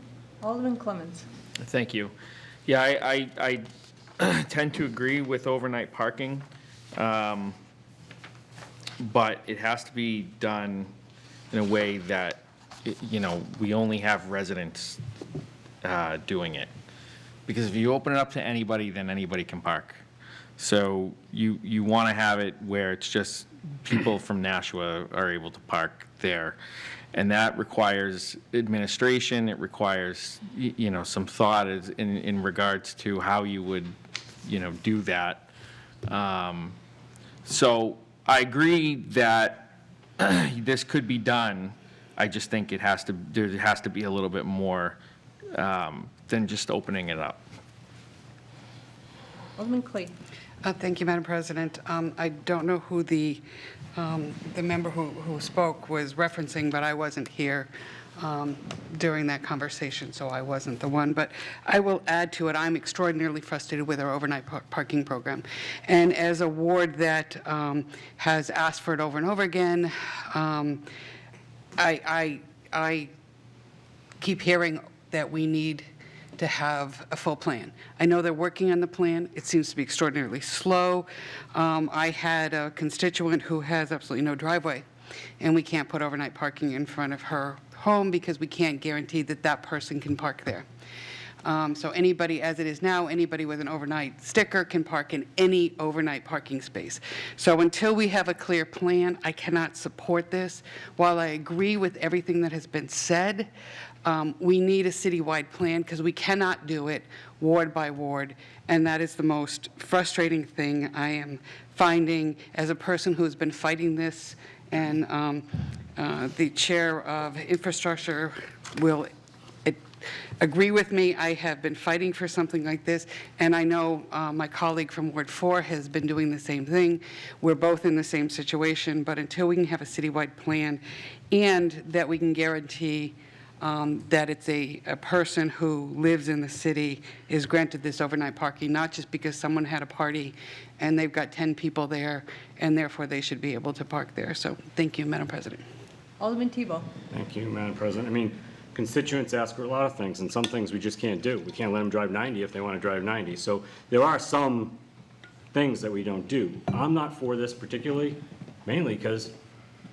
Alderman Clemmons. Thank you. Yeah, I tend to agree with overnight parking, but it has to be done in a way that, we only have residents doing it. Because if you open it up to anybody, then anybody can park. So you want to have it where it's just people from Nashua are able to park there. And that requires administration, it requires, some thought in regards to how you would, do that. So I agree that this could be done. I just think there has to be a little bit more than just opening it up. Alderman Clayton. Thank you, Madam President. I don't know who the member who spoke was referencing, but I wasn't here during that conversation, so I wasn't the one. But I will add to it, I'm extraordinarily frustrated with our overnight parking program. And as a ward that has asked for it over and over again, I keep hearing that we need to have a full plan. I know they're working on the plan. It seems to be extraordinarily slow. I had a constituent who has absolutely no driveway, and we can't put overnight parking in front of her home because we can't guarantee that that person can park there. So anybody, as it is now, anybody with an overnight sticker can park in any overnight parking space. So until we have a clear plan, I cannot support this. While I agree with everything that has been said, we need a citywide plan because we cannot do it ward by ward, and that is the most frustrating thing I am finding as a person who has been fighting this, and the chair of infrastructure will agree with me. I have been fighting for something like this, and I know my colleague from Ward 4 has been doing the same thing. We're both in the same situation, but until we can have a citywide plan and that we can guarantee that it's a person who lives in the city is granted this overnight parking, not just because someone had a party and they've got 10 people there and therefore they should be able to park there. So thank you, Madam President. Alderman Tebow. Thank you, Madam President. I mean, constituents ask for a lot of things, and some things we just can't do. We can't let them drive 90 if they want to drive 90. So there are some things that we don't do. I'm not for this particularly, mainly because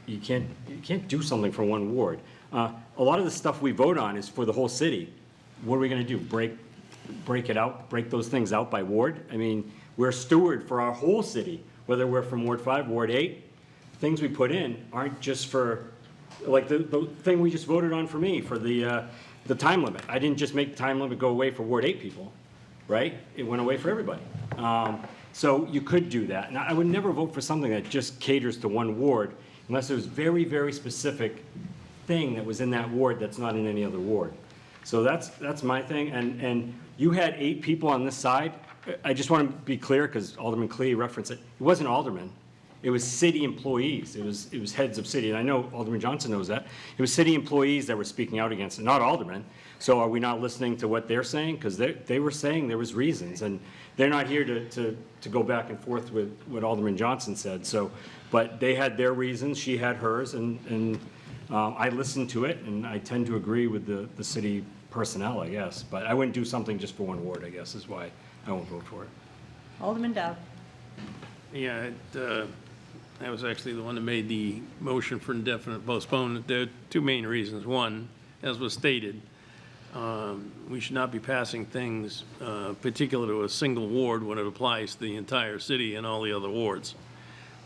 you can't do something for one ward. A lot of the stuff we vote on is for the whole city. What are we going to do? Break it out, break those things out by ward? I mean, we're a steward for our whole city, whether we're from Ward 5, Ward 8. Things we put in aren't just for, like the thing we just voted on for me, for the time limit. I didn't just make the time limit go away for Ward 8 people, right? It went away for everybody. So you could do that. And I would never vote for something that just caters to one ward unless there's very, very specific thing that was in that ward that's not in any other ward. So that's my thing. And you had 8 people on this side. I just want to be clear, because Alderman Clee referenced it. It wasn't aldermen. It was city employees. It was heads of city. And I know Alderman Johnson knows that. It was city employees that were speaking out against it, not aldermen. So are we not listening to what they're saying? Because they were saying there was reasons. And they're not here to go back and forth with what Alderman Johnson said. So, but they had their reasons. She had hers. And I listened to it. And I tend to agree with the city personnel, I guess. But I wouldn't do something just for one ward, I guess, is why I won't vote for it. Alderman Dowd. Yeah, I was actually the one that made the motion for indefinite postponement. There are 2 main reasons. One, as was stated, we should not be passing things particular to a single ward when it applies to the entire city and all the other wards.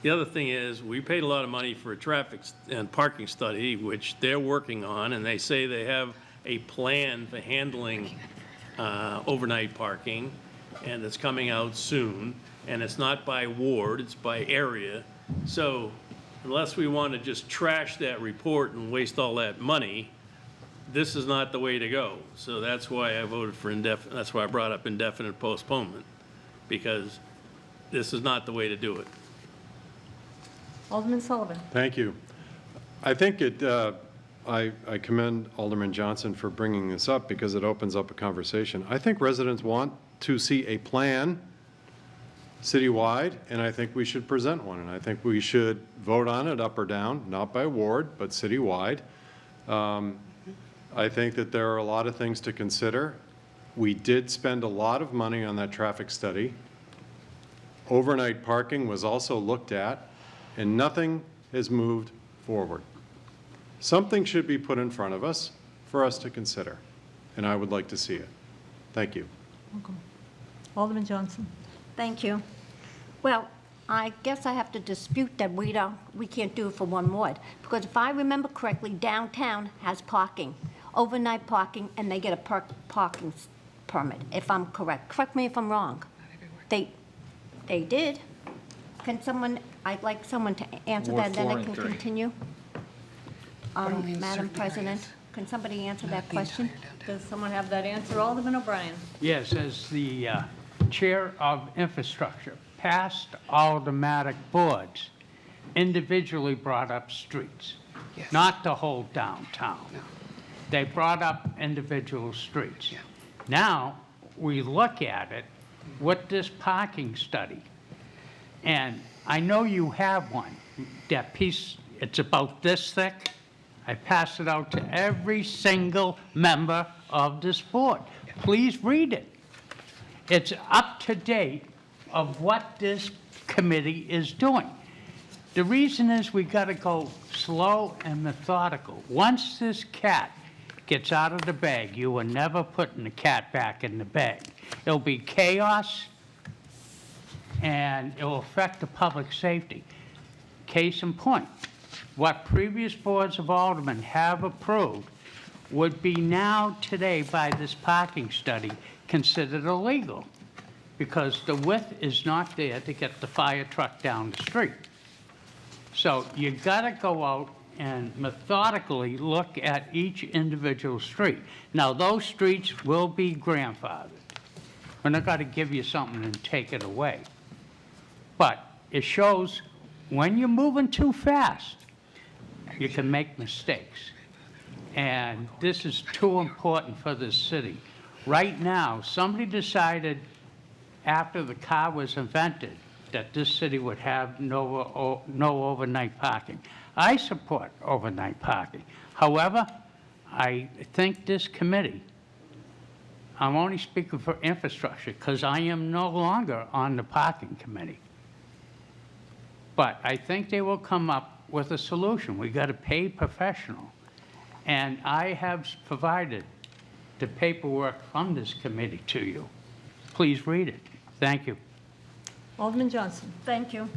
The other thing is, we paid a lot of money for a traffic and parking study, which they're working on, and they say they have a plan for handling overnight parking, and it's coming out soon, and it's not by ward, it's by area. So unless we want to just trash that report and waste all that money, this is not the way to go. So that's why I voted for that's why I brought up indefinite postponement, because this is not the way to do it. Alderman Sullivan. Thank you. I think I commend Alderman Johnson for bringing this up because it opens up a conversation. I think residents want to see a plan citywide, and I think we should present one. And I think we should vote on it up or down, not by ward, but citywide. I think that there are a lot of things to consider. We did spend a lot of money on that traffic study. Overnight parking was also looked at, and nothing has moved forward. Something should be put in front of us for us to consider, and I would like to see it. Thank you. Welcome. Alderman Johnson. Thank you. Well, I guess I have to dispute that we can't do it for one ward, because if I remember correctly, downtown has parking, overnight parking, and they get a parking permit, if I'm correct. Correct me if I'm wrong. They did. I'd like someone to answer Ward that, then 4 I and can 3. continue. only in Madam certain President, areas. can somebody answer that question? Does someone have that answer? Alderman O'Brien. Yes, as the Chair of Infrastructure, past automatic boards individually brought up streets, not the whole downtown. They brought up individual streets. Now, we look at it with this parking study, and I know you have one. That piece, it's about this thick. I passed it out to every single member of this board. Please read it. It's up to date of what this committee is doing. The reason is we got to go slow and methodical. Once this cat gets out of the bag, you are never putting the cat back in the bag. It'll be chaos, and it will affect the public safety. Case in point, what previous boards of aldermen have approved would be now today by this parking study considered illegal, because the width is not there to get the fire truck down the street. So you got to go out and methodically look at each individual street. Now, those streets will be grandfathered. We're not going to give you something and take it away. But it shows when you're moving too fast, you can make mistakes. And this is too important for this city. Right now, somebody decided after the car was invented that this city would have no overnight parking. I support overnight parking. However, I think this committee, I'm only speaking for infrastructure because I am no longer on the parking committee. But I think they will come up with a solution. We got a paid professional. And I have provided the paperwork from this committee to you. Please read it. Thank you. Alderman Johnson. Thank you.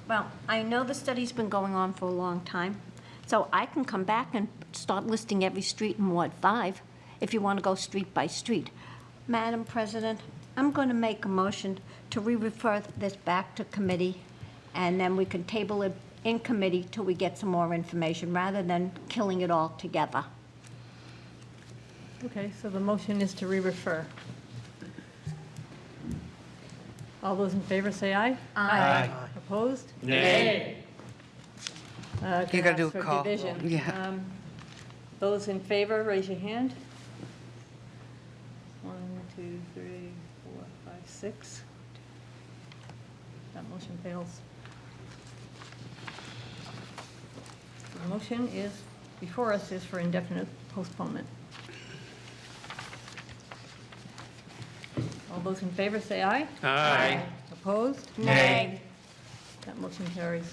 Well, I know the study's been going on for a long time, so I can come back and start listing every street in Ward 5 if you want to go street by street. Madam President, I'm going to make a motion to re-refer this back to committee, and then we can table it in committee till we get some more information, rather than killing it all together. Okay, so the motion is to re-refer. All those in favor say aye. Aye. Opposed? Nay. You gotta do a call. Division. Yeah. Those in favor, raise your hand. 1, 2, 3, 4, 5, 6. That motion fails. The motion is, before us, is for indefinite postponement. All those in favor say aye. Aye. Opposed? Nay. That motion carries.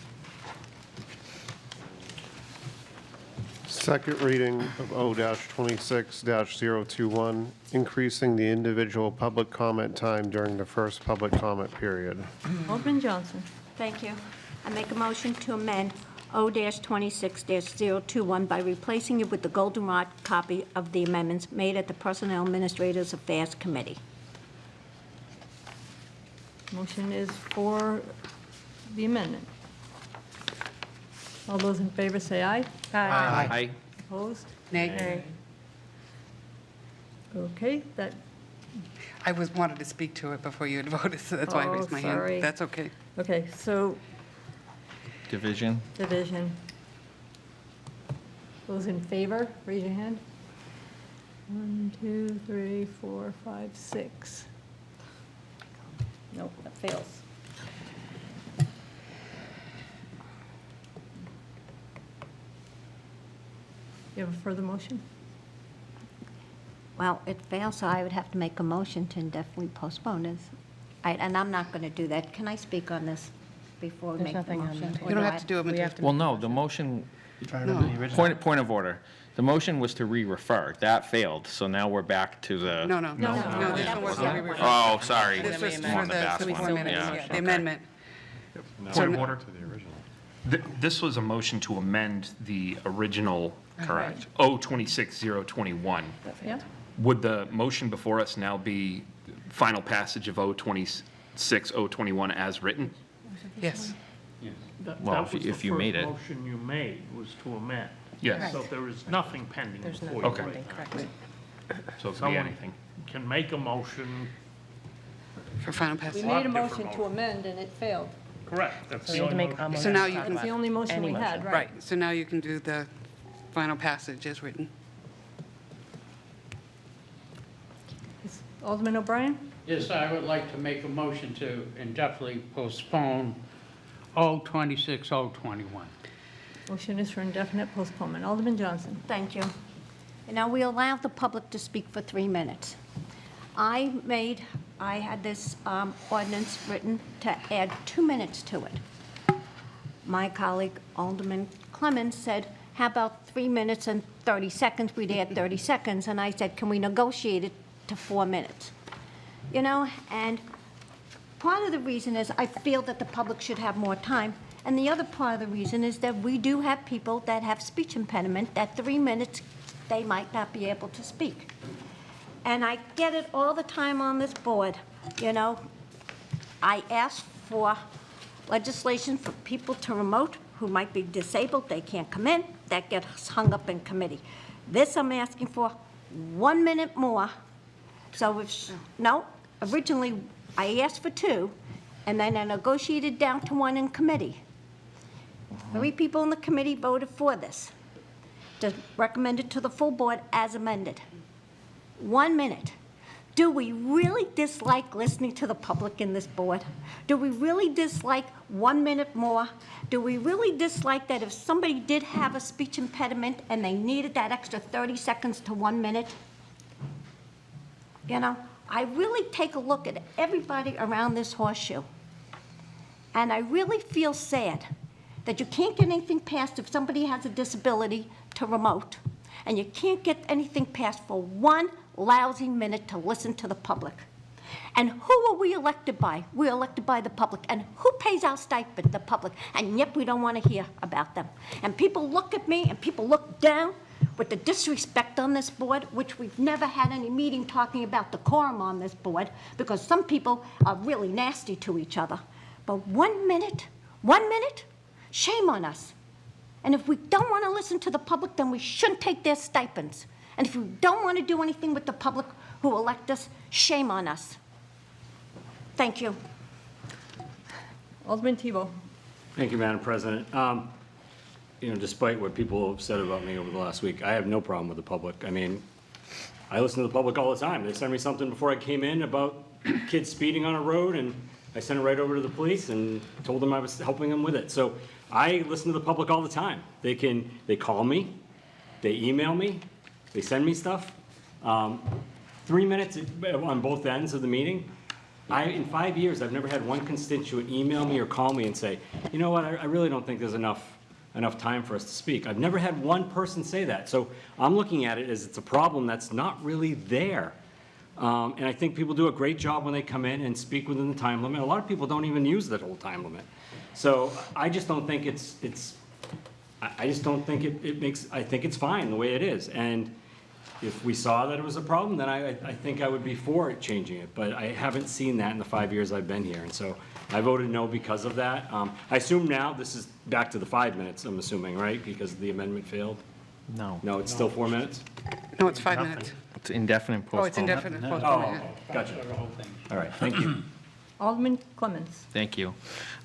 Second reading of O-26-021, increasing the individual public comment time during the first public comment period. Alderman Johnson. Thank you. I make a motion to amend O-26-021 by replacing it with the goldenrod copy of the amendments made at the Personnel Administrators Affairs Committee. Motion is for the amendment. All those in favor say aye. Aye. Opposed? Nay. Okay, that, I wanted to speak to it before you had voted, so that's why I raised my hand. sorry. That's okay. okay, so Division? division. Those in favor, raise your hand. 1, 2, 3, 4, 5, 6. Nope, that fails. You have a further motion? Well, it fails, so I would have to make a motion to indefinitely postpone this. And I'm not going to do that. Can I speak on this before we There's make the nothing on motion? the Or You don't do have to do it We until... have to Well, no, the motion, No. point of order. The motion was to re-refer. That failed, so now we're back to the... No, this one was Yeah. re-referred. Oh, sorry. This was I'm on for the back the one. 4 minutes, Yeah. yeah, the amendment. Point of order. To the original. This was a motion to amend the original, correct, Right. O-26-021. Yeah? Would the motion before us now be final passage of O-26-021 as written? Yes. Well, That was if the you made first it. motion you made, was to amend. Yes. So there is nothing pending There's before no you Okay. pending, right correct. So it could be Someone anything. can make a motion, For final We passage. made a different motion to motion. amend, and it failed. correct, that's So the we need to only make a motion. motion. So now to you talk can- It's the only motion any we had, motion. right? Right, so now you can do the final passage as written. Alderman O'Brien? Yes, I would like to make a motion to indefinitely postpone O-26-021. Motion is for indefinite postponement. Alderman Johnson? Thank you. Now, we allow the public to speak for 3 minutes. I had this ordinance written to add 2 minutes to it. My colleague, Alderman Clemens, said, how about 3 minutes and 30 seconds? We'd add 30 seconds. And I said, can we negotiate it to 4 minutes? You know, and part of the reason is I feel that the public should have more time. And the other part of the reason is that we do have people that have speech impediment, that 3 minutes, they might not be able to speak. And I get it all the time on this board, you know. I ask for legislation for people to remote who might be disabled, they can't come in, that gets hung up in committee. This I'm asking for 1 minute more. So if, no, originally I asked for 2, and then I negotiated down to 1 in committee. 3 people in the committee voted for this, to recommend it to the full board as amended. 1 minute. Do we really dislike listening to the public in this board? Do we really dislike 1 minute more? Do we really dislike that if somebody did have a speech impediment and they needed that extra 30 seconds to 1 minute? You know, I really take a look at everybody around this horseshoe, and I really feel sad that you can't get anything passed if somebody has a disability to remote, and you can't get anything passed for 1 lousy minute to listen to the public. And who are we elected by? We're elected by the public. And who pays our stipend? The public. And yet we don't want to hear about them. And people look at me and people look down with the disrespect on this board, which we've never had any meeting talking about decorum on this board, because some people are really nasty to each other. But 1 minute, shame on us. And if we don't want to listen to the public, then we shouldn't take their stipends. And if we don't want to do anything with the public who elect us, shame on us. Thank you. Alderman Tebow. Thank you, Madam President. You know, despite what people have said about me over the last week, I have no problem with the public. I mean, I listen to the public all the time. They send me something before I came in about kids speeding on a road, and I sent it right over to the police and told them I was helping them with it. So I listen to the public all the time. They call me, they email me, they send me stuff. 3 minutes on both ends of the meeting. In 5 years, I've never had one constituent email me or call me and say, you know what, I really don't think there's enough time for us to speak. I've never had one person say that. So I'm looking at it as it's a problem that's not really there. And I think people do a great job when they come in and speak within the time limit. A lot of people don't even use that whole time limit. So I just don't think I just don't think I think it's fine the way it is. And if we saw that it was a problem, then I think I would be for it changing it. But I haven't seen that in the 5 years I've been here. And so I voted no because of that. I assume now this is back to the 5 minutes, I'm assuming, right? Because the amendment failed? No. No, it's still 4 minutes? No, it's 5 minutes. It's indefinite postponement. Oh, it's indefinite Oh, postponement. gotcha. All right, thank you. Alderman Clemens. Thank you.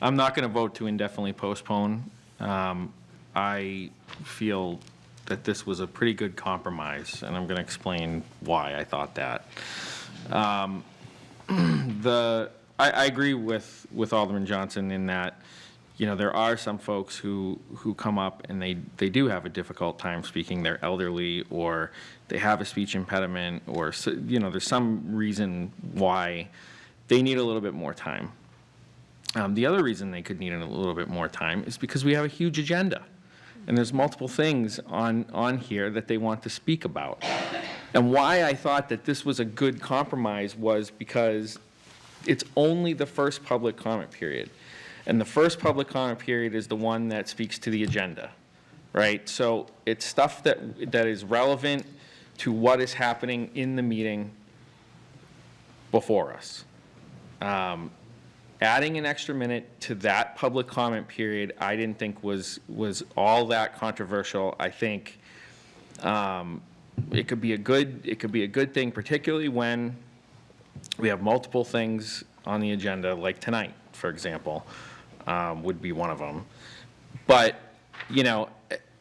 I'm not going to vote to indefinitely postpone. I feel that this was a pretty good compromise, and I'm going to explain why I thought that. I agree with Alderman Johnson in that, you know, there are some folks who come up and they do have a difficult time speaking. They're elderly, or they have a speech impediment, or, you know, there's some reason why they need a little bit more time. The other reason they could need a little bit more time is because we have a huge agenda. And there's multiple things on here that they want to speak about. And why I thought that this was a good compromise was because it's only the first public comment period. And the first public comment period is the one that speaks to the agenda, right? So it's stuff that is relevant to what is happening in the meeting before us. Adding an extra minute to that public comment period, I didn't think was all that controversial. I think it could be a good thing, particularly when we have multiple things on the agenda, like tonight, for example, would be one of them. But, you know,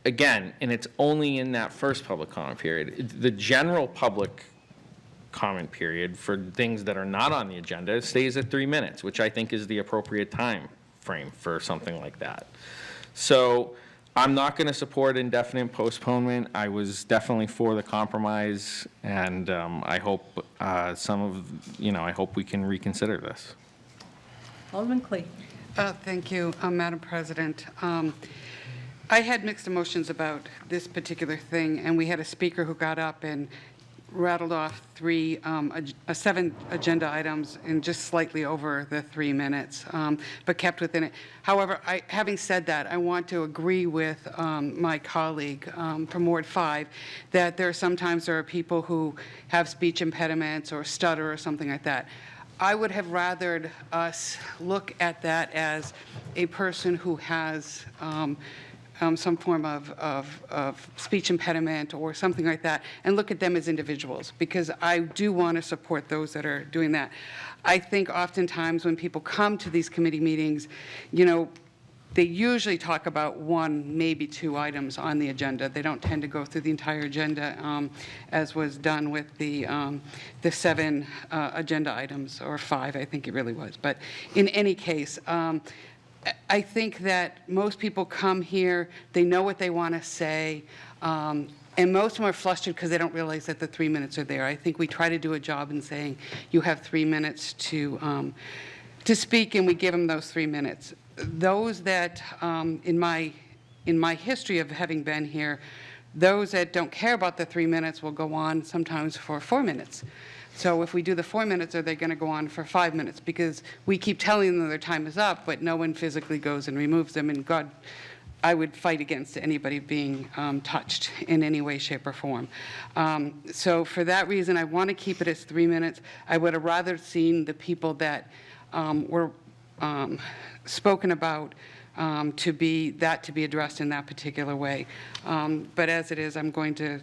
again, and it's only in that first public comment period. The general public comment period for things that are not on the agenda stays at 3 minutes, which I think is the appropriate time frame for something like that. So I'm not going to support indefinite postponement. I was definitely for the compromise, and I hope I hope we can reconsider this. Alderman Clee. Thank you, Madam President. I had mixed emotions about this particular thing, and we had a speaker who got up and rattled off 7 agenda items in just slightly over the 3 minutes, but kept within it. However, having said that, I want to agree with my colleague from Ward 5 that sometimes there are people who have speech impediments or stutter or something like that. I would have rathered us look at that as a person who has some form of speech impediment or something like that, and look at them as individuals, because I do want to support those that are doing that. I think oftentimes when people come to these committee meetings, you know, they usually talk about one, maybe two items on the agenda. They don't tend to go through the entire agenda, as was done with the 7 agenda items, or 5, I think it really was. But in any case, I think that most people come here, they know what they want to say, and most of them are flustered because they don't realize that the 3 minutes are there. I think we try to do a job in saying, you have 3 minutes to speak, and we give them those 3 minutes. Those that, in my history of having been here, those that don't care about the 3 minutes will go on sometimes for 4 minutes. So if we do the 4 minutes, are they going to go on for 5 minutes? Because we keep telling them their time is up, but no one physically goes and removes them. And God, I would fight against anybody being touched in any way, shape, or form. So for that reason, I want to keep it as 3 minutes. I would have rather seen the people that were spoken about to be addressed in that particular way. But as it is, I'm going to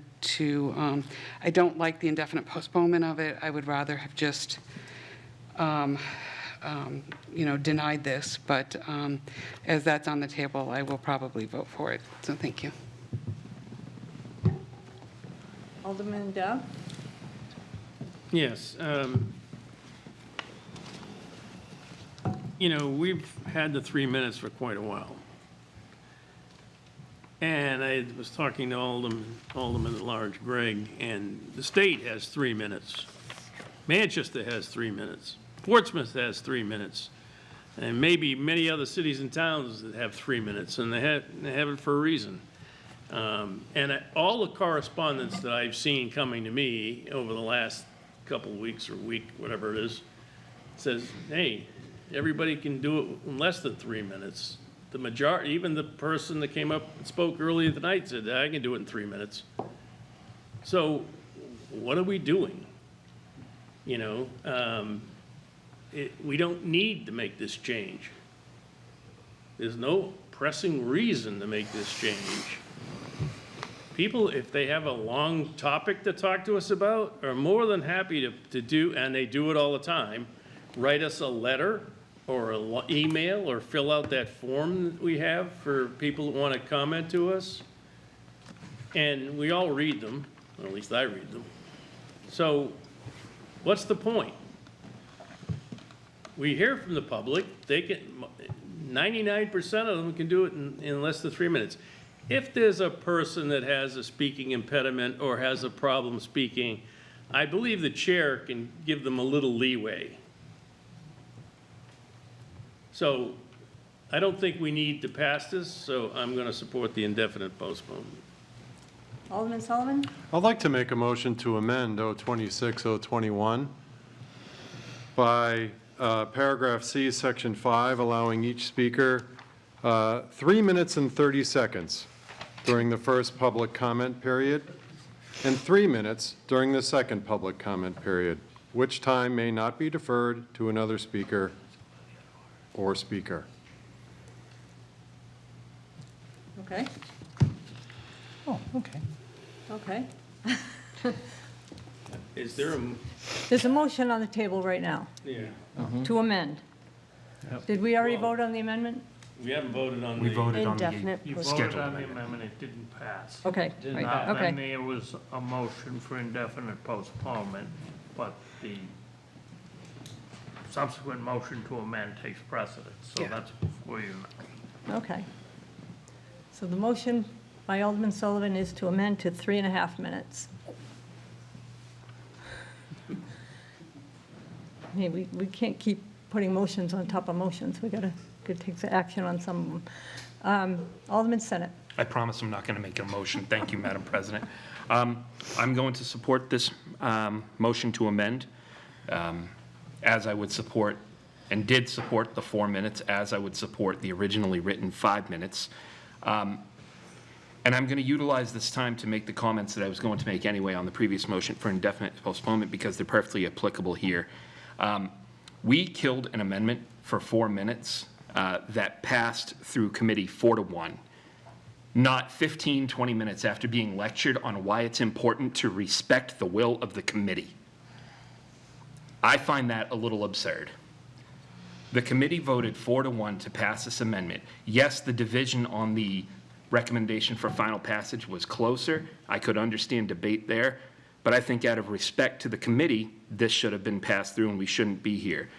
I don't like the indefinite postponement of it. I would rather have just, denied this. But as that's on the table, I will probably vote for it. So thank you. Alderman Dow? Yes. We've had the 3 minutes for quite a while. And I was talking to Alderman at Large Gregg, and the state has 3 minutes. Manchester has 3 minutes. Portsmouth has 3 minutes. And maybe many other cities and towns that have 3 minutes, and they have it for a reason. And all the correspondence that I've seen coming to me over the last couple of weeks or week, whatever it is, says, hey, everybody can do it in less than 3 minutes. The majority, even the person that came up and spoke earlier tonight said, I can do it in 3 minutes. So what are we doing? We don't need to make this change. There's no pressing reason to make this change. People, if they have a long topic to talk to us about, are more than happy to do, and they do it all the time, write us a letter or an email or fill out that form that we have for people that want to comment to us. And we all read them, or at least I read them. So what's the point? We hear from the public, 99% of them can do it in less than 3 minutes. If there's a person that has a speaking impediment or has a problem speaking, I believe the chair can give them a little leeway. So I don't think we need to pass this, so I'm going to support the indefinite postponement. Alderman Sullivan? I'd like to make a motion to amend 026-021 by paragraph C, section 5, allowing each speaker 3 minutes and 30 seconds during the first public comment period and 3 minutes during the second public comment period, which time may not be deferred to another speaker or speaker. Okay. Oh, okay. Okay. Is there a, There's a motion on the table right now yeah, to amend. Did we already vote on the amendment? we haven't voted on We the. voted on the Indefinite You postponement. voted scheduled on the amendment. amendment, it didn't pass. Okay, Did right, not, okay. then there was a motion for indefinite postponement, but the subsequent motion to amend takes precedence, so Yeah. that's before you. Okay. So the motion by Alderman Sullivan is to amend to 3.5 minutes. I mean, we can't keep putting motions on top of motions. We gotta take action on some of them. Alderman Senate. I promise I'm not going to make a motion. Thank you, Madam President. I'm going to support this motion to amend, as I would support, and did support the 4 minutes, as I would support the originally written 5 minutes. And I'm going to utilize this time to make the comments that I was going to make anyway on the previous motion for indefinite postponement because they're perfectly applicable here. We killed an amendment for 4 minutes that passed through committee 4-1. Not 15, 20 minutes after being lectured on why it's important to respect the will of the committee. I find that a little absurd. The committee voted 4-1 to pass this amendment. Yes, the division on the recommendation for final passage was closer. I could understand debate there, but I think out of respect to the committee, this should have been passed through and we shouldn't be here.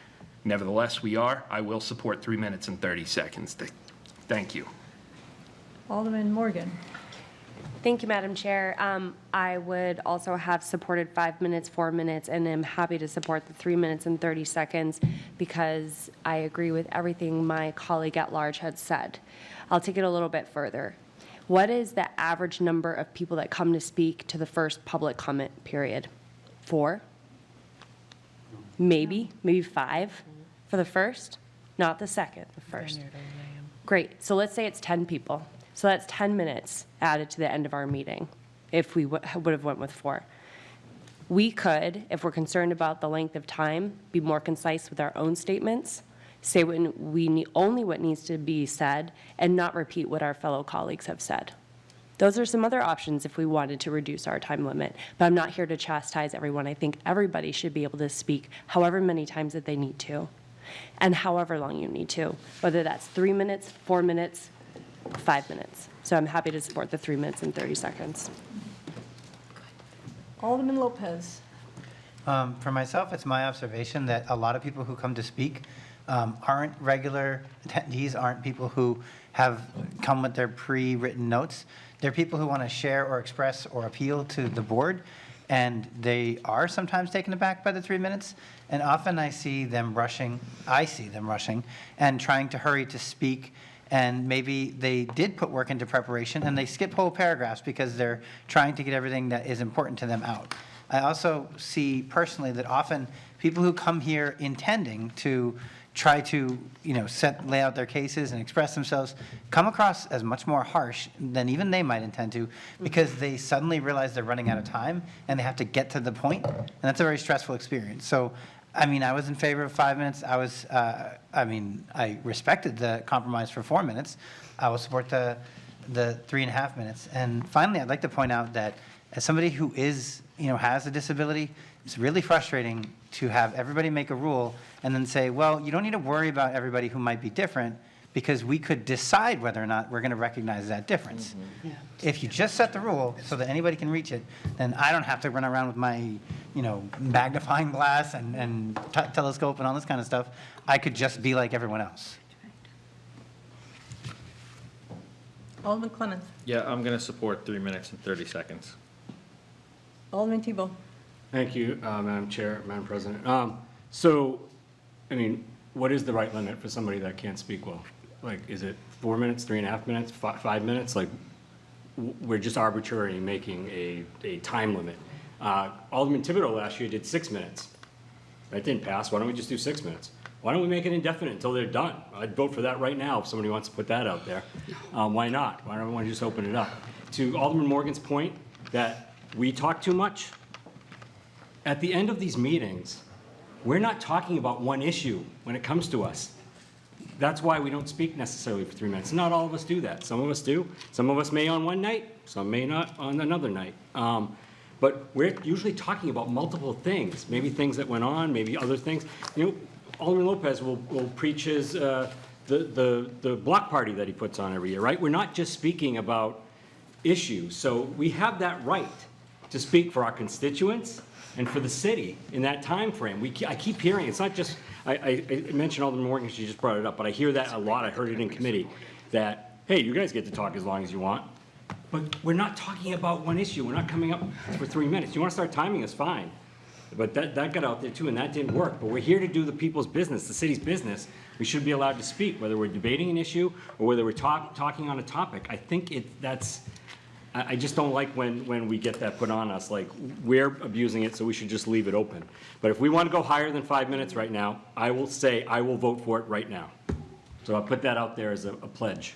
Nevertheless, we are. I will support 3 minutes and 30 seconds. Thank you. Alderman Morgan. Thank you, Madam Chair. I would also have supported 5 minutes, 4 minutes, and am happy to support the 3 minutes and 30 seconds because I agree with everything my colleague at large had said. I'll take it a little bit further. What is the average number of people that come to speak to the first public comment period? 4? Maybe 5 for the first, not the second, the first. Great, so let's say it's 10 people. So that's 10 minutes added to the end of our meeting if we would have went with 4. We could, if we're concerned about the length of time, be more concise with our own statements, say only what needs to be said, and not repeat what our fellow colleagues have said. Those are some other options if we wanted to reduce our time limit, but I'm not here to chastise everyone. I think everybody should be able to speak however many times that they need to, and however long you need to, whether that's 3 minutes, 4 minutes, 5 minutes. So I'm happy to support the 3 minutes and 30 seconds. Alderman Lopez. For myself, it's my observation that a lot of people who come to speak aren't regular attendees, aren't people who have come with their pre-written notes. They're people who want to share or express or appeal to the board, and they are sometimes taken aback by the 3 minutes. And often I see them rushing and trying to hurry to speak. And maybe they did put work into preparation and they skip whole paragraphs because they're trying to get everything that is important to them out. I also see personally that often people who come here intending to try to, lay out their cases and express themselves come across as much more harsh than even they might intend to because they suddenly realize they're running out of time and they have to get to the point, and that's a very stressful experience. So I was in favor of 5 minutes. I respected the compromise for 4 minutes. I will support the 3.5 minutes. And finally, I'd like to point out that as somebody who has a disability, it's really frustrating to have everybody make a rule and then say, well, you don't need to worry about everybody who might be different because we could decide whether or not we're going to recognize that difference. Mm-hmm. Yeah. If you just set the rule so that anybody can reach it, then I don't have to run around with my magnifying glass and telescope and all this kind of stuff. I could just be like everyone else. Alderman Clemens. Yeah, I'm going to support 3 minutes and 30 seconds. Alderman Tebow. Thank you, Madam Chair, Madam President. What is the right limit for somebody that can't speak well? Like, is it 4 minutes, 3.5 minutes, 5 minutes? Like, we're just arbitrarily making a time limit. Alderman Thibodeau last year did 6 minutes. That didn't pass. Why don't we just do 6 minutes? Why don't we make it indefinite until they're done? I'd vote for that right now if somebody wants to put that out there. Why not? Why don't we just open it up? To Alderman Morgan's point that we talk too much, at the end of these meetings, we're not talking about one issue when it comes to us. That's why we don't speak necessarily for 3 minutes. Not all of us do that. Some of us do. Some of us may on one night, some may not on another night. But we're usually talking about multiple things, maybe things that went on, maybe other things. Alderman Lopez will preach his, the block party that he puts on every year, right? We're not just speaking about issues. So we have that right to speak for our constituents and for the city in that time frame. I keep hearing, it's not just, I mentioned Alderman Morgan, she just brought it up, but I hear that a lot. I heard it in committee that, hey, you guys get to talk as long as you want. But we're not talking about one issue. We're not coming up for 3 minutes. You want to start timing us, fine. But that got out there too, and that didn't work. But we're here to do the people's business, the city's business. We should be allowed to speak, whether we're debating an issue or whether we're talking on a topic. I think I just don't like when we get that put on us, like we're abusing it, so we should just leave it open. But if we want to go higher than 5 minutes right now, I will say I will vote for it right now. So I'll put that out there as a pledge.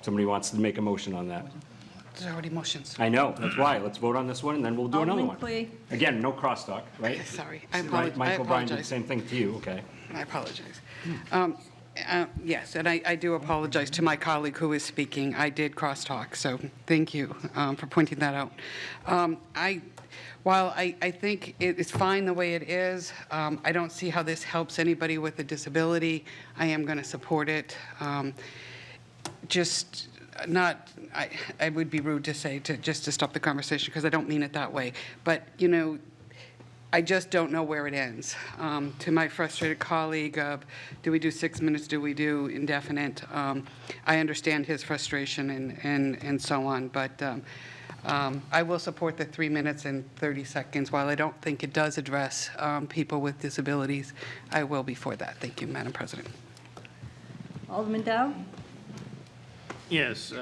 Somebody wants to make a motion on that. There's already motions. I know, that's why. Let's vote on this one, and then we'll do another one. Alderman Clee. Again, no crosstalk, right? Sorry, Michael Bryan did the same thing to you, okay? I apologize. Yes, and I do apologize to my colleague who is speaking. I did crosstalk, so thank you for pointing that out. While I think it is fine the way it is, I don't see how this helps anybody with a disability. I am going to support it. Just not, I would be rude to say just to stop the conversation, because I don't mean it that way. But, I just don't know where it ends. To my frustrated colleague of, do we do 6 minutes, do we do indefinite? I understand his frustration and so on, but I will support the 3 minutes and 30 seconds. While I don't think it does address people with disabilities, I will be for that. Thank you, Madam President. Alderman Dow? Yes,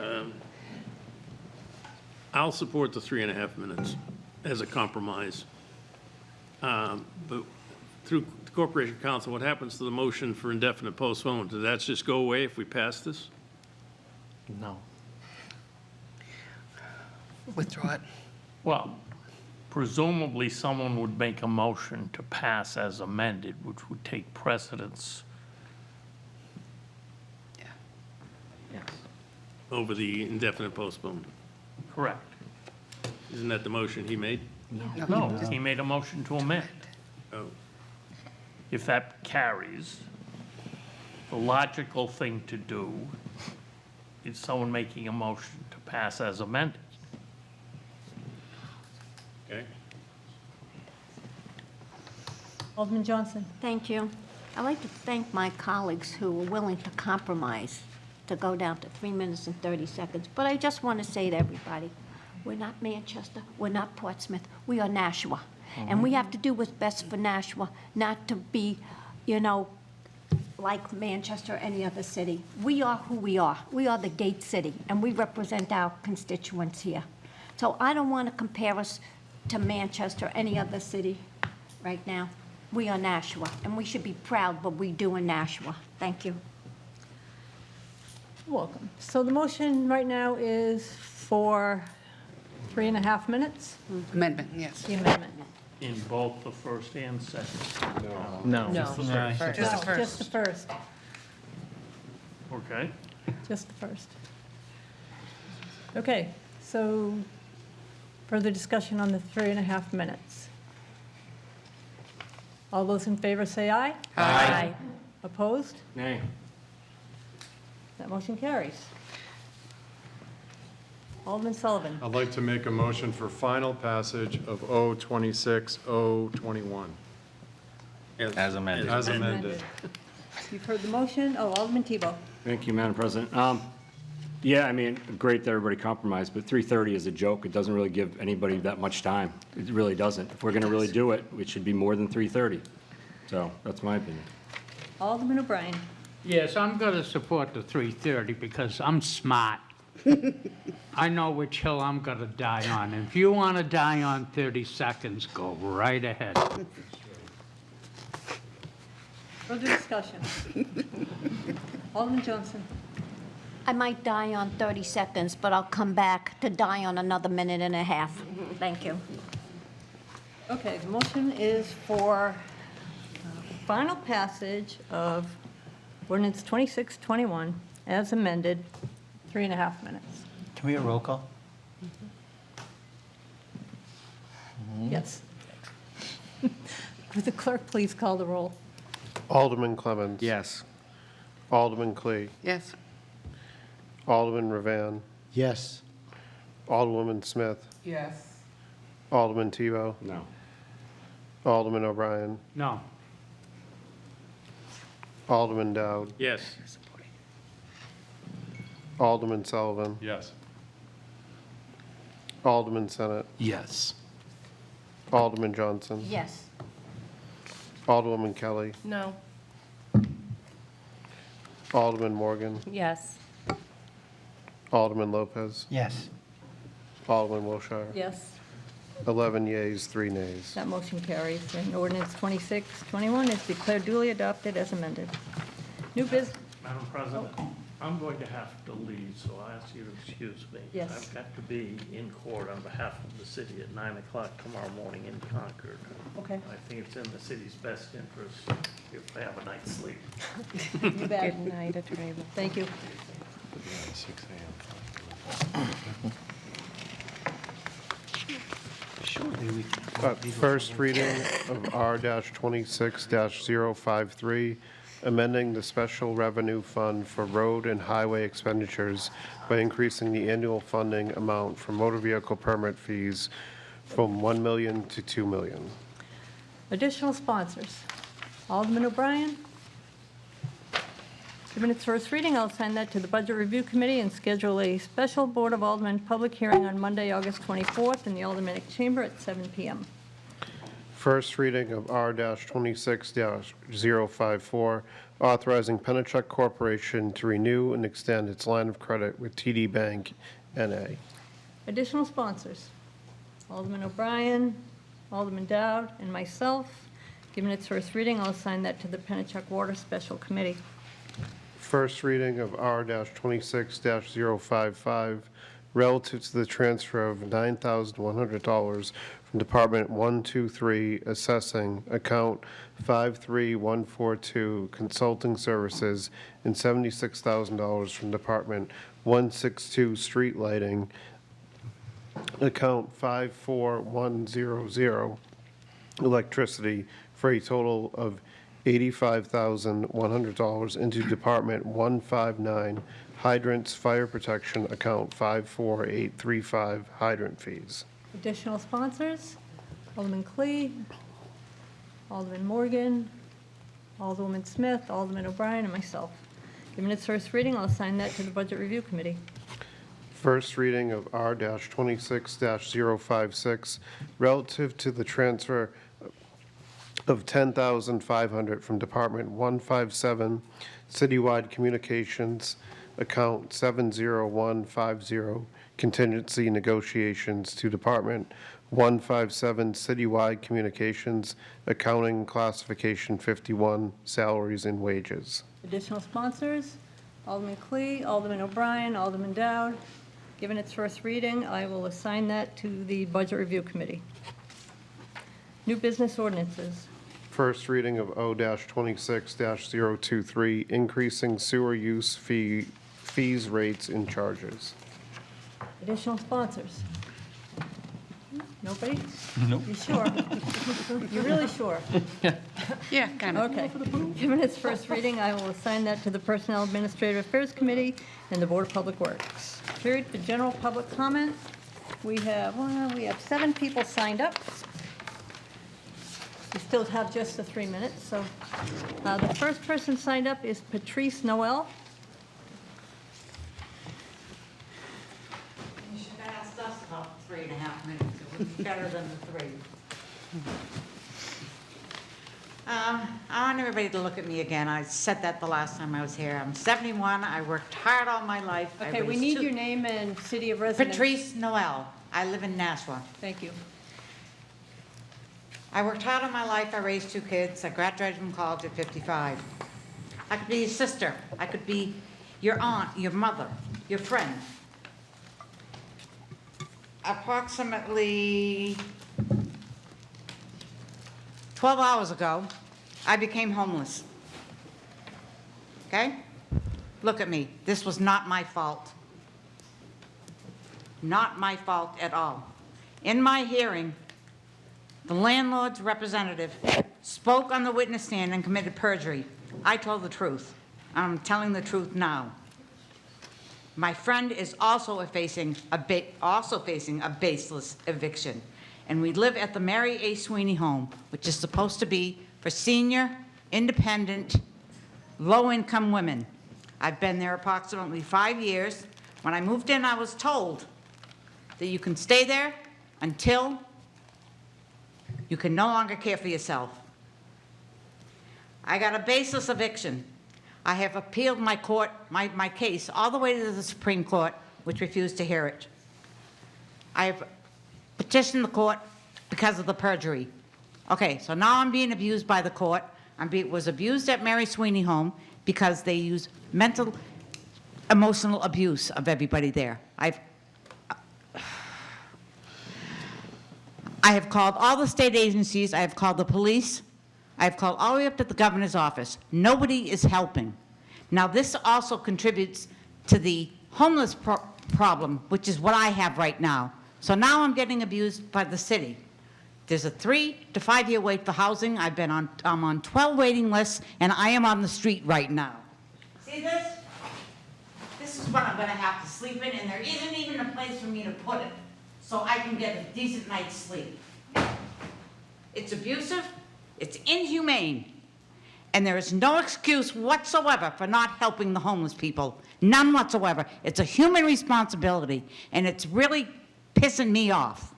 I'll support the 3.5 minutes as a compromise. But through the Corporation Council, what happens to the motion for indefinite postponement? Does that just go away if we pass this? No. Withdraw it. Well, presumably someone would make a motion to pass as amended, which would take precedence over the indefinite postponement. Correct. Isn't that the motion he made? No, he made a motion to amend. Oh. If that carries, the logical thing to do is someone making a motion to pass as amended. Okay? Alderman Johnson? Thank you. I'd like to thank my colleagues who were willing to compromise to go down to 3 minutes and 30 seconds. But I just want to say to everybody, we're not Manchester, we're not Portsmouth, we are Nashua. And we have to do what's best for Nashua, not to be, like Manchester or any other city. We are who we are. We are the gate city, and we represent our constituents here. So I don't want to compare us to Manchester or any other city right now. We are Nashua, and we should be proud what we do in Nashua. Thank you. You're welcome. So the motion right now is for 3.5 minutes? Amendment, yes. The amendment. In both the first and second? No. Just the first. Just the No, first. Just the first. Okay. Just the first. Okay, so further discussion on the 3.5 minutes. All those in favor say aye. Aye. Opposed? Nay. That motion carries. Alderman Sullivan. I'd like to make a motion for final passage of O26-021 As amended. as amended. You've heard the motion. Oh, Alderman Tebow. Thank you, Madam President. Yeah, I mean, great that everybody compromised, but 3:30 is a joke. It doesn't really give anybody that much time. It really doesn't. If we're going to really do it, it should be more than 3:30. So that's my opinion. Alderman O'Brien. Yes, I'm going to support the 3:30 because I'm smart. I know which hill I'm going to die on. If you want to die on 30 seconds, go right ahead. Further discussion. Alderman Johnson. I might die on 30 seconds, but I'll come back to die on another 1.5 minutes. Thank you. Okay, the motion is for final passage of ordinance 2621 as amended, 3.5 minutes. Can we have a roll call? Yes. Would the clerk please call the roll? Alderman Clemmons. Yes. Alderman Clee. Yes. Alderman Ravan. Yes. Alderwoman Smith. Yes. Alderman Tebow. No. Alderman O'Brien. No. Alderman Dowd. Yes. Alderman Sullivan. Yes. Alderman Senate. Yes. Alderman Johnson. Yes. Alderwoman Kelly. No. Alderman Morgan. Yes. Alderman Lopez. Yes. Alderman Wilshire. Yes, 11 yeas, 3 nays. that motion carries, and ordinance 2621 is declared duly adopted as amended. New business. Madam President, I'm going to have to leave, so I ask you to excuse me. Yes. I've got to be in court on behalf of the city at 9 o'clock tomorrow morning in Concord. Okay. I think it's in the city's best interest if I have a night's sleep. You bet. Good night, Attorney. Thank you. 6 a.m. First reading of R-26-053, amending the special revenue fund for road and highway expenditures by increasing the annual funding amount for motor vehicle permit fees from $1 million to $2 million. Additional sponsors. Alderman O'Brien. Given its first reading, I'll send that to the Budget Review Committee and schedule a special Board of Aldermen public hearing on Monday, August 24th in the Aldermanic Chamber at 7 p.m. First reading of R-26-054, authorizing Pennachuck Corporation to renew and extend its line of credit with TD Bank, N.A. Additional sponsors. Alderman O'Brien, Alderman Dowd, and myself. Given its first reading, I'll assign that to the Pennachuck Water Special Committee. First reading of R-26-055, relative to the transfer of $9,100 from Department 123 Assessing, account 53142 Consulting Services, and $76,000 from Department 162 Street Lighting, account 54100 Electricity, for a total of $85,100 into Department 159 Hydrants Fire Protection, account 54835 hydrant fees. Additional sponsors. Alderman Clee, Alderman Morgan, Alderwoman Smith, Alderman O'Brien, and myself. Given its first reading, I'll assign that to the Budget Review Committee. First reading of R-26-056, relative to the transfer of $10,500 from Department 157 Citywide Communications, account 70150 Contingency Negotiations, to Department 157 Citywide Communications, Accounting Classification 51 Salaries and Wages. Additional sponsors. Alderman Clee, Alderman O'Brien, Alderman Dowd. Given its first reading, I will assign that to the Budget Review Committee. New business ordinances. First reading of O-26-023, increasing sewer use fees, rates, and charges. Additional sponsors. Nobody? Nope. You sure? You're really sure? Yeah, kind of. Okay. Given its first reading, I will assign that to the Personnel Administrative Affairs Committee and the Board of Public Works. Period for general public comment. We have 7 people signed up. We still have just the 3 minutes, so the first person signed up is Patrice Noel. You should have asked us about 3.5 minutes. It would be better than the 3. I want everybody to look at me again. I said that the last time I was here. I'm 71. I worked hard all my life. I Okay, we raised need 2 your name and city of residence. Patrice Noel. I live in Nashua. Thank you. I worked hard all my life. I raised 2 kids. I graduated from college at 55. I could be your sister. I could be your aunt, your mother, your friend. Approximately 12 hours ago, I became homeless. Okay? Look at me. This was not my fault. Not my fault at all. In my hearing, the landlord's representative spoke on the witness stand and committed perjury. I told the truth. I'm telling the truth now. My friend is also facing a baseless eviction. And we live at the Mary A. Sweeney home, which is supposed to be for senior, independent, low-income women. I've been there approximately 5 years. When I moved in, I was told that you can stay there until you can no longer care for yourself. I got a baseless eviction. I have appealed my case all the way to the Supreme Court, which refused to hear it. I have petitioned the court because of the perjury. Okay, so now I'm being abused by the court. Was abused at Mary Sweeney home because they use mental emotional abuse of everybody there. I have called all the state agencies, I have called the police, I have called all the way up to the governor's office. Nobody is helping. Now, this also contributes to the homeless problem, which is what I have right now. So now I'm getting abused by the city. There's a 3 to 5 year wait for housing. I'm on 12 waiting lists, and I am on the street right now. See this? This is what I'm gonna have to sleep in, and there isn't even a place for me to put it, so I can get a decent night's sleep. It's abusive, it's inhumane, and there is no excuse whatsoever for not helping the homeless people. None whatsoever. It's a human responsibility, and it's really pissing me off.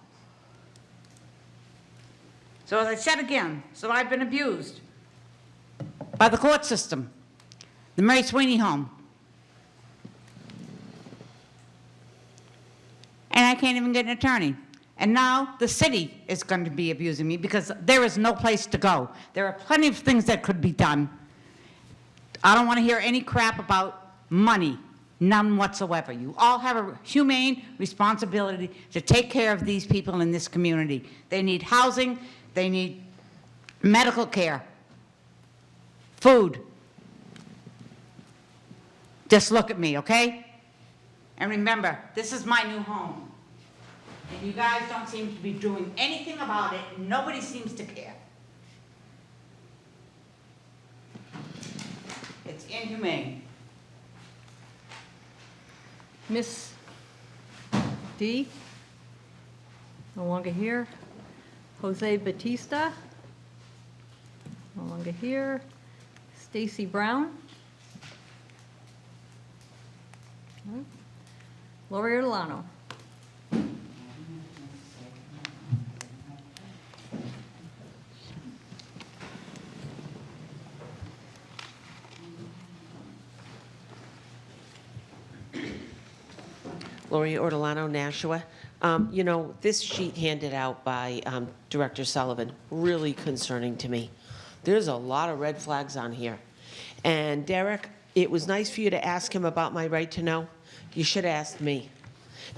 So as I said again, so I've been abused by the court system, the Mary Sweeney home, and I can't even get an attorney. And now the city is going to be abusing me because there is no place to go. There are plenty of things that could be done. I don't want to hear any crap about money, none whatsoever. You all have a humane responsibility to take care of these people in this community. They need housing, they need medical care, food. Just look at me, okay? And remember, this is my new home. And you guys don't seem to be doing anything about it. Nobody seems to care. It's inhumane. Miss D, no longer here. Jose Batista, no longer here. Stacy Brown. Okay. Lori Ortolano. Lori Ortolano, Nashua. You know, this sheet handed out by Director Sullivan, really concerning to me. There's a lot of red flags on here. And Derek, it was nice for you to ask him about my right to know. You should have asked me.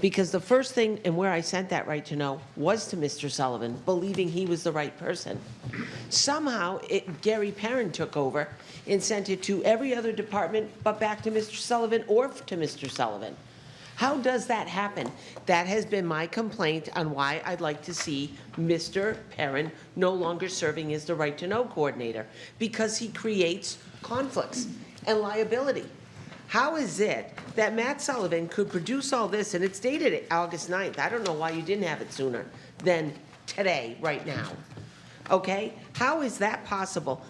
Because the first thing and where I sent that right to know was to Mr. Sullivan, believing he was the right person. Somehow, Gary Perrin took over and sent it to every other department but back to Mr. Sullivan or to Mr. Sullivan. How does that happen? That has been my complaint on why I'd like to see Mr. Perrin no longer serving as the Right to Know coordinator, because he creates conflicts and liability. How is it that Matt Sullivan could produce all this, and it's dated August 9th? I don't know why you didn't have it sooner than today, right now. Okay? How is that possible?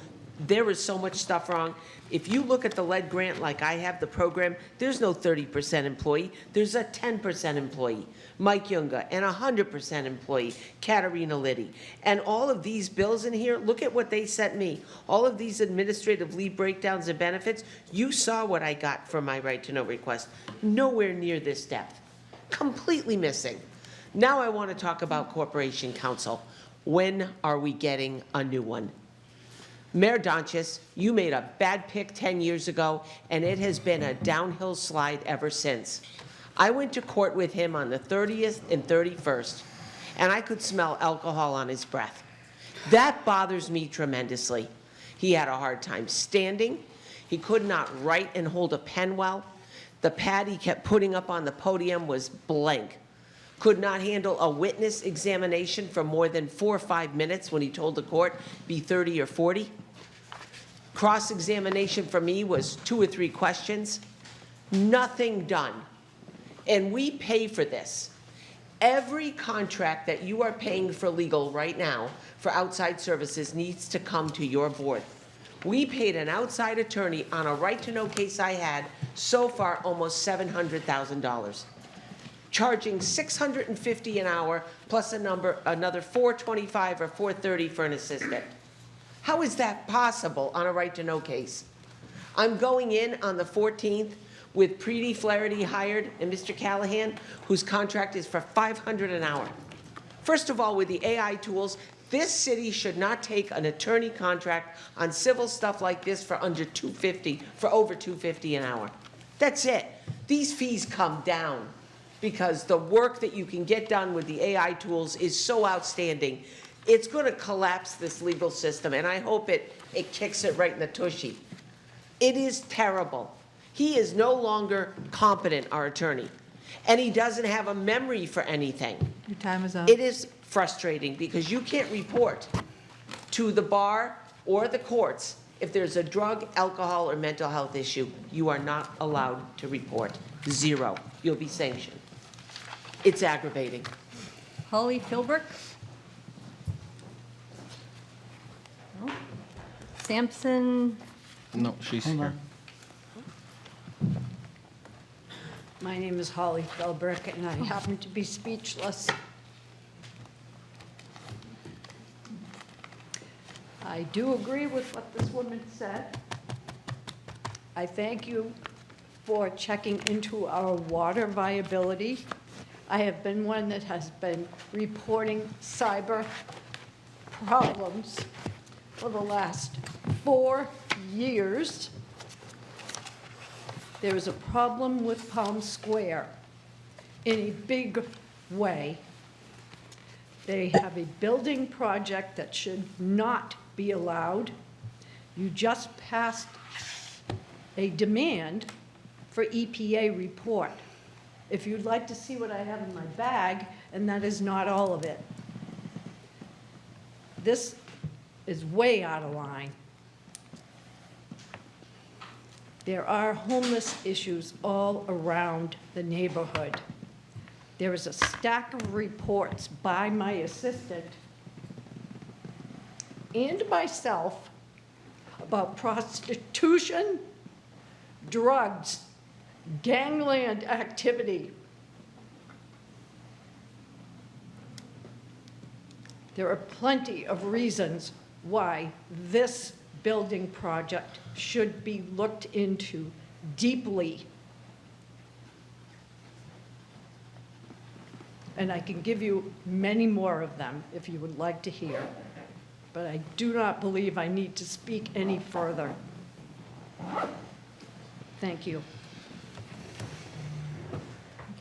There is so much stuff wrong. If you look at the lead grant like I have, the program, there's no 30% employee. There's a 10% employee, Mike Yunga, and 100% employee, Katarina Liddy. And all of these bills in here, look at what they sent me. All of these administrative leave breakdowns and benefits, you saw what I got for my right to know request. Nowhere near this depth. Completely missing. Now I want to talk about Corporation Counsel. When are we getting a new one? Mayor Donchis, you made a bad pick 10 years ago, and it has been a downhill slide ever since. I went to court with him on the 30th and 31st, and I could smell alcohol on his breath. That bothers me tremendously. He had a hard time standing. He could not write and hold a pen well. The pad he kept putting up on the podium was blank. Could not handle a witness examination for more than 4 or 5 minutes when he told the court be 30 or 40. Cross-examination for me was 2 or 3 questions. Nothing done. And we pay for this. Every contract that you are paying for legal right now for outside services needs to come to your board. We paid an outside attorney on a right-to-know case I had so far almost $700,000. Charging $650 an hour plus another $425 or $430 for an assistant. How is that possible on a right to know case? I'm going in on the 14th with Preeti Flaherty hired and Mr. Callahan, whose contract is for $500 an hour. First of all, with the AI tools, this city should not take an attorney contract on civil stuff like this for under $250, for over $250 an hour. That's it. These fees come down because the work that you can get done with the AI tools is so outstanding. It's going to collapse this legal system, and I hope it kicks it right in the tushy. It is terrible. He is no longer competent, our attorney, and he doesn't have a memory for anything. Your time is up. It is frustrating because you can't report to the bar or the courts if there's a drug, alcohol, or mental health issue. You are not allowed to report. Zero. You'll be sanctioned. It's aggravating. Holly Philbrick? No. Sampson? No, she's here. My name is Holly Philbrick, and I happen to be speechless. I do agree with what this woman said. I thank you for checking into our water viability. I have been one that has been reporting cyber problems for the last 4 years. There is a problem with Palm Square in a big way. They have a building project that should not be allowed. You just passed a demand for EPA report. If you'd like to see what I have in my bag, and that is not all of it. This is way out of line. There are homeless issues all around the neighborhood. There is a stack of reports by my assistant and myself about prostitution, drugs, gangland activity. There are plenty of reasons why this building project should be looked into deeply. And I can give you many more of them if you would like to hear, but I do not believe I need to speak any further. Thank you.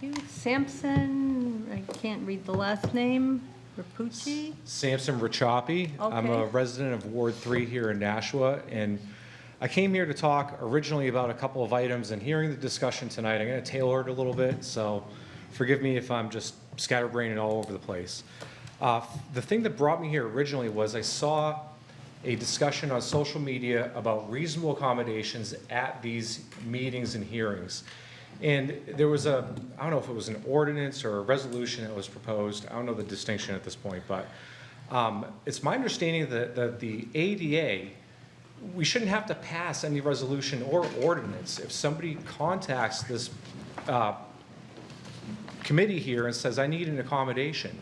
Thank you. Sampson, I can't read the last name. Rapucci? Samson Rachapi. I'm a Okay. resident of Ward 3 here in Nashua, and I came here to talk originally about a couple of items, and hearing the discussion tonight, I'm going to tailor it a little bit, so forgive me if I'm just scatterbraining all over the place. The thing that brought me here originally was I saw a discussion on social media about reasonable accommodations at these meetings and hearings. And there was I don't know if it was an ordinance or a resolution that was proposed. I don't know the distinction at this point, but it's my understanding that the ADA, we shouldn't have to pass any resolution or ordinance. If somebody contacts this committee here and says, I need an accommodation,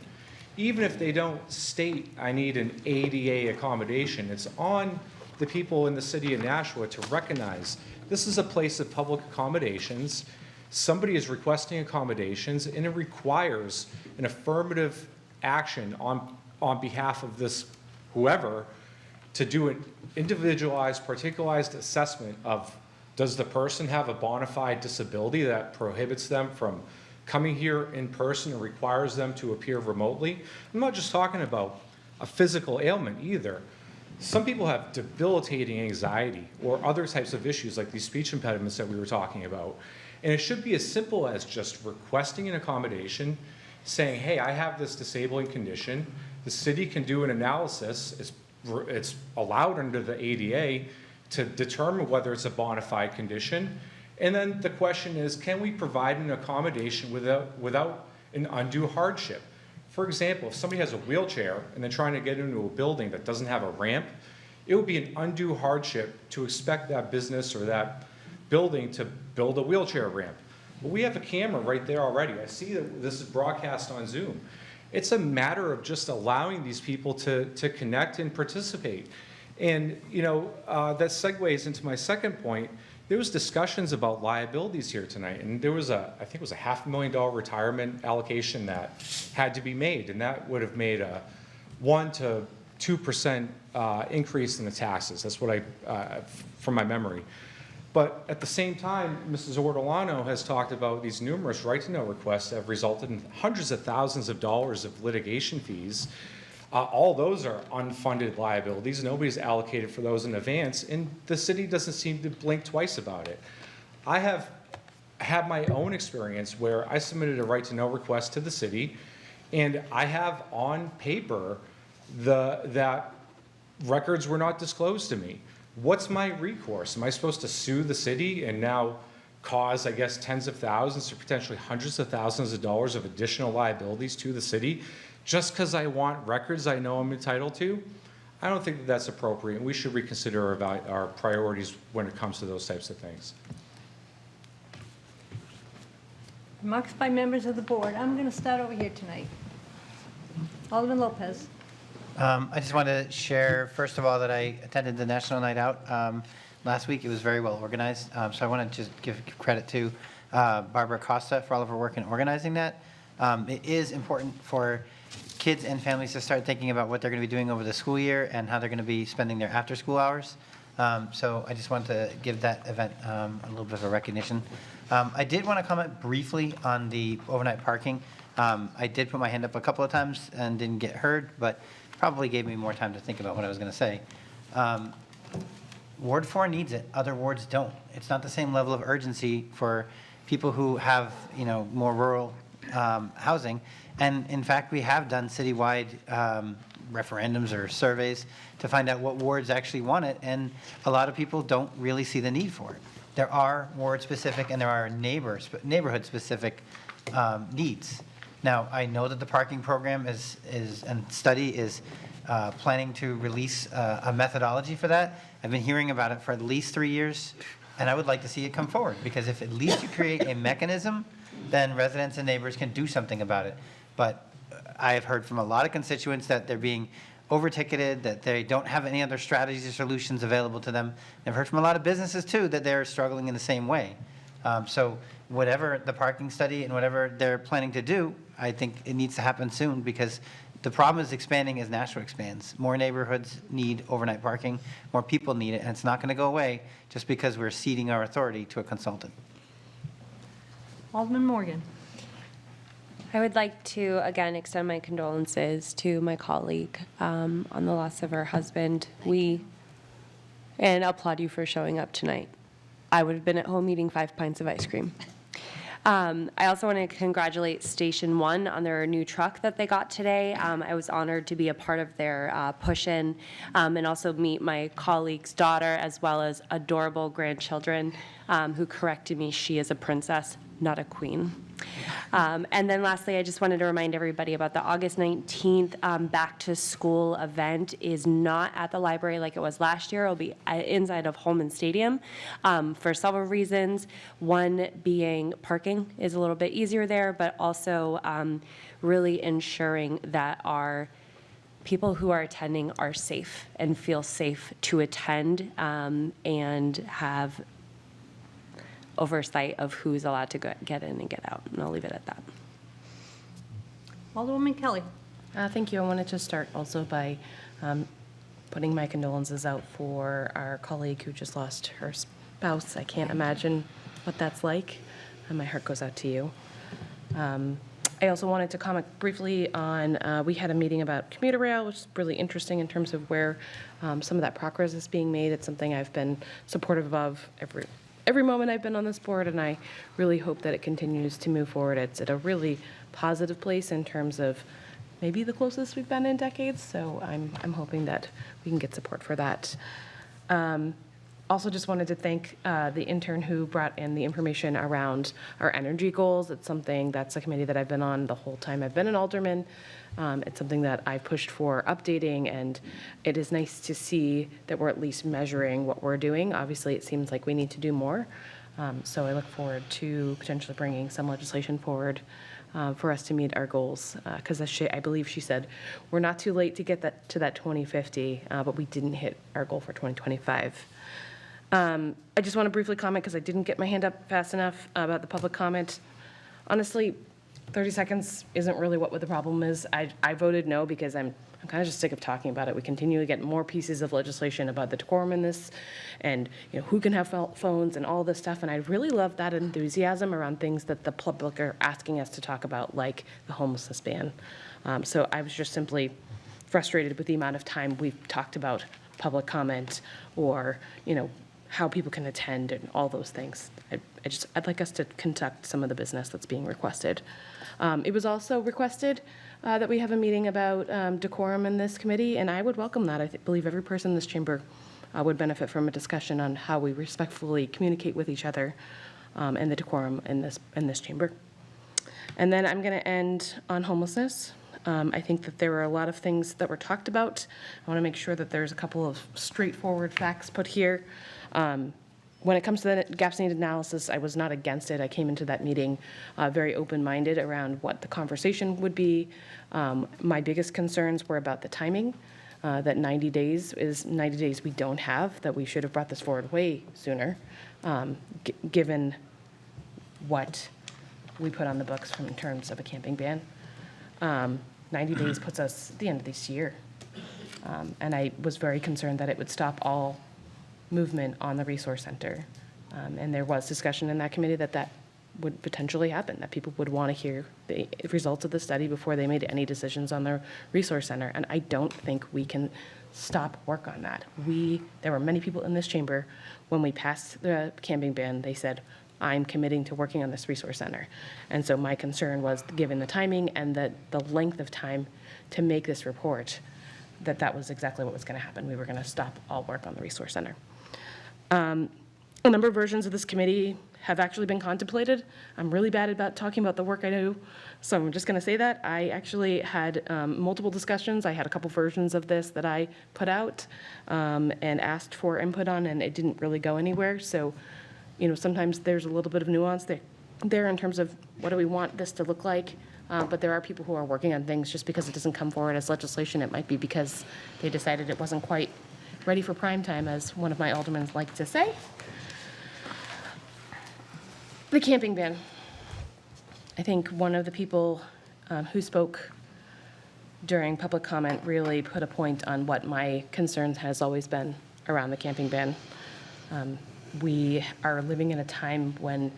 even if they don't state, I need an ADA accommodation, it's on the people in the city of Nashua to recognize this is a place of public accommodations. Somebody is requesting accommodations, and it requires an affirmative action on behalf of this whoever to do an individualized, particularized assessment of, does the person have a bona fide disability that prohibits them from coming here in person and requires them to appear remotely? I'm not just talking about a physical ailment either. Some people have debilitating anxiety or other types of issues like these speech impediments that we were talking about. And it should be as simple as just requesting an accommodation, saying, hey, I have this disabling condition. The city can do an analysis. It's allowed under the ADA to determine whether it's a bona fide condition. And then the question is, can we provide an accommodation without an undue hardship? For example, if somebody has a wheelchair and they're trying to get into a building that doesn't have a ramp, it would be an undue hardship to expect that business or that building to build a wheelchair ramp. But we have a camera right there already. I see that this is broadcast on Zoom. It's a matter of just allowing these people to connect and participate. And, you know, that segues into my second point. There was discussions about liabilities here tonight, and there was I think it was a $500,000 retirement allocation that had to be made, and that would have made a 1 to 2% increase in the taxes. That's what from my memory. But at the same time, Mrs. Ortolano has talked about these numerous right-to-know requests that have resulted in hundreds of thousands of dollars of litigation fees. All those are unfunded liabilities. Nobody's allocated for those in advance, and the city doesn't seem to blink twice about it. I have had my own experience where I submitted a right-to-know request to the city, and I have on paper that records were not disclosed to me. What's my recourse? Am I supposed to sue the city and now cause, I guess, tens of thousands or potentially hundreds of thousands of dollars of additional liabilities to the city just because I want records I know I'm entitled to? I don't think that that's appropriate, and we should reconsider our priorities when it comes to those types of things. Remarks by members of the board. I'm going to start over here tonight. Alderman Lopez. I just want to share, first of all, that I attended the National Night Out last week. It was very well organized. So I want to just give credit to Barbara Costa for all of her work in organizing that. It is important for kids and families to start thinking about what they're going to be doing over the school year and how they're going to be spending their after-school hours. So I just want to give that event a little bit of a recognition. I did want to comment briefly on the overnight parking. I did put my hand up a couple of times and didn't get heard, but probably gave me more time to think about what I was going to say. Ward 4 needs it. Other wards don't. It's not the same level of urgency for people who have, more rural housing. And in fact, we have done citywide referendums or surveys to find out what wards actually want it, and a lot of people don't really see the need for it. There are ward-specific and there are neighborhood-specific needs. Now, I know that the parking program and study is planning to release a methodology for that. I've been hearing about it for at least 3 years, and I would like to see it come forward, because if at least you create a mechanism, then residents and neighbors can do something about it. But I have heard from a lot of constituents that they're being over-ticketed, that they don't have any other strategies or solutions available to them. I've heard from a lot of businesses, too, that they're struggling in the same way. So whatever the parking study and whatever they're planning to do, I think it needs to happen soon, because the problem is expanding as Nashua expands. More neighborhoods need overnight parking, more people need it, and it's not going to go away just because we're ceding our authority to a consultant. Alderman Morgan. I would like to, again, extend my condolences to my colleague on the loss of her husband. And applaud you for showing up tonight. I would have been at home eating 5 pints of ice cream. I also want to congratulate Station 1 on their new truck that they got today. I was honored to be a part of their push-in and also meet my colleague's daughter, as well as adorable grandchildren who corrected me. She is a princess, not a queen. And then lastly, I just wanted to remind everybody about the August 19th back to school event is not at the library like it was last year. It'll be inside of Holman Stadium for several reasons. One being parking is a little bit easier there, but also really ensuring that our people who are attending are safe and feel safe to attend and have oversight of who's allowed to get in and get out. And I'll leave it at that. Alderwoman Kelly. Thank you. I wanted to start also by putting my condolences out for our colleague who just lost her spouse. I can't imagine what that's like, and my heart goes out to you. I also wanted to comment briefly on, we had a meeting about commuter rail, which is really interesting in terms of where some of that progress is being made. It's something I've been supportive of every moment I've been on this board, and I really hope that it continues to move forward. It's at a really positive place in terms of maybe the closest we've been in decades, so I'm hoping that we can get support for that. Also just wanted to thank the intern who brought in the information around our energy goals. It's something that's a committee that I've been on the whole time I've been an alderman. It's something that I pushed for updating, and it is nice to see that we're at least measuring what we're doing. Obviously, it seems like we need to do more. So I look forward to potentially bringing some legislation forward for us to meet our goals. Because I believe she said, we're not too late to get to that 2050, but we didn't hit our goal for 2025. I just want to briefly comment, because I didn't get my hand up fast enough, about the public comment. Honestly, 30 seconds isn't really what the problem is. I voted no because I'm kind of just sick of talking about it. We continue to get more pieces of legislation about the decorum in this and, you know, who can have phones and all this stuff. And I really love that enthusiasm around things that the public are asking us to talk about, like the homelessness ban. So I was just simply frustrated with the amount of time we've talked about public comment or, you know, how people can attend and all those things. I'd like us to conduct some of the business that's being requested. It was also requested that we have a meeting about decorum in this committee, and I would welcome that. I believe every person in this chamber would benefit from a discussion on how we respectfully communicate with each other and the decorum in this chamber. And then I'm going to end on homelessness. I think that there were a lot of things that were talked about. I want to make sure that there's a couple of straightforward facts put here. When it comes to the gaps needed analysis, I was not against it. I came into that meeting very open-minded around what the conversation would be. My biggest concerns were about the timing, that 90 days is 90 days we don't have, that we should have brought this forward way sooner, given what we put on the books in terms of a camping ban. 90 days puts us at the end of this year. And I was very concerned that it would stop all movement on the resource center. And there was discussion in that committee that would potentially happen, that people would want to hear the results of the study before they made any decisions on the resource center. And I don't think we can stop work on that. There were many people in this chamber, when we passed the camping ban, they said, I'm committing to working on this resource center. And so my concern was, given the timing and the length of time to make this report, that was exactly what was going to happen. We were going to stop all work on the resource center. A number of versions of this committee have actually been contemplated. I'm really bad about talking about the work I do, so I'm just going to say that. I actually had multiple discussions. I had a couple versions of this that I put out and asked for input on, and it didn't really go anywhere. So, you know, sometimes there's a little bit of nuance there in terms of what do we want this to look like. But there are people who are working on things. Just because it doesn't come forward as legislation, it might be because they decided it wasn't quite ready for prime time, as one of my aldermen liked to say. The camping ban. I think one of the people who spoke during public comment really put a point on what my concern has always been around the camping ban. We are living in a time when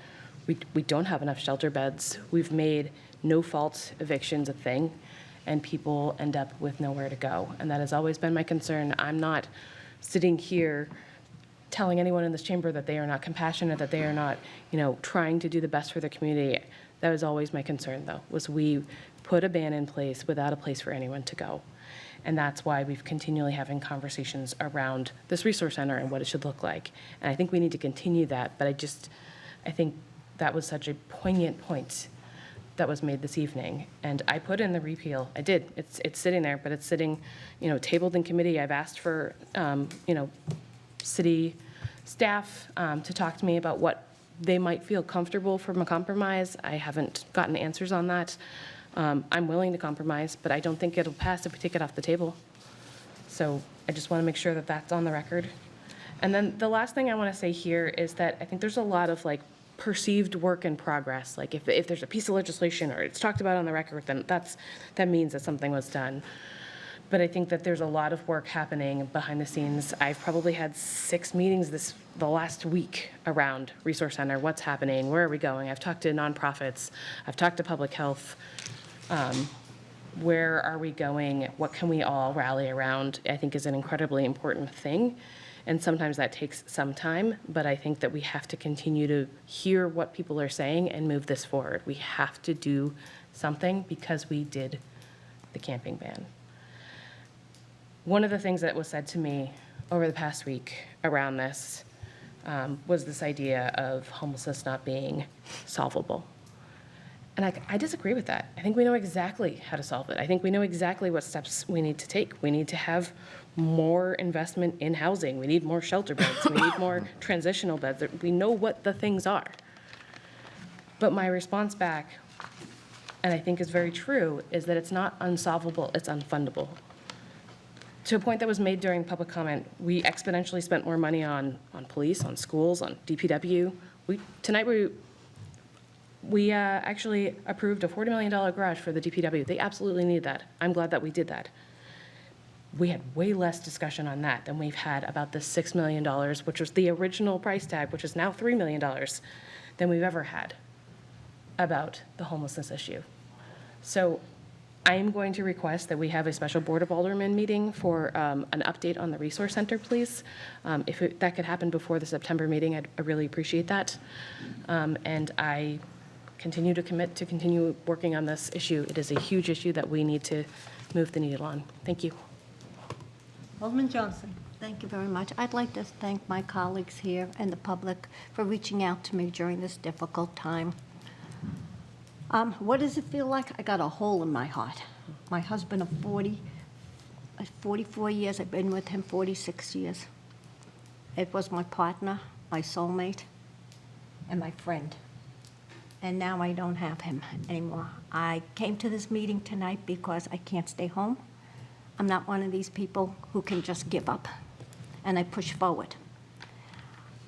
we don't have enough shelter beds. We've made no-fault evictions a thing, and people end up with nowhere to go. And that has always been my concern. I'm not sitting here telling anyone in this chamber that they are not compassionate, that they are not, you know, trying to do the best for their community. That was always my concern, though, was we put a ban in place without a place for anyone to go. And that's why we've continually having conversations around this resource center and what it should look like. And I think we need to continue that, but I think that was such a poignant point that was made this evening. And I put in the repeal. I did. It's sitting there, but it's sitting, you know, tabled in committee. I've asked for, you know, city staff to talk to me about what they might feel comfortable from a compromise. I haven't gotten answers on that. I'm willing to compromise, but I don't think it'll pass if we take it off the table. So I just want to make sure that that's on the record. And then the last thing I want to say here is that I think there's a lot of like perceived work in progress. Like if there's a piece of legislation or it's talked about on the record, then that means that something was done. But I think that there's a lot of work happening behind the scenes. I've probably had 6 meetings the last week around Resource Center, what's happening, where are we going? I've talked to nonprofits, I've talked to public health. Where are we going? What can we all rally around? I think is an incredibly important thing. And sometimes that takes some time, but I think that we have to continue to hear what people are saying and move this forward. We have to do something because we did the camping ban. One of the things that was said to me over the past week around this was this idea of homelessness not being solvable. And I disagree with that. I think we know exactly how to solve it. I think we know exactly what steps we need to take. We need to have more investment in housing. We need more shelter beds. We need more transitional beds. We know what the things are. But my response back, and I think is very true, is that it's not unsolvable, it's unfundable. To a point that was made during public comment, we exponentially spent more money on police, on schools, on DPW. We actually approved a $40 million garage for the DPW. They absolutely need that. I'm glad that we did that. We had way less discussion on that than we've had about the $6 million, which was the original price tag, which is now $3 million, than we've ever had about the homelessness issue. So I am going to request that we have a special Board of Aldermen meeting for an update on the Resource Center, please. If that could happen before the September meeting, I'd really appreciate that. And I continue to commit to continue working on this issue. It is a huge issue that we need to move the needle on. Thank you. Alderman Johnson. Thank you very much. I'd like to thank my colleagues here and the public for reaching out to me during this difficult time. What does it feel like? I got a hole in my heart. My husband of 44 years, I've been with him 46 years. It was my partner, my soulmate, and my friend. And now I don't have him anymore. I came to this meeting tonight because I can't stay home. I'm not one of these people who can just give up, and I push forward.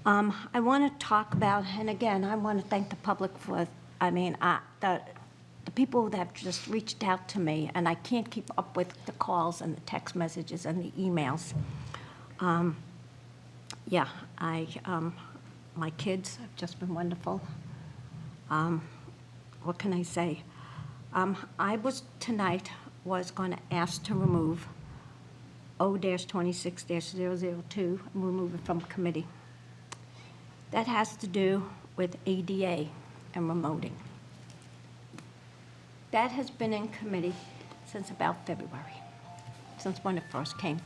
I want to talk about, and again, I want to thank the public for, the people that have just reached out to me, and I can't keep up with the calls and the text messages and the emails. My kids have just been wonderful. What can I say? I was going to ask to remove O-26-002 and remove it from committee. That has to do with ADA and remoting. That has been in committee since about February, since when it first came.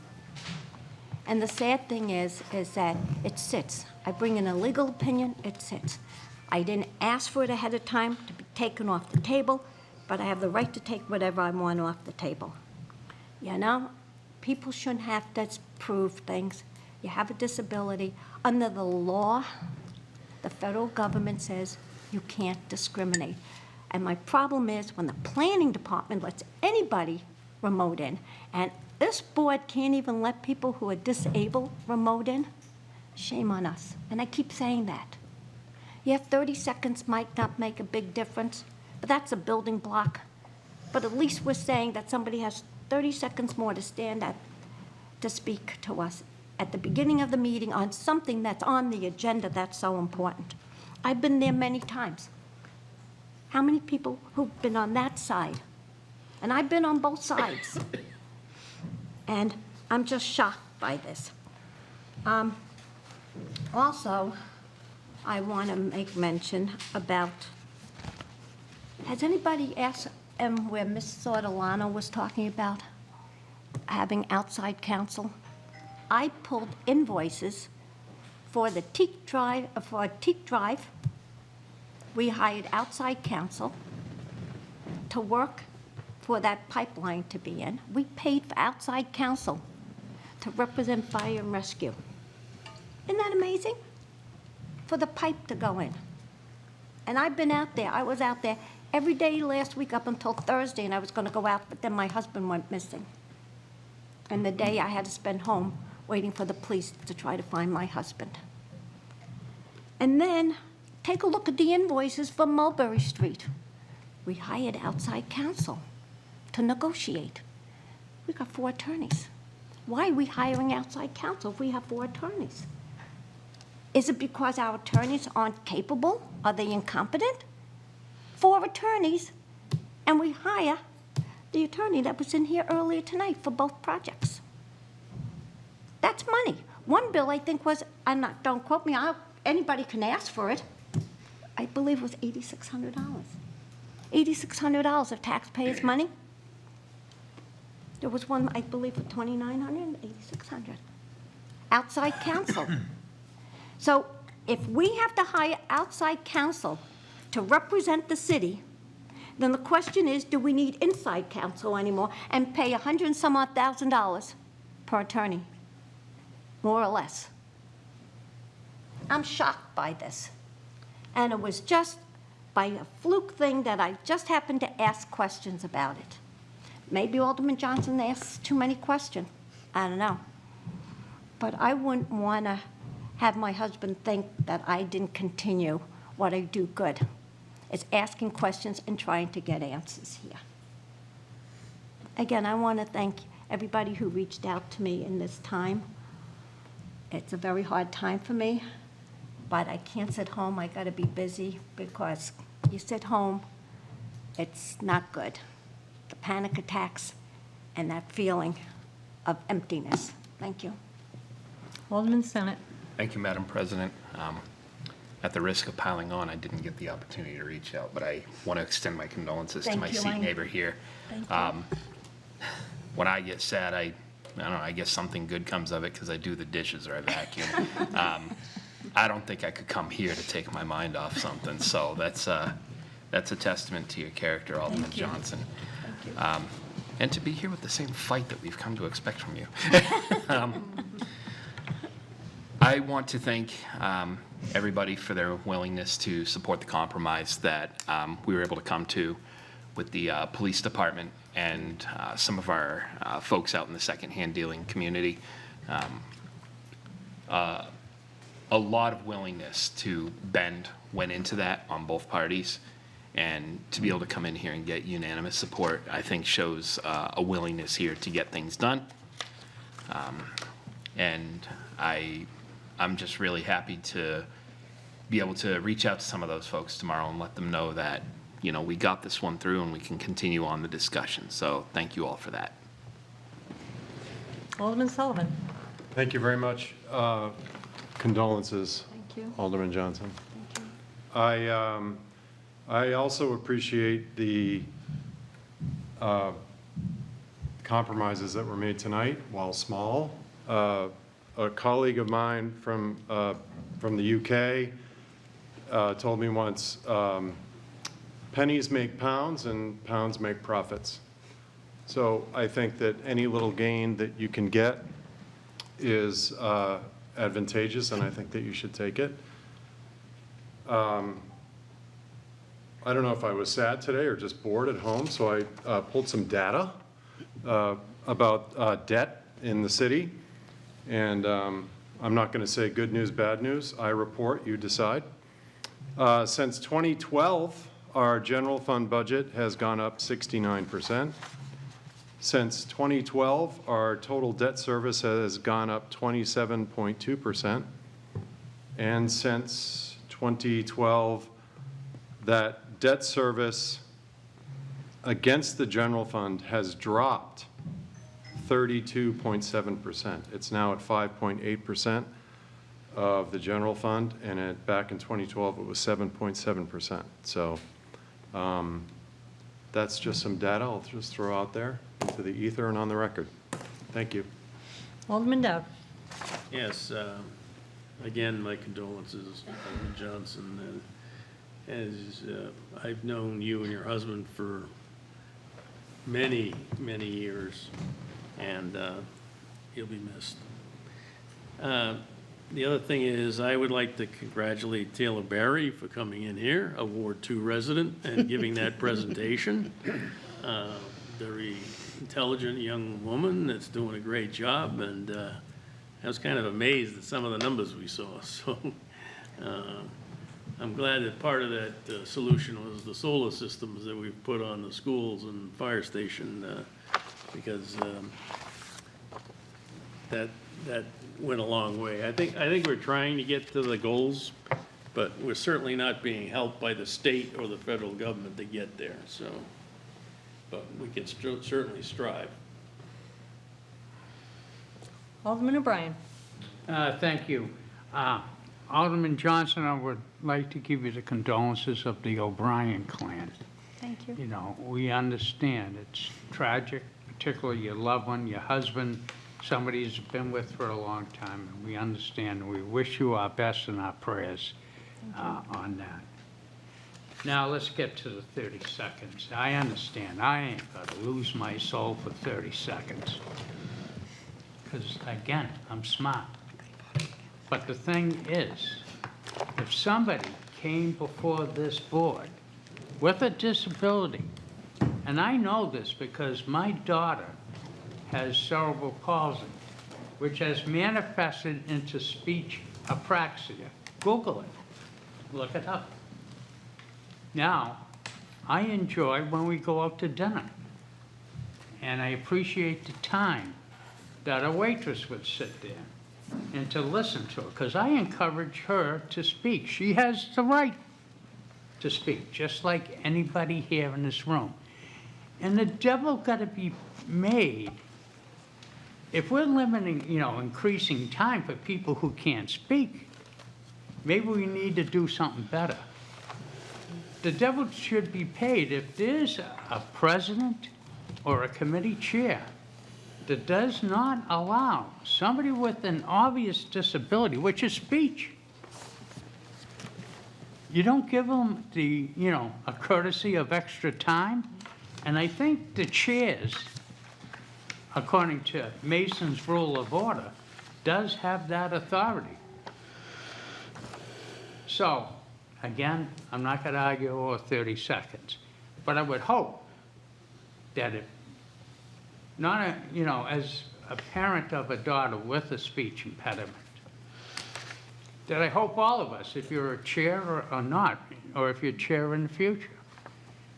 And the sad thing is that it sits. I bring in a legal opinion, it sits. I didn't ask for it ahead of time to be taken off the table, but I have the right to take whatever I want off the table. You know, people shouldn't have to prove things. You have a disability. Under the law, the federal government says you can't discriminate. And my problem is when the planning department lets anybody remote in, and this board can't even let people who are disabled remote in, shame on us. And I keep saying that. Yeah, 30 seconds might not make a big difference, but that's a building block. But at least we're saying that somebody has 30 seconds more to stand up to speak to us at the beginning of the meeting on something that's on the agenda that's so important. I've been there many times. How many people who've been on that side? And I've been on both sides. And I'm just shocked by this. Also, I want to make mention about, has anybody asked where Ms. Sortolano was talking about having outside counsel? I pulled invoices for the Teak Drive. We hired outside counsel to work for that pipeline to be in. We paid for outside counsel to represent fire and rescue. Isn't that amazing? For the pipe to go in. And I've been out there. I was out there every day last week up until Thursday, and I was going to go out, but then my husband went missing. And the day I had to spend home waiting for the police to try to find my husband. And then take a look at the invoices for Mulberry Street. We hired outside counsel to negotiate. We got 4 attorneys. Why are we hiring outside counsel if we have 4 attorneys? Is it because our attorneys aren't capable? Are they incompetent? 4 attorneys, and we hire the attorney that was in here earlier tonight for both projects. That's money. One bill, I think, was, don't quote me, anybody can ask for it, I believe it was $8,600. $8,600 of taxpayers' money. There was one, I believe, for $2,900 and $8,600. Outside counsel. So if we have to hire outside counsel to represent the city, then the question is, do we need inside counsel anymore and pay $100 and some odd thousand per attorney, more or less? I'm shocked by this. And it was just by a fluke thing that I just happened to ask questions about it. Maybe Alderman Johnson asked too many questions. I don't know. But I wouldn't want to have my husband think that I didn't continue what I do good. is asking questions and trying to get answers here. Again, I want to thank everybody who reached out to me in this time. It's a very hard time for me, but I can't sit home. I got to be busy, because you sit home, it's not good. The panic attacks and that feeling of emptiness. Thank you. Alderman Senate. Thank you, Madam President. At the risk of piling on, I didn't get the opportunity to reach out, but I want to extend my condolences to Thank my you, seat Elaine. neighbor here. Thank you. When I get sad, I don't know, I guess something good comes of it because I do the dishes or I vacuum. I don't think I could come here to take my mind off something, so that's a testament to your character, Alderman Johnson. And to be here with the same fight that we've come to expect from you. I want to thank everybody for their willingness to support the compromise that we were able to come to with the police department and some of our folks out in the secondhand dealing community. A lot of willingness to bend went into that on both parties, and to be able to come in here and get unanimous support, I think shows a willingness here to get things done. And I'm just really happy to be able to reach out to some of those folks tomorrow and let them know that, you know, we got this one through and we can continue on the discussion. So thank you all for that. Alderman Sullivan. Thank you very much. Condolences, Thank you. Alderman Johnson. Thank you. I also appreciate the compromises that were made tonight, while small. A colleague of mine from the UK told me once, pennies make pounds and pounds make profits. So I think that any little gain that you can get is advantageous, and I think that you should take it. I don't know if I was sad today or just bored at home, so I pulled some data about debt in the city. And I'm not going to say good news, bad news. I report, you decide. Since 2012, our general fund budget has gone up 69%. Since 2012, our total debt service has gone up 27.2%. And since 2012, that debt service against the general fund has dropped 32.7%. It's now at 5.8% of the general fund, and back in 2012, it was 7.7%. So that's just some data I'll just throw out there into the ether and on the record. Thank you. Alderman Dowd. Yes, again, my condolences, Alderman Johnson. As I've known you and your husband for many, many years, and you'll be missed. The other thing is, I would like to congratulate Taylor Barry for coming in here, a Ward 2 resident, and giving that presentation. Very intelligent young woman that's doing a great job, and I was kind of amazed at some of the numbers we saw. So I'm glad that part of that solution was the solar systems that we've put on the schools and fire station, because that went a long way. I think we're trying to get to the goals, but we're certainly not being helped by the state or the federal government to get there. So, but we can certainly strive. Alderman O'Brien. Thank you. Alderman Johnson, I would like to give you the condolences of the O'Brien clan. Thank you. You know, we understand it's tragic, particularly your loved one, your husband, somebody he's been with for a long time, and we understand. We wish you our best and our prayers on that. Now, let's get to the 30 seconds. I understand. I ain't got to lose my soul for 30 seconds. Because, again, I'm smart. But the thing is, if somebody came before this board with a disability, and I know this because my daughter has cerebral palsy, which has manifested into speech apraxia. Google it. Look it up. Now, I enjoy when we go out to dinner, and I appreciate the time that a waitress would sit there and to listen to her, because I encourage her to speak. She has the right to speak, just like anybody here in this room. And the devil got to be made. If we're limiting, increasing time for people who can't speak, maybe we need to do something better. The devil should be paid if there's a president or a committee chair that does not allow somebody with an obvious disability, which is speech. You don't give them the, a courtesy of extra time. And I think the chairs, according to Mason's rule of order, does have that authority. So, again, I'm not going to argue over 30 seconds, but I would hope that if not as a parent of a daughter with a speech impediment, that I hope all of us, if you're a chair or not, or if you're chair in the future,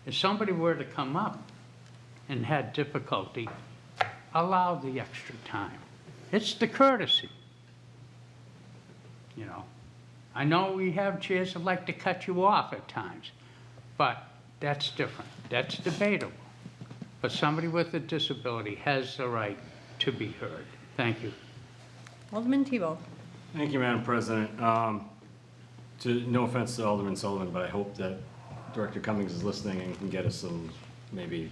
if somebody were to come up and had difficulty, allow the extra time. It's the courtesy. I know we have chairs that like to cut you off at times, but that's different. That's debatable. But somebody with a disability has the right to be heard. Thank you. Alderman Tebow. Thank you, Madam President. No offense to Alderman Sullivan, but I hope that Director Cummings is listening and can get us some maybe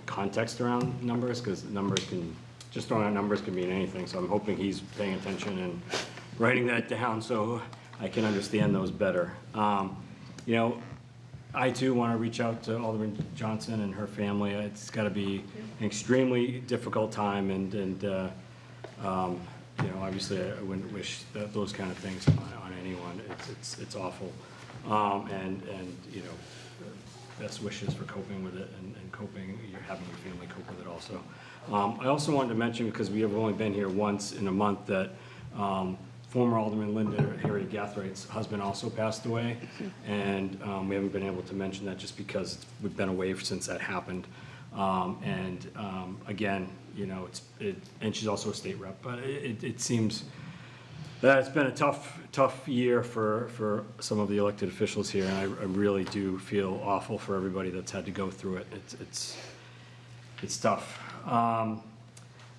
context around numbers, because just throwing out numbers can mean anything. So I'm hoping he's paying attention and writing that down so I can understand those better. I too want to reach out to Alderman Johnson and her family. It's got to be an extremely difficult time, and obviously I wouldn't wish those kind of things on anyone. It's awful, and best wishes for coping with it, and you're having your family cope with it also. I also wanted to mention, because we have only been here once in a month, that former Alderman Linda Harry Gathrigh's husband also passed away, and we haven't been able to mention that just because we've been away since that happened. Again, and she's also a state rep, but it seems that it's been a tough year for some of the elected officials here, and I really do feel awful for everybody that's had to go through it. It's tough.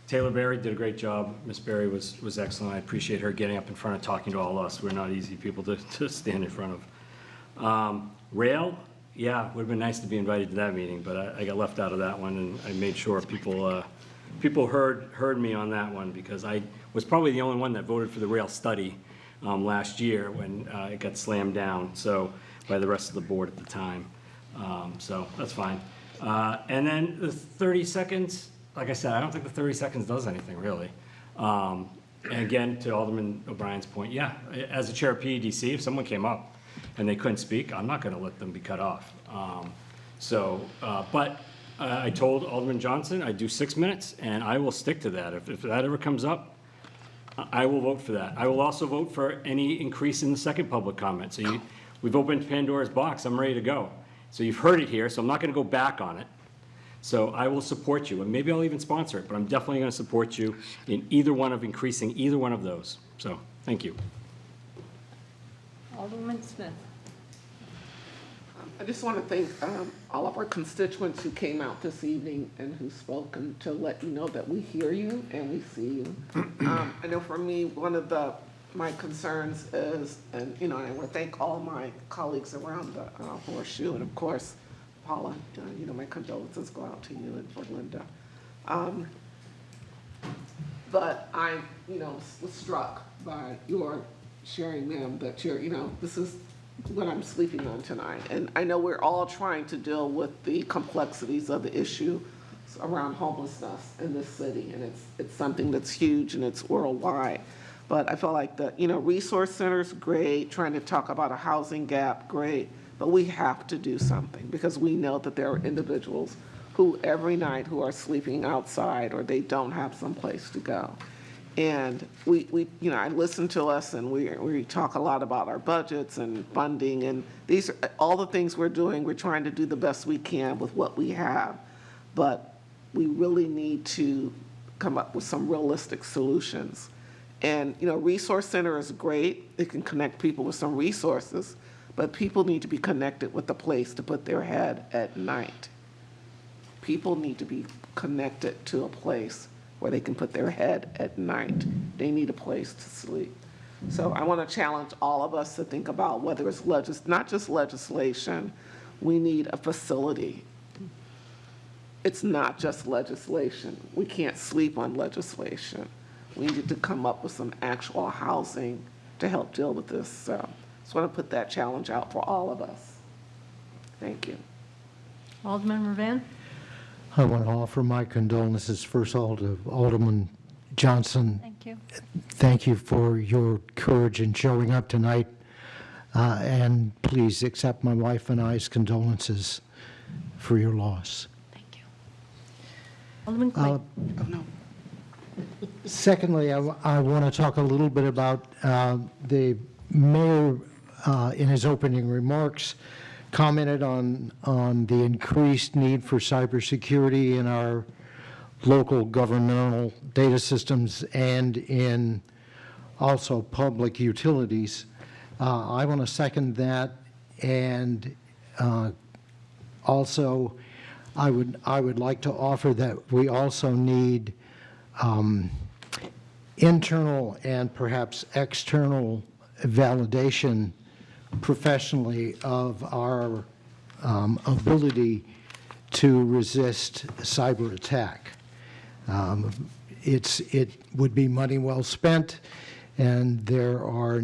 Taylor Berry did a great job. Miss Berry was excellent. I appreciate her getting up in front and talking to all of us. We're not easy people to stand in front of. Rail, yeah, would have been nice to be invited to that meeting, but I got left out of that one, and I made sure people heard me on that one, because I was probably the only one that voted for the rail study last year when it got slammed down by the rest of the board at the time. So that's fine. And then the 30 seconds, like I said, I don't think the 30 seconds does anything, really. And again, to Alderman O'Brien's point, yeah, as a chair of PEDC, if someone came up and they couldn't speak, I'm not going to let them be cut off. But I told Alderman Johnson I'd do 6 minutes, and I will stick to that. If that ever comes up, I will vote for that. I will also vote for any increase in the second public comment. So we've opened Pandora's box. I'm ready to go. So you've heard it here, so I'm not going to go back on it. So I will support you, and maybe I'll even sponsor it, but I'm definitely going to support you in increasing either one of those. So, thank you. Alderman Smith. I just want to thank all of our constituents who came out this evening and who spoke, and to let you know that we hear you and we see you. I know for me, one of my concerns is, and I want to thank all my colleagues around the horseshoe, and of course, Paula, my condolences go out to you and for Linda. But I, was struck by your sharing, ma'am, that this is what I'm sleeping on tonight. And I know we're all trying to deal with the complexities of the issue around homelessness in this city, and it's something that's huge and it's worldwide. But I feel like the resource center's great, trying to talk about a housing gap, great. But we have to do something, because we know that there are individuals who every night who are sleeping outside, or they don't have some place to go. And I listen to us, and we talk a lot about our budgets and funding, and these are all the things we're doing. We're trying to do the best we can with what we have, but we really need to come up with some realistic solutions. And, Resource Center is great. It can connect people with some resources, but people need to be connected with a place to put their head at night. People need to be connected to a place where they can put their head at night. They need a place to sleep. So I want to challenge all of us to think about whether it's not just legislation, we need a facility. It's not just legislation. We can't sleep on legislation. We need to come up with some actual housing to help deal with this. So just want to put that challenge out for all of us. Thank you. Alderman Ravan? I want to offer my condolences first of all to Alderman Johnson. Thank you. Thank you for your courage in showing up tonight. And please accept my wife and I's condolences for your loss. Alderman Clay? Secondly, I want to talk a little bit about the mayor in his opening remarks commented on the increased need for cybersecurity in our local governmental data systems and in also public utilities. I want to second that, and also I would like to offer that we also need internal and perhaps external validation professionally of our ability to resist cyber attack. It would be money well spent, and there are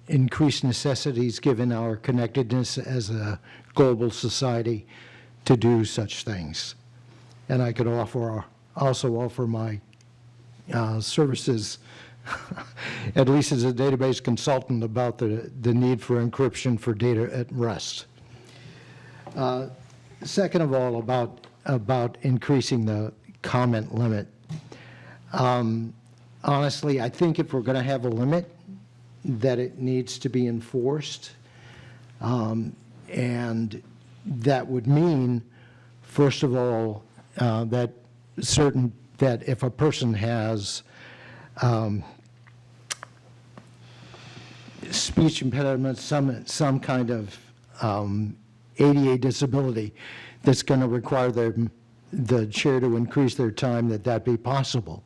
increased necessities given our connectedness as a global society to do such things. And I could also offer my services, at least as a database consultant, about the need for encryption for data at rest. Second of all, about increasing the comment limit. Honestly, I think if we're going to have a limit, that it needs to be enforced. And that would mean, first of all, that if a person has speech impediment, some kind of ADA disability that's going to require the chair to increase their time, that be possible.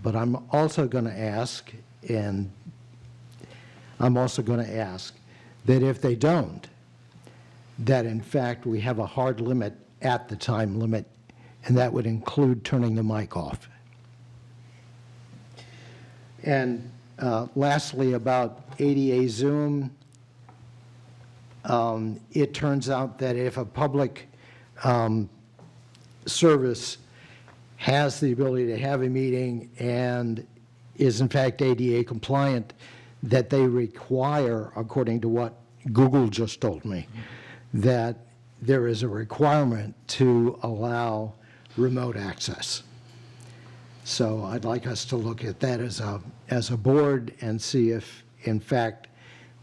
But I'm also going to ask, that if they don't, that in fact we have a hard limit at the time limit, and that would include turning the mic off. And lastly, about ADA Zoom, it turns out that if a public service has the ability to have a meeting and is in fact ADA compliant, that they require, according to what Google just told me, that there is a requirement to allow remote access. So I'd like us to look at that as a board and see if, in fact,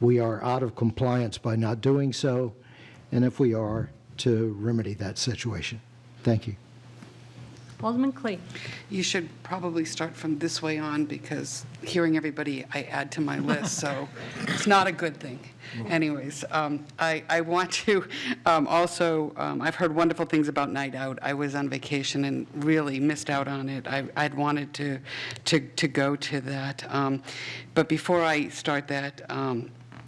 we are out of compliance by not doing so, and if we are, to remedy that situation. Thank you. Alderman Clay? You should probably start from this way on, because hearing everybody, I add to my list, so it's not a good thing. Anyways, I want to also, I've heard wonderful things about Night Out. I was on vacation and really missed out on it. I'd wanted to go to that. But before I start that,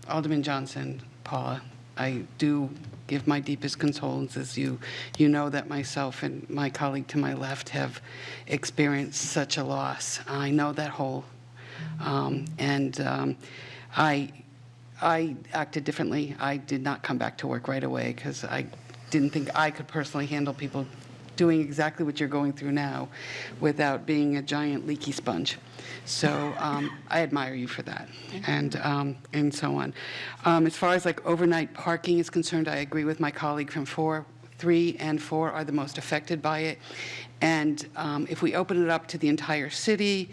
Alderman Johnson, Paula, I do give my deepest condolences. You know that myself and my colleague to my left have experienced such a loss. I know that whole. I acted differently. I did not come back to work right away because I didn't think I could personally handle people doing exactly what you're going through now without being a giant leaky sponge. So I admire you for that, and so on. As far as like overnight parking is concerned, I agree with my colleague from 3 and 4 are the most affected by it. And if we open it up to the entire city,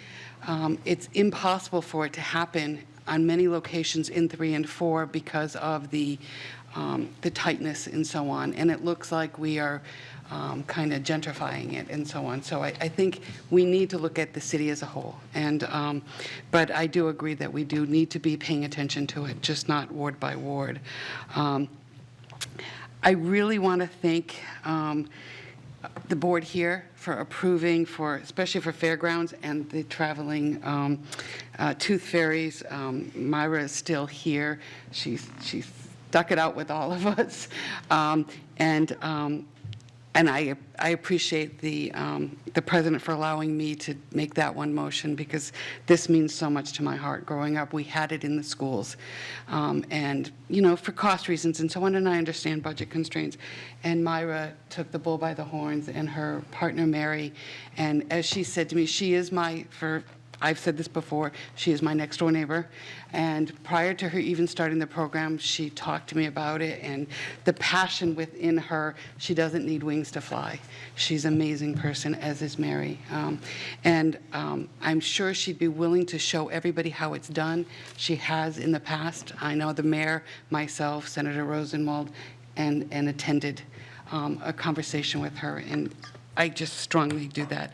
It's impossible for it to happen on many locations in 3 and 4 because of the tightness and so on. And it looks like we are kind of gentrifying it and so on. So I think we need to look at the city as a whole. And, but I do agree that we do need to be paying attention to it, just not ward by ward. I really want to thank the board here for approving for, especially for fairgrounds and the traveling tooth fairies. Myra is still here. She's stuck it out with all of us. And I appreciate the president for allowing me to make that one motion, because this means so much to my heart. Growing up, we had it in the schools. And, you know, for cost reasons and so on, and I understand budget constraints. And Myra took the bull by the horns, and her partner, Mary, and as she said to me, she is I've said this before, she is my next door neighbor. And prior to her even starting the program, she talked to me about it and the passion within her. She doesn't need wings to fly. She's an amazing person, as is Mary. I'm sure she'd be willing to show everybody how it's done. She has in the past. I know the mayor, myself, Senator Rosenwald, and attended a conversation with her, and I just strongly do that.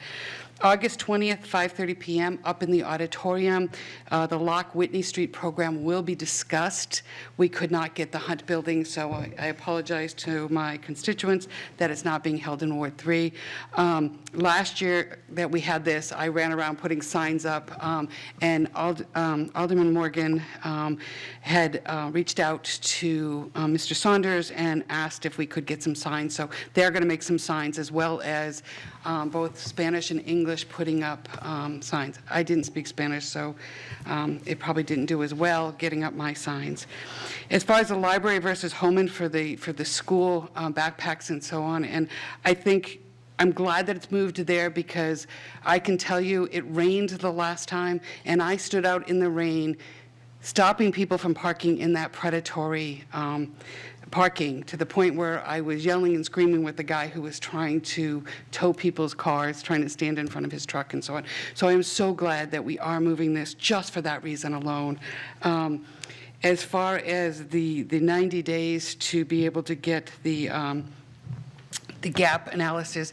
August 20th, 5:30 p.m., up in the auditorium. The Lock Whitney Street program will be discussed. We could not get the Hunt building, so I apologize to my constituents that it's not being held in Ward 3. Last year that we had this, I ran around putting signs up, and Alderman Morgan had reached out to Mr. Saunders and asked if we could get some signs. So they're going to make some signs, as well as both Spanish and English putting up signs. I didn't speak Spanish, so it probably didn't do as well getting up my signs. As far as the library versus Holman for the school backpacks and so on, and I think I'm glad that it's moved to there, because I can tell you it rained the last time, and I stood out in the rain stopping people from parking in that predatory parking, to the point where I was yelling and screaming with the guy who was trying to tow people's cars, trying to stand in front of his truck and so on. So I'm so glad that we are moving this just for that reason alone. As far as the 90 days to be able to get the gap analysis,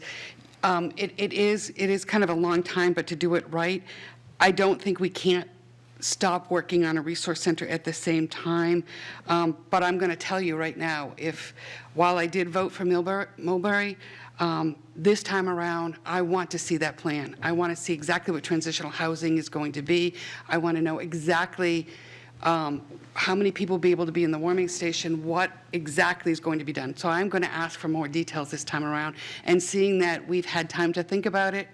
it is kind of a long time, but to do it right, I don't think we can't stop working on a resource center at the same time. But I'm going to tell you right now, while I did vote for Mulberry, this time around, I want to see that plan. I want to see exactly what transitional housing is going to be. I want to know exactly how many people will be able to be in the warming station, what exactly is going to be done. So I'm going to ask for more details this time around. And seeing that we've had time to think about it,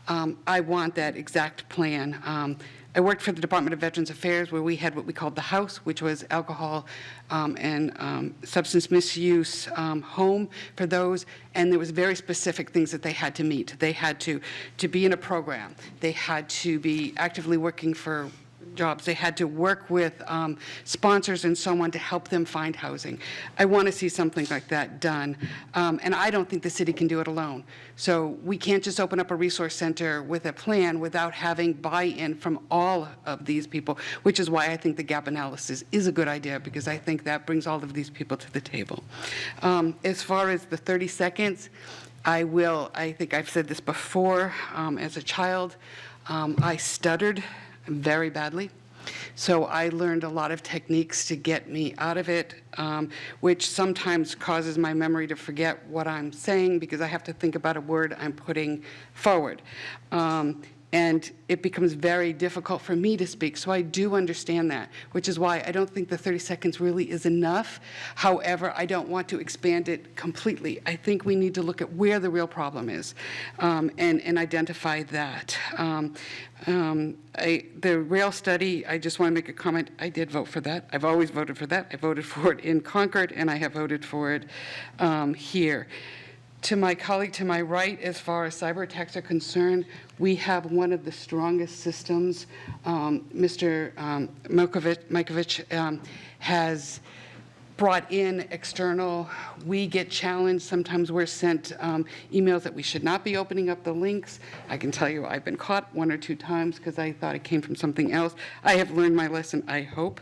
I want that exact plan. I worked for the Department of Veterans Affairs, where we had what we called the house, which was alcohol and substance misuse home for those, and there was very specific things that they had to meet. They had to be in a program. They had to be actively working for jobs. They had to work with sponsors and so on to help them find housing. I want to see something like that done. And I don't think the city can do it alone. So we can't just open up a resource center with a plan without having buy-in from all of these people, which is why I think the gap analysis is a good idea, because I think that brings all of these people to the table. As far as the 30 seconds, I think I've said this before, as a child, I stuttered very badly. So I learned a lot of techniques to get me out of it, which sometimes causes my memory to forget what I'm saying, because I have to think about a word I'm putting forward. And it becomes very difficult for me to speak. So I do understand that, which is why I don't think the 30 seconds really is enough. However, I don't want to expand it completely. I think we need to look at where the real problem is, and identify that. The rail study, I just want to make a comment. I did vote for that. I've always voted for that. I voted for it in Concord, and I have voted for it here. To my colleague to my right, as far as cyber attacks are concerned, we have one of the strongest systems. Mr. Mikovich has brought in external. We get challenged. Sometimes we're sent emails that we should not be opening up the links. I can tell you I've been caught 1 or 2 times because I thought it came from something else. I have learned my lesson, I hope.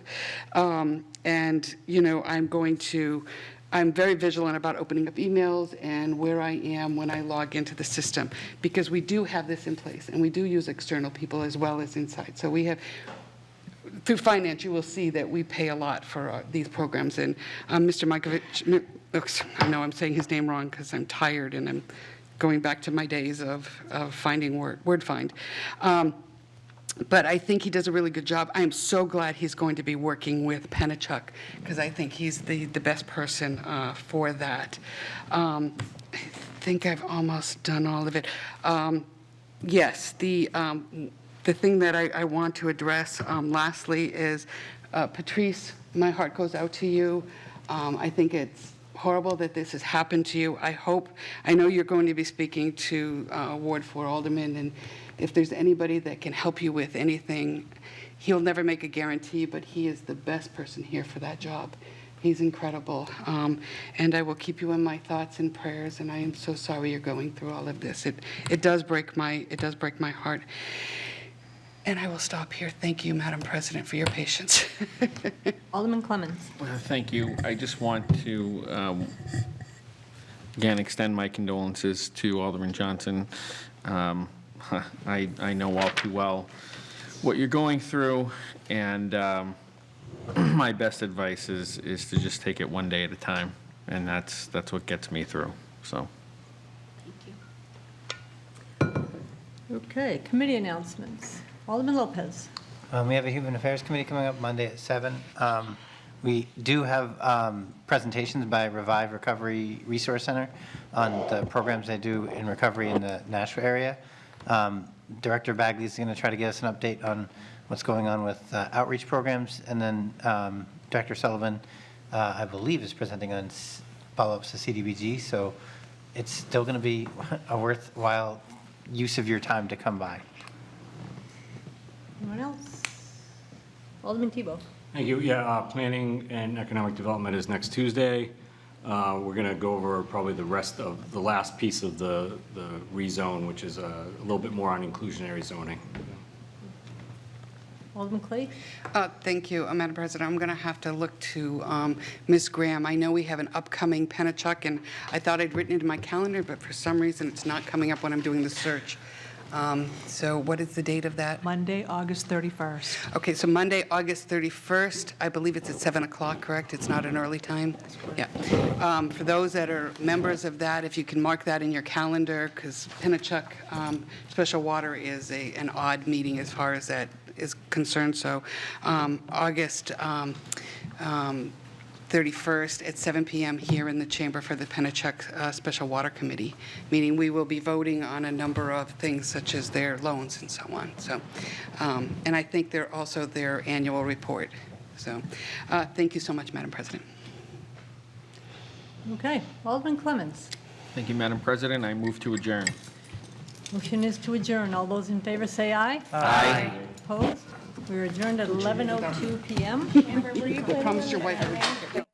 And, you know, I'm very vigilant about opening up emails and where I am when I log into the system, because we do have this in place, and we do use external people as well as inside. So we have, through finance, you will see that we pay a lot for these programs. And Mr. Mikovich, I know I'm saying his name wrong because I'm tired and I'm going back to my days of finding word find. But I think he does a really good job. I am so glad he's going to be working with Penachuk, because I think he's the best person for that. I think I've almost done all of it. Yes, the thing that I want to address lastly is, Patrice, my heart goes out to you. I think it's horrible that this has happened to you. I know you're going to be speaking to Ward 4 Aldermen, and if there's anybody that can help you with anything, he'll never make a guarantee, but he is the best person here for that job. He's incredible. And I will keep you in my thoughts and prayers, and I am so sorry you're going through all of this. It does break my heart. And I will stop here. Thank you, Madam President, for your patience. Alderman Clemmons. Thank you. I just want to, again, extend my condolences to Alderman Johnson. I know all too well what you're going through, and my best advice is to just take it one day at a time, and that's what gets me through. So. Okay, committee announcements. Alderman Lopez. We have a Human Affairs Committee coming up Monday at 7. We do have presentations by Revive Recovery Resource Center on the programs they do in recovery in the Nashville area. Director Bagley is going to try to give us an update on what's going on with outreach programs. And then Director Sullivan, I believe, is presenting on follow-ups to CDBG. So it's still going to be a worthwhile use of your time to come by. Anyone else? Alderman Tebow. Thank you. Yeah, Planning and Economic Development is next Tuesday. We're going to go over probably the rest of the last piece of the rezone, which is a little bit more on inclusionary zoning. Alderman Clay. Thank you, Madam President. I'm going to have to look to Ms. Graham. I know we have an upcoming Penachuk, and I thought I'd written it in my calendar, but for some reason it's not coming up when I'm doing the search. So what is the date of that? Monday, August 31st. Okay, so Monday, August 31st, I believe it's at 7 o'clock, correct? It's not an early time? Yeah. For those that are members of that, if you can mark that in your calendar, because Penachuk Special Water is an odd meeting as far as that is concerned. So August 31st at 7 p.m. here in the chamber for the Penachuk Special Water Committee meeting. We will be voting on a number of things such as their loans and so on. So, and I think they're also their annual report. So thank you so much, Madam President. Okay, Alderman Clemmons. Thank you, Madam President. I move to adjourn. Motion is to adjourn. All those in favor say aye. Aye. Opposed? We're adjourned at 11:02 p.m. You promised your wife.